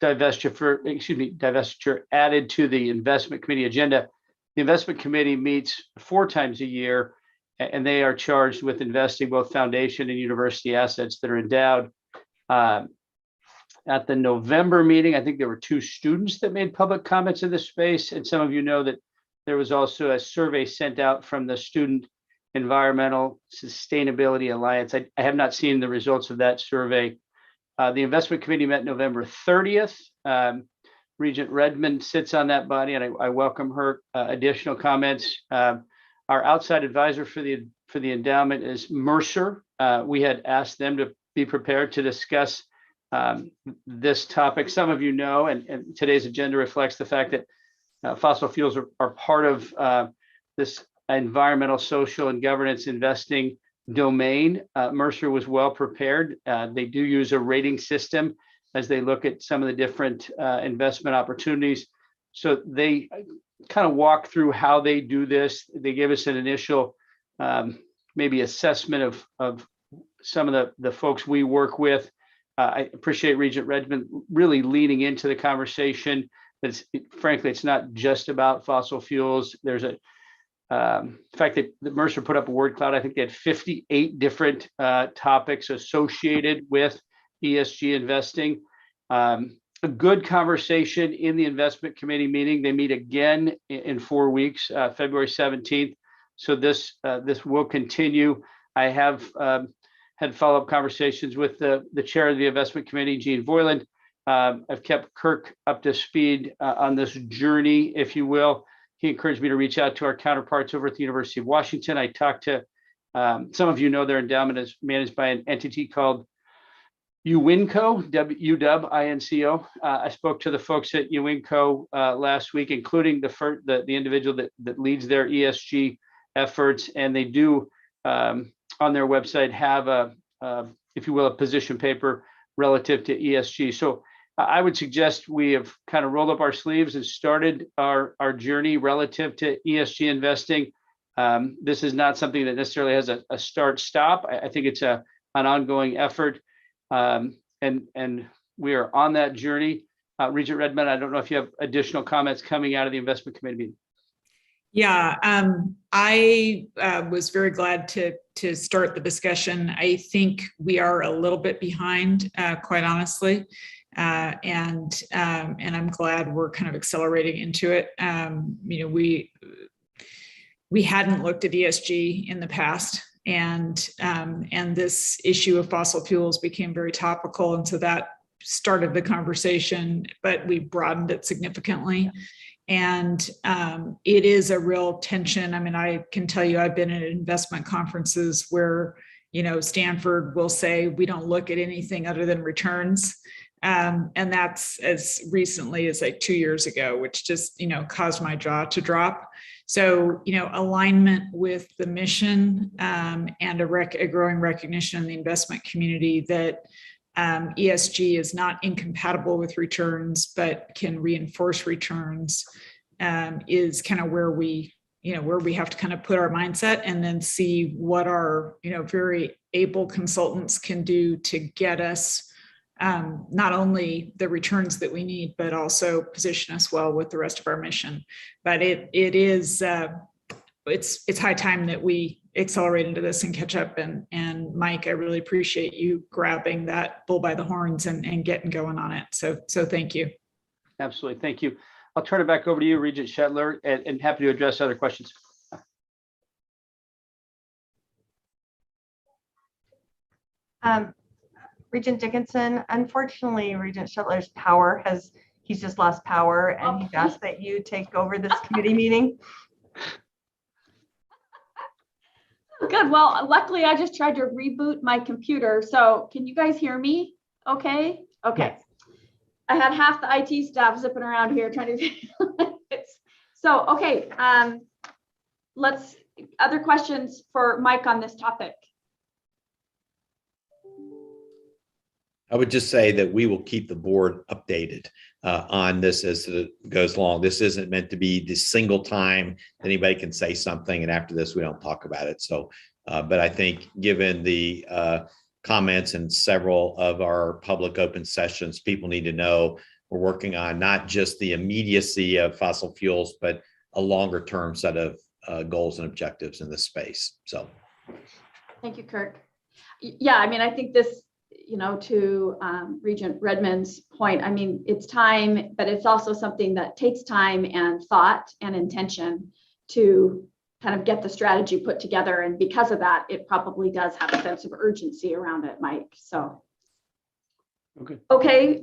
divestiture added to the investment committee agenda. The investment committee meets 4 times a year, and they are charged with investing both foundation and university assets that are endowed. At the November meeting, I think there were 2 students that made public comments in this space. And some of you know that there was also a survey sent out from the Student Environmental Sustainability Alliance. I have not seen the results of that survey. The investment committee met November 30th. Regent Redmond sits on that body, and I welcome her additional comments. Our outside advisor for the endowment is Mercer. We had asked them to be prepared to discuss this topic. Some of you know, and today's agenda reflects the fact that fossil fuels are part of this environmental, social, and governance investing domain. Mercer was well prepared. They do use a rating system as they look at some of the different investment opportunities. So they kind of walk through how they do this. They give us an initial maybe assessment of some of the folks we work with. I appreciate Regent Redmond really leaning into the conversation. Frankly, it's not just about fossil fuels. There's a fact that Mercer put up a word cloud. I think they had 58 different topics associated with ESG investing. A good conversation in the investment committee meeting. They meet again in 4 weeks, February 17th. So this will continue. I have had follow-up conversations with the chair of the investment committee, Gene Voiland. I've kept Kirk up to speed on this journey, if you will. He encouraged me to reach out to our counterparts over at the University of Washington. I talked to, some of you know their endowment is managed by an entity called UWINCO, UWINCO. I spoke to the folks at UWINCO last week, including the individual that leads their ESG efforts, and they do on their website have if you will, a position paper relative to ESG. So I would suggest we have kind of rolled up our sleeves and started our journey relative to ESG investing. This is not something that necessarily has a start-stop. I think it's an ongoing effort. And we are on that journey. Regent Redmond, I don't know if you have additional comments coming out of the investment committee meeting. Yeah, I was very glad to start the discussion. I think we are a little bit behind, quite honestly, and I'm glad we're kind of accelerating into it. You know, we hadn't looked at ESG in the past. And this issue of fossil fuels became very topical. And so that started the conversation, but we broadened it significantly. And it is a real tension. I mean, I can tell you, I've been at investment conferences where, you know, Stanford will say, we don't look at anything other than returns. And that's as recently as like 2 years ago, which just, you know, caused my jaw to drop. So, you know, alignment with the mission and a growing recognition in the investment community that ESG is not incompatible with returns, but can reinforce returns is kind of where we have to kind of put our mindset and then see what our, you know, very able consultants can do to get us not only the returns that we need, but also position us well with the rest of our mission. But it's high time that we accelerate into this and catch up. And Mike, I really appreciate you grabbing that bull by the horns and getting going on it. So thank you. Absolutely, thank you. I'll turn it back over to you, Regent Shetler, and happy to address other questions. Regent Dickinson, unfortunately, Regent Shetler's he's just lost power, and he's asked that you take over this committee meeting. Good. Well, luckily I just tried to reboot my computer. So can you guys hear me? Okay. Okay. I had half the IT staff zipping around here trying to. So, okay. Other questions for Mike on this topic? I would just say that we will keep the board updated on this as it goes along. This isn't meant to be the single time anybody can say something and after this we don't talk about it. So, but I think given the comments in several of our public open sessions, people need to know we're working on not just the immediacy of fossil fuels, but a longer term set of goals and objectives in this space. So. Thank you, Kirk. Yeah, I mean, I think this, to Regent Redmond's point, I mean, it's time, but it's also something that takes time and thought and intention to kind of get the strategy put together. And because of that, it probably does have a sense of urgency around it, Mike. So. Okay.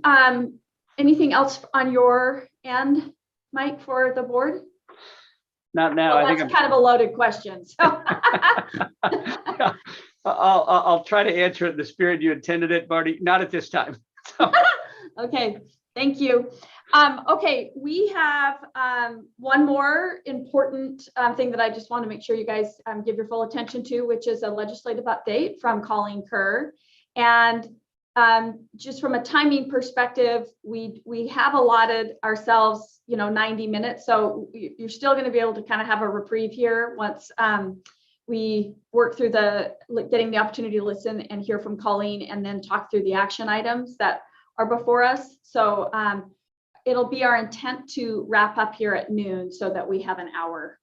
Anything else on your end, Mike, for the board? Not now. Well, I think that's kind of a loaded question. So. I'll try to answer it in the spirit you intended it, Marty. Not at this time. So. Okay, thank you. Okay, we have one more important thing that I just want to make sure you guys give your full attention to, which is a legislative update from Colleen Kerr. And just from a timing perspective, we have allotted ourselves, 90 minutes. So you're still going to be able to kind of have a reprieve here once we work through getting the opportunity to listen and hear from Colleen and then talk through the action items that are before us. So it'll be our intent to wrap up here at noon so that we have an hour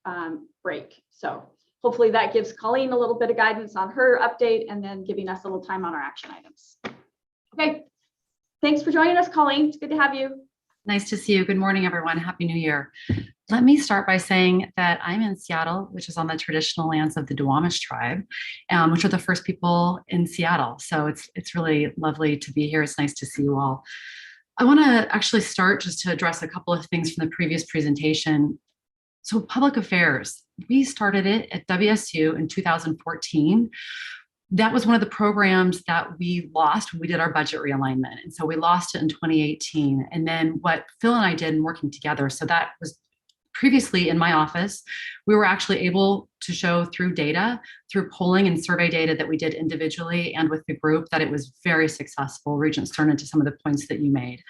break. So hopefully that gives Colleen a little bit of guidance on her update and then giving us a little time on our action items. Okay, thanks for joining us, Colleen. It's good to have you. Nice to see you. Good morning, everyone. Happy New Year. Let me start by saying that I'm in Seattle, which is on the traditional lands of the Duwamish tribe, which are the first people in Seattle. So it's really lovely to be here. It's nice to see you all. I want to actually start just to address a couple of things from the previous presentation. So public affairs, we started it at WSU in 2014. That was one of the programs that we lost when we did our budget realignment. And so we lost it in 2018. And then what Phil and I did in working together, so that was previously in my office, we were actually able to show through data, through polling and survey data that we did individually and with the group, that it was very successful. Regents, turn into some of the points that you made.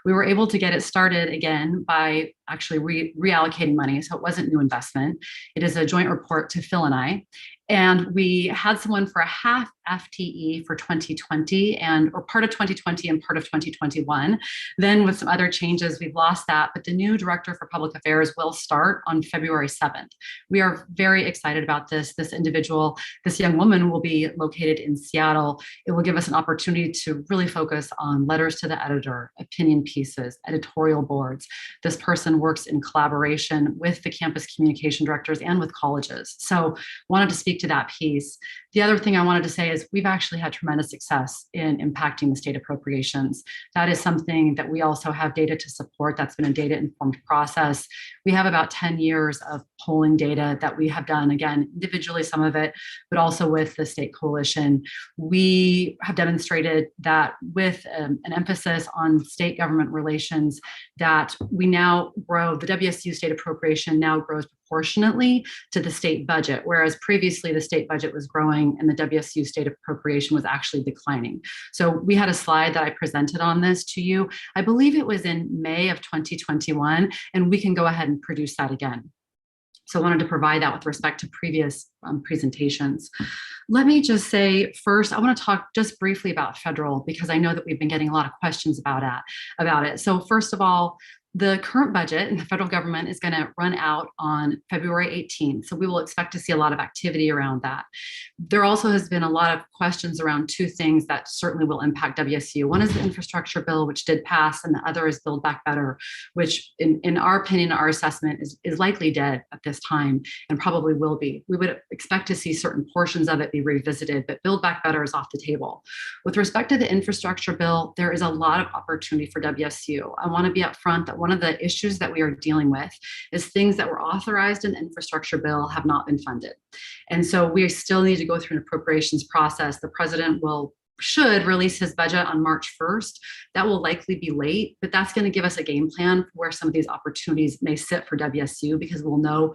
We were able to get it started again by actually reallocating money. So it wasn't new investment. It is a joint report to Phil and I. And we had someone for a half FTE for 2020 or part of 2020 and part of 2021. Then with some other changes, we've lost that, but the new director for public affairs will start on February 7th. We are very excited about this. This individual, this young woman will be located in Seattle. It will give us an opportunity to really focus on letters to the editor, opinion pieces, editorial boards. This person works in collaboration with the campus communication directors and with colleges. So wanted to speak to that piece. The other thing I wanted to say is we've actually had tremendous success in impacting the state appropriations. That is something that we also have data to support. That's been a data-informed process. We have about 10 years of polling data that we have done, again, individually, some of it, but also with the state coalition. We have demonstrated that with an emphasis on state government relations, that we now grow, the WSU state appropriation now grows proportionately to the state budget, whereas previously the state budget was growing and the WSU state appropriation was actually declining. So we had a slide that I presented on this to you. I believe it was in May of 2021, and we can go ahead and produce that again. So I wanted to provide that with respect to previous presentations. Let me just say first, I want to talk just briefly about federal, because I know that we've been getting a lot of questions about it. So first of all, the current budget in the federal government is going to run out on February 18th. So we will expect to see a lot of activity around that. There also has been a lot of questions around two things that certainly will impact WSU. One is the infrastructure bill, which did pass, and the other is Build Back Better, which in our opinion, our assessment is likely dead at this time and probably will be. We would expect to see certain portions of it be revisited, but Build Back Better is off the table. With respect to the infrastructure bill, there is a lot of opportunity for WSU. I want to be upfront that one of the issues that we are dealing with is things that were authorized in the infrastructure bill have not been funded. And so we still need to go through an appropriations process. The president should release his budget on March 1st. That will likely be late, but that's going to give us a game plan for where some of these opportunities may sit for WSU, because we'll know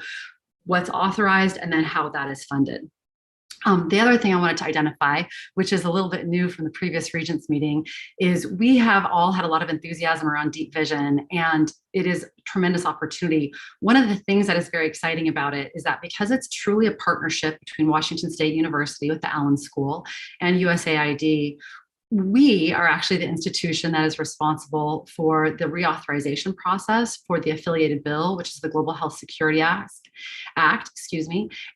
what's authorized and then how that is funded. The other thing I wanted to identify, which is a little bit new from the previous Regents meeting, is we have all had a lot of enthusiasm around deep vision, and it is a tremendous opportunity. One of the things that is very exciting about it is that because it's truly a partnership between Washington State University with the Allen School and USAID, we are actually the institution that is responsible for the reauthorization process for the affiliated bill, which is the Global Health Security Act,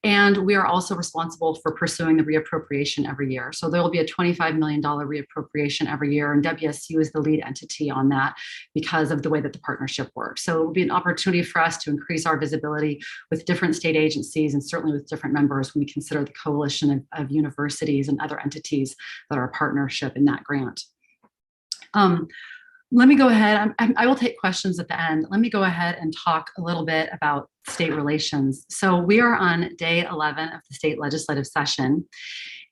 and we are also responsible for pursuing the reappropriation every year. So there will be a $25 million reappropriation every year, and WSU is the lead entity on that because of the way that the partnership works. So it will be an opportunity for us to increase our visibility with different state agencies and certainly with different members when we consider the coalition of universities and other entities that are a partnership in that grant. Let me go ahead. I will take questions at the end. Let me go ahead and talk a little bit about state relations. So we are on day 11 of the state legislative session.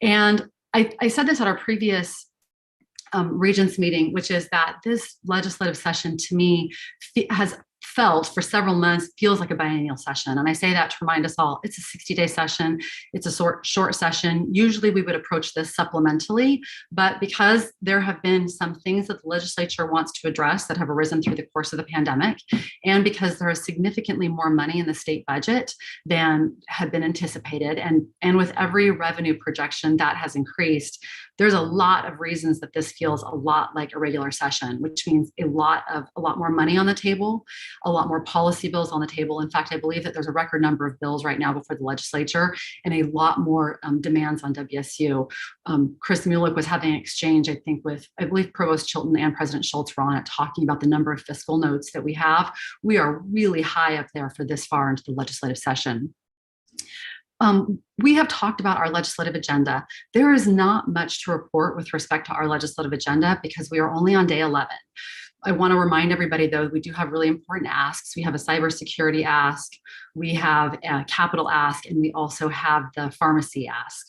And I said this at our previous Regents meeting, which is that this legislative session to me has felt for several months feels like a biennial session. And I say that to remind us all, it's a 60-day session. It's a short session. Usually we would approach this supplementally, but because there have been some things that the legislature wants to address that have arisen through the course of the pandemic, and because there is significantly more money in the state budget than had been anticipated, and with every revenue projection that has increased, there's a lot of reasons that this feels a lot like a regular session, which means a lot more money on the table, a lot more policy bills on the table. In fact, I believe that there's a record number of bills right now before the legislature and a lot more demands on WSU. Chris Mulick was having an exchange, I think, with, I believe, Provost Chilton and President Schultz were on it, talking about the number of fiscal notes that we have. We are really high up there for this far into the legislative session. We have talked about our legislative agenda. There is not much to report with respect to our legislative agenda because we are only on day 11. I want to remind everybody, though, we do have really important asks. We have a cybersecurity ask, we have a capital ask, and we also have the pharmacy ask.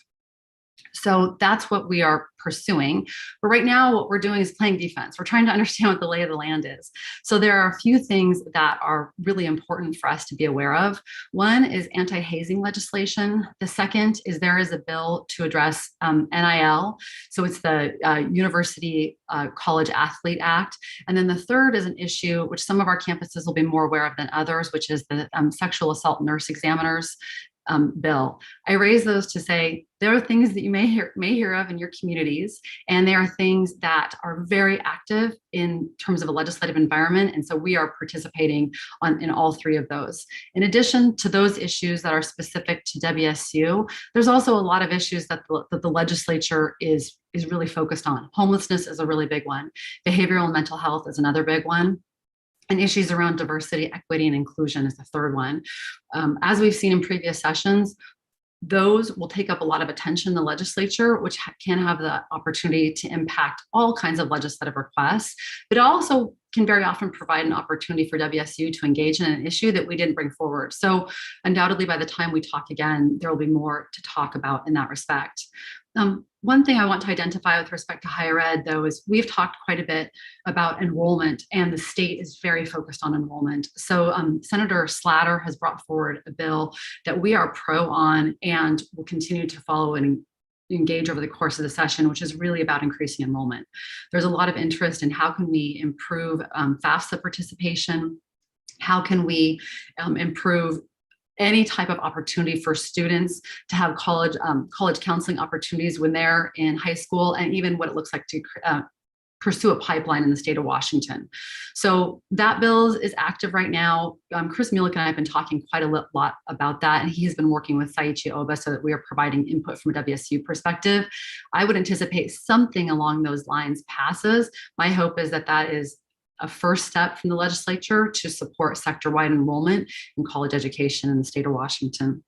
So that's what we are pursuing. But right now, what we're doing is playing defense. We're trying to understand what the lay of the land is. So there are a few things that are really important for us to be aware of. One is anti-hazing legislation. The second is there is a bill to address NIL. So it's the University College Athlete Act. And then the third is an issue which some of our campuses will be more aware of than others, which is the sexual assault nurse examiners bill. I raise those to say there are things that you may hear of in your communities, and there are things that are very active in terms of a legislative environment, and so we are participating in all three of those. In addition to those issues that are specific to WSU, there's also a lot of issues that the legislature is really focused on. Homelessness is a really big one. Behavioral and mental health is another big one. And issues around diversity, equity, and inclusion is the third one. As we've seen in previous sessions, those will take up a lot of attention in the legislature, which can have the opportunity to impact all kinds of legislative requests, but also can very often provide an opportunity for WSU to engage in an issue that we didn't bring forward. So undoubtedly, by the time we talk again, there will be more to talk about in that respect. One thing I want to identify with respect to higher ed, though, is we've talked quite a bit about enrollment, and the state is very focused on enrollment. So Senator Slatter has brought forward a bill that we are pro on and will continue to follow and engage over the course of the session, which is really about increasing enrollment. There's a lot of interest in how can we improve FAFSA participation, how can we improve any type of opportunity for students to have college counseling opportunities when they're in high school, and even what it looks like to pursue a pipeline in the state of Washington. So that bill is active right now. Chris Mulick and I have been talking quite a lot about that, and he's been working with Saichi Oba so that we are providing input from a WSU perspective. I would anticipate something along those lines passes. My hope is that that is a first step from the legislature to support sector-wide enrollment in college education in the state of Washington.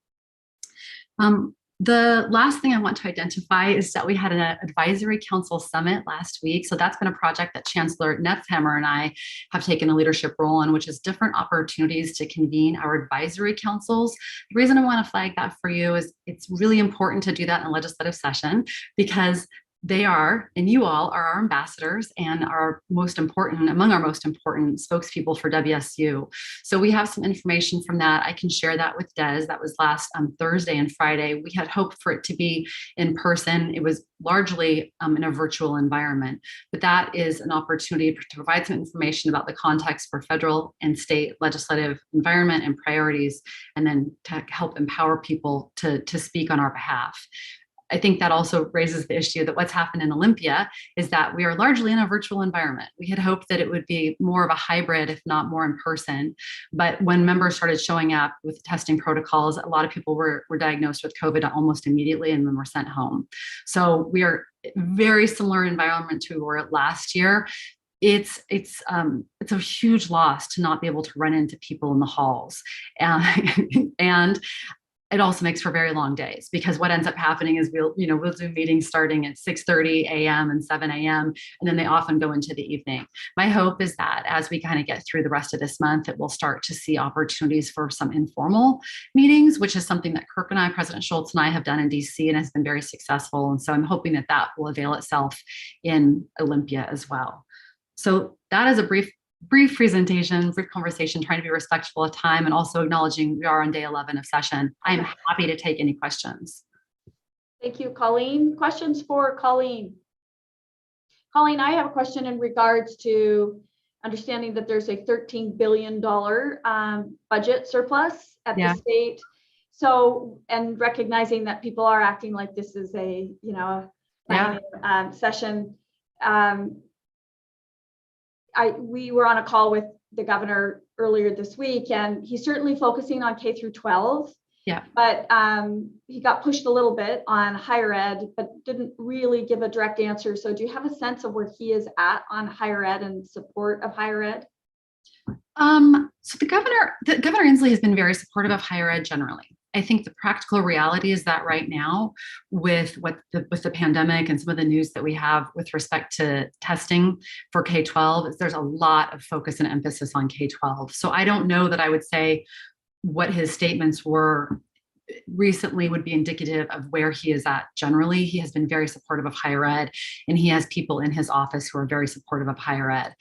The last thing I want to identify is that we had an advisory council summit last week. So that's been a project that Chancellor Netzhammer and I have taken a leadership role in, which is different opportunities to convene our advisory councils. The reason I want to flag that for you is it's really important to do that in a legislative session, because they are, and you all are, our ambassadors and our most important, among our most important spokespeople for WSU. So we have some information from that. I can share that with Des. That was last Thursday and Friday. We had hoped for it to be in person. It was largely in a virtual environment, but that is an opportunity to provide some information about the context for federal and state legislative environment and priorities, and then to help empower people to speak on our behalf. I think that also raises the issue that what's happened in Olympia is that we are largely in a virtual environment. We had hoped that it would be more of a hybrid, if not more in person. But when members started showing up with testing protocols, a lot of people were diagnosed with COVID almost immediately and then were sent home. So we are very similar environment to where we were last year. It's a huge loss to not be able to run into people in the halls. And it also makes for very long days, because what ends up happening is we'll do meetings starting at 6:30 a.m. and 7 a.m. and then they often go into the evening. My hope is that as we kind of get through the rest of this month, that we'll start to see opportunities for some informal meetings, which is something that Kirk and I, President Schultz and I have done in DC and has been very successful. And so I'm hoping that that will avail itself in Olympia as well. So that is a brief presentation, brief conversation, trying to be respectful of time and also acknowledging we are on day 11 of session. I'm happy to take any questions. Thank you, Colleen. Questions for Colleen? Colleen, I have a question in regards to understanding that there's a $13 billion budget surplus at the state. So, and recognizing that people are acting like this is a, session. We were on a call with the governor earlier this week, and he's certainly focusing on K through 12. Yeah. But he got pushed a little bit on higher ed, but didn't really give a direct answer. So do you have a sense of where he is at on higher ed and support of higher ed? So Governor Inslee has been very supportive of higher ed generally. I think the practical reality is that right now, with the pandemic and some of the news that we have with respect to testing for K-12, there's a lot of focus and emphasis on K-12. So I don't know that I would say what his statements were recently would be indicative of where he is at generally. He has been very supportive of higher ed, and he has people in his office who are very supportive of higher ed.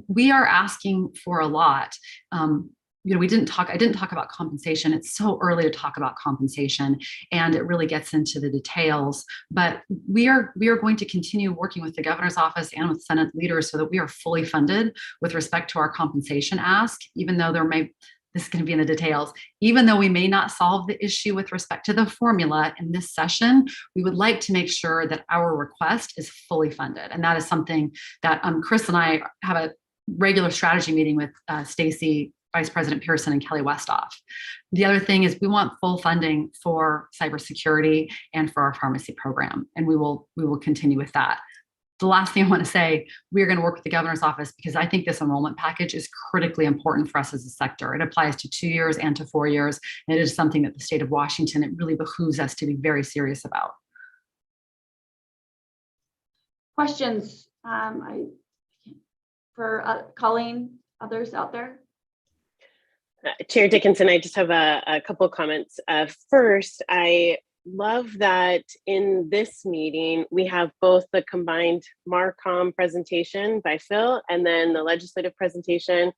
We are asking for a lot. I didn't talk about compensation. It's so early to talk about compensation, and it really gets into the details. But we are going to continue working with the governor's office and with Senate leaders so that we are fully funded with respect to our compensation ask, even though this is going to be in the details. Even though we may not solve the issue with respect to the formula in this session, we would like to make sure that our request is fully funded. And that is something that Chris and I have a regular strategy meeting with Stacy, Vice President Pearson, and Kelly Westhoff. The other thing is we want full funding for cybersecurity and for our pharmacy program, and we will continue with that. The last thing I want to say, we're going to work with the governor's office because I think this enrollment package is critically important for us as a sector. It applies to 2 years and to 4 years, and it is something that the state of Washington, it really behooves us to be very serious about. Questions for Colleen, others out there? Chair Dickinson, I just have a couple of comments. First, I love that in this meeting, we have both the combined MARCOM presentation by Phil and then the legislative presentation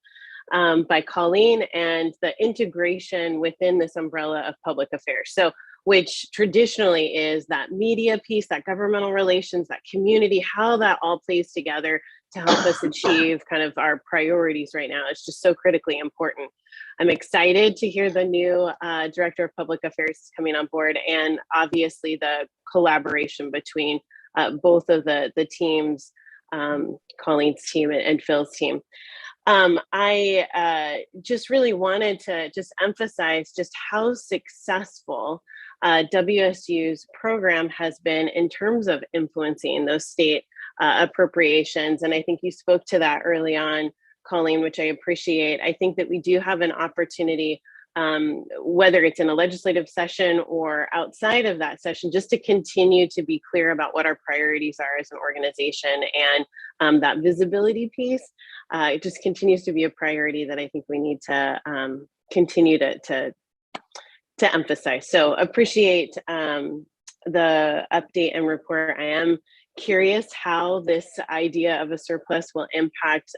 by Colleen, and the integration within this umbrella of public affairs. So, which traditionally is that media piece, that governmental relations, that community, how that all plays together to help us achieve kind of our priorities right now. It's just so critically important. I'm excited to hear the new Director of Public Affairs is coming on board, and obviously the collaboration between both of the teams, Colleen's team and Phil's team. I just really wanted to just emphasize just how successful WSU's program has been in terms of influencing those state appropriations. And I think you spoke to that early on, Colleen, which I appreciate. I think that we do have an opportunity, whether it's in a legislative session or outside of that session, just to continue to be clear about what our priorities are as an organization. And that visibility piece, it just continues to be a priority that I think we need to continue to emphasize. So appreciate the update and report. I am curious how this idea of a surplus will impact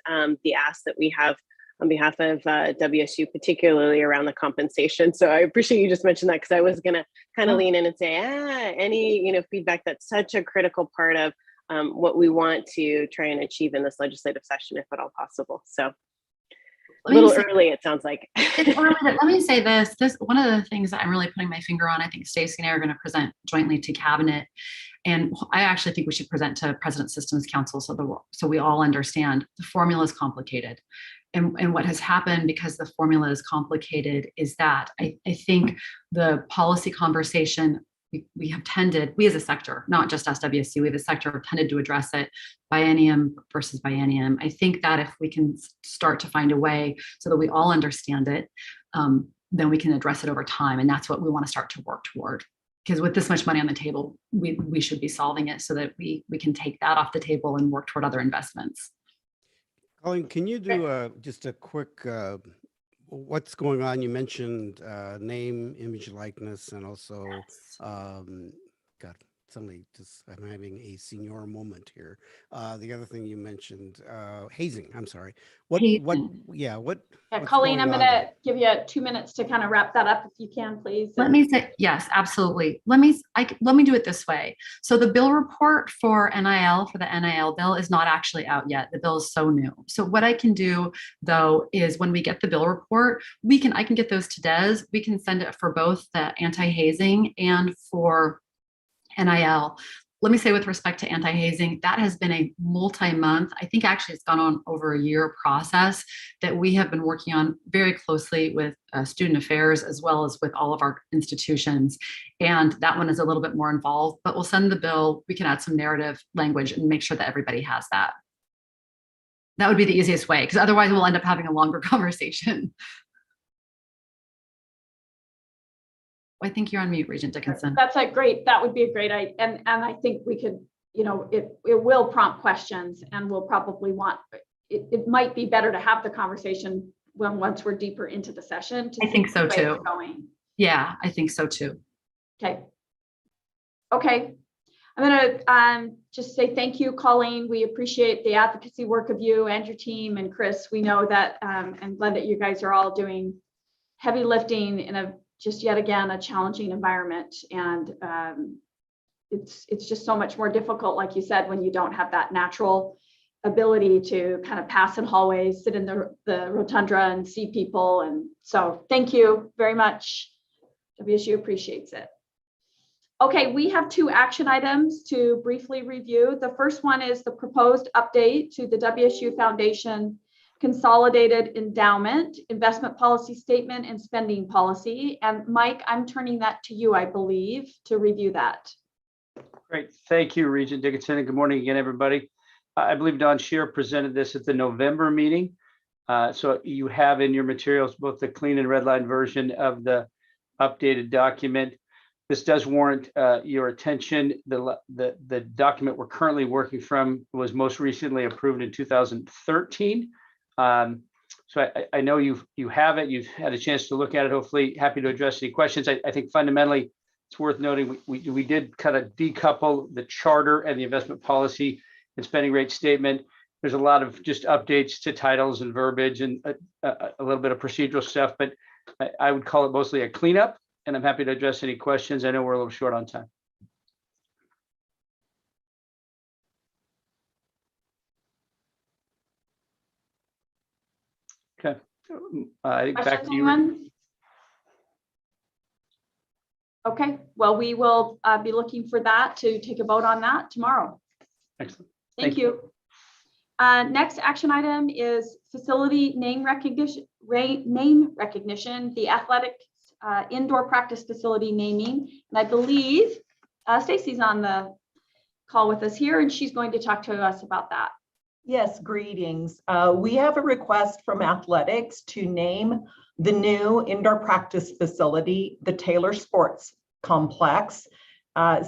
the ask that we have on behalf of WSU, particularly around the compensation. So I appreciate you just mentioned that, because I was going to kind of lean in and say, any feedback, that's such a critical part of what we want to try and achieve in this legislative session, if at all possible. So A little early, it sounds like. It's early, but let me say this. This one of the things that I'm really putting my finger on. I think Stacy and I are going to present jointly to cabinet, and I actually think we should present to President Systems Council so we all understand the formula is complicated. And what has happened because the formula is complicated is that I think the policy conversation we have tended, we as a sector, not just SWSU, we as a sector have tended to address it biennium versus biennium. I think that if we can start to find a way so that we all understand it, then we can address it over time. And that's what we want to start to work toward. Because with this much money on the table, we should be solving it so that we can take that off the table and work toward other investments. Colleen, can you do just a quick, what's going on? You mentioned name, image, likeness, and also, God, suddenly just I'm having a senior moment here. The other thing you mentioned, hazing. I'm sorry. Yeah, Colleen, I'm going to give you 2 minutes to kind of wrap that up if you can, please. Let me say, yes, absolutely. Let me do it this way. So the bill report for NIL, for the NIL bill, is not actually out yet. The bill is so new. So what I can do though is when we get the bill report, I can get those to Des. We can send it for both the anti-hazing and for NIL. Let me say with respect to anti-hazing, that has been a multi-month, I think actually it's gone on over a year process that we have been working on very closely with student affairs as well as with all of our institutions. And that one is a little bit more involved, but we'll send the bill, we can add some narrative language and make sure that everybody has that. That would be the easiest way, because otherwise we'll end up having a longer conversation. I think you're on mute, Regent Dickinson. That would be a great idea. And I think we could, it will prompt questions and we'll probably want, it might be better to have the conversation once we're deeper into the session. I think so too. Yeah, I think so too. Okay. I'm going to just say thank you, Colleen. We appreciate the advocacy work of you and your team, and Chris. We know that, and Glenda, you guys are all doing heavy lifting in just yet again, a challenging environment. And it's just so much more difficult, like you said, when you don't have that natural ability to kind of pass in hallways, sit in the rotunda and see people. And so thank you very much. WSU appreciates it. Okay, we have 2 action items to briefly review. The first one is the proposed update to the WSU Foundation Consolidated Endowment, Investment Policy Statement, and Spending Policy. And Mike, I'm turning that to you, I believe, to review that. Great. Thank you, Regent Dickinson. And good morning again, everybody. I believe Don Shear presented this at the November meeting. So you have in your materials both the clean and redline version of the updated document. This does warrant your attention. The document we're currently working from was most recently approved in 2013. So I know you have it. You've had a chance to look at it. Hopefully, happy to address any questions. I think fundamentally, it's worth noting we did kind of decouple the charter and the investment policy and spending rate statement. There's a lot of just updates to titles and verbiage and a little bit of procedural stuff, but I would call it mostly a cleanup. And I'm happy to address any questions. I know we're a little short on time. Okay. I think back to you. Anyone? Okay, well, we will be looking for that to take a vote on that tomorrow. Excellent. Thank you. Next action item is facility name recognition, the athletics indoor practice facility naming. And I believe Stacy's on the call with us here, and she's going to talk to us about that. Yes, greetings. We have a request from athletics to name the new indoor practice facility, the Taylor Sports Complex,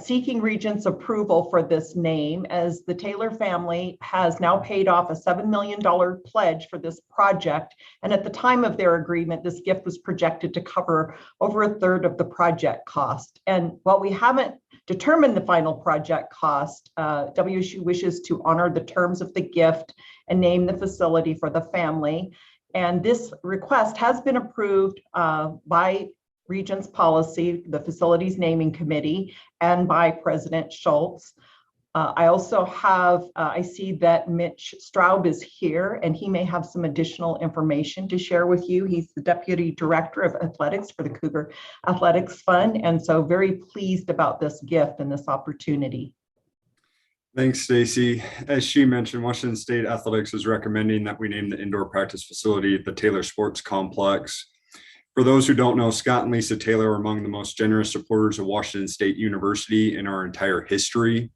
seeking Regents' approval for this name, as the Taylor family has now paid off a $7 million pledge for this project. And at the time of their agreement, this gift was projected to cover over a third of the project cost. And while we haven't determined the final project cost, WSU wishes to honor the terms of the gift and name the facility for the family. And this request has been approved by Regents Policy, the Facilities Naming Committee, and by President Schultz. I also have, I see that Mitch Straub is here, and he may have some additional information to share with you. He's the Deputy Director of Athletics for the Cougar Athletics Fund, and so very pleased about this gift and this opportunity. Thanks, Stacy. As she mentioned, Washington State Athletics is recommending that we name the indoor practice facility the Taylor Sports Complex. For those who don't know, Scott and Lisa Taylor are among the most generous supporters of Washington State University in our entire history.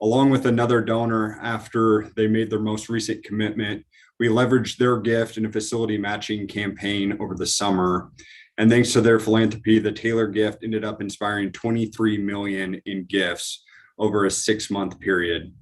Along with another donor, after they made their most recent commitment, we leveraged their gift in a facility matching campaign over the summer. And thanks to their philanthropy, the Taylor gift ended up inspiring $23 million in gifts over a 6-month period.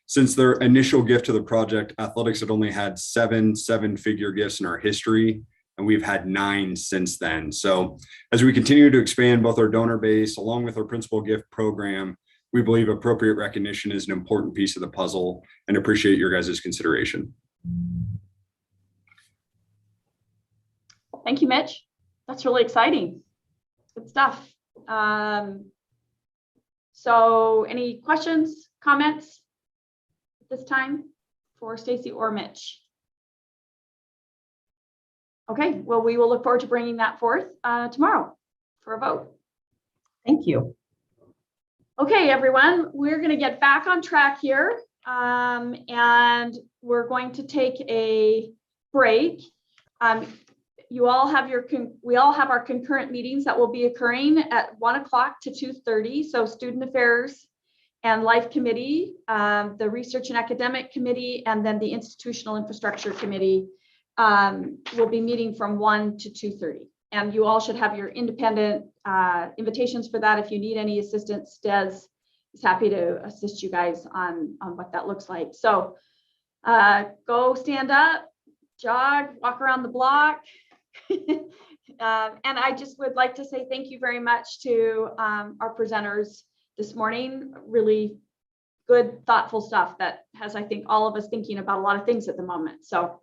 Since their initial gift to the project, athletics had only had 7 seven-figure gifts in our history, and we've had 9 since then. So as we continue to expand both our donor base along with our principal gift program, we believe appropriate recognition is an important piece of the puzzle and appreciate your guys' consideration. Thank you, Mitch. That's really exciting. Good stuff. So any questions, comments at this time for Stacy or Mitch? Okay, well, we will look forward to bringing that forth tomorrow for a vote. Thank you. Okay, everyone, we're going to get back on track here, and we're going to take a break. You all have we all have our concurrent meetings that will be occurring at 1 o'clock to 2:30. So Student Affairs and Life Committee, the Research and Academic Committee, and then the Institutional Infrastructure Committee will be meeting from 1 to 2:30. And you all should have your independent invitations for that. If you need any assistance, Des is happy to assist you guys on what that looks like. So go stand up, jog, walk around the block. And I just would like to say thank you very much to our presenters this morning. Really good, thoughtful stuff that has, I think, all of us thinking about a lot of things at the moment. So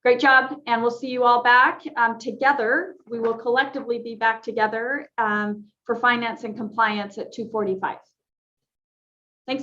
great job, and we'll see you all back together. We will collectively be back together for finance and compliance at 2:45. Thanks, everyone.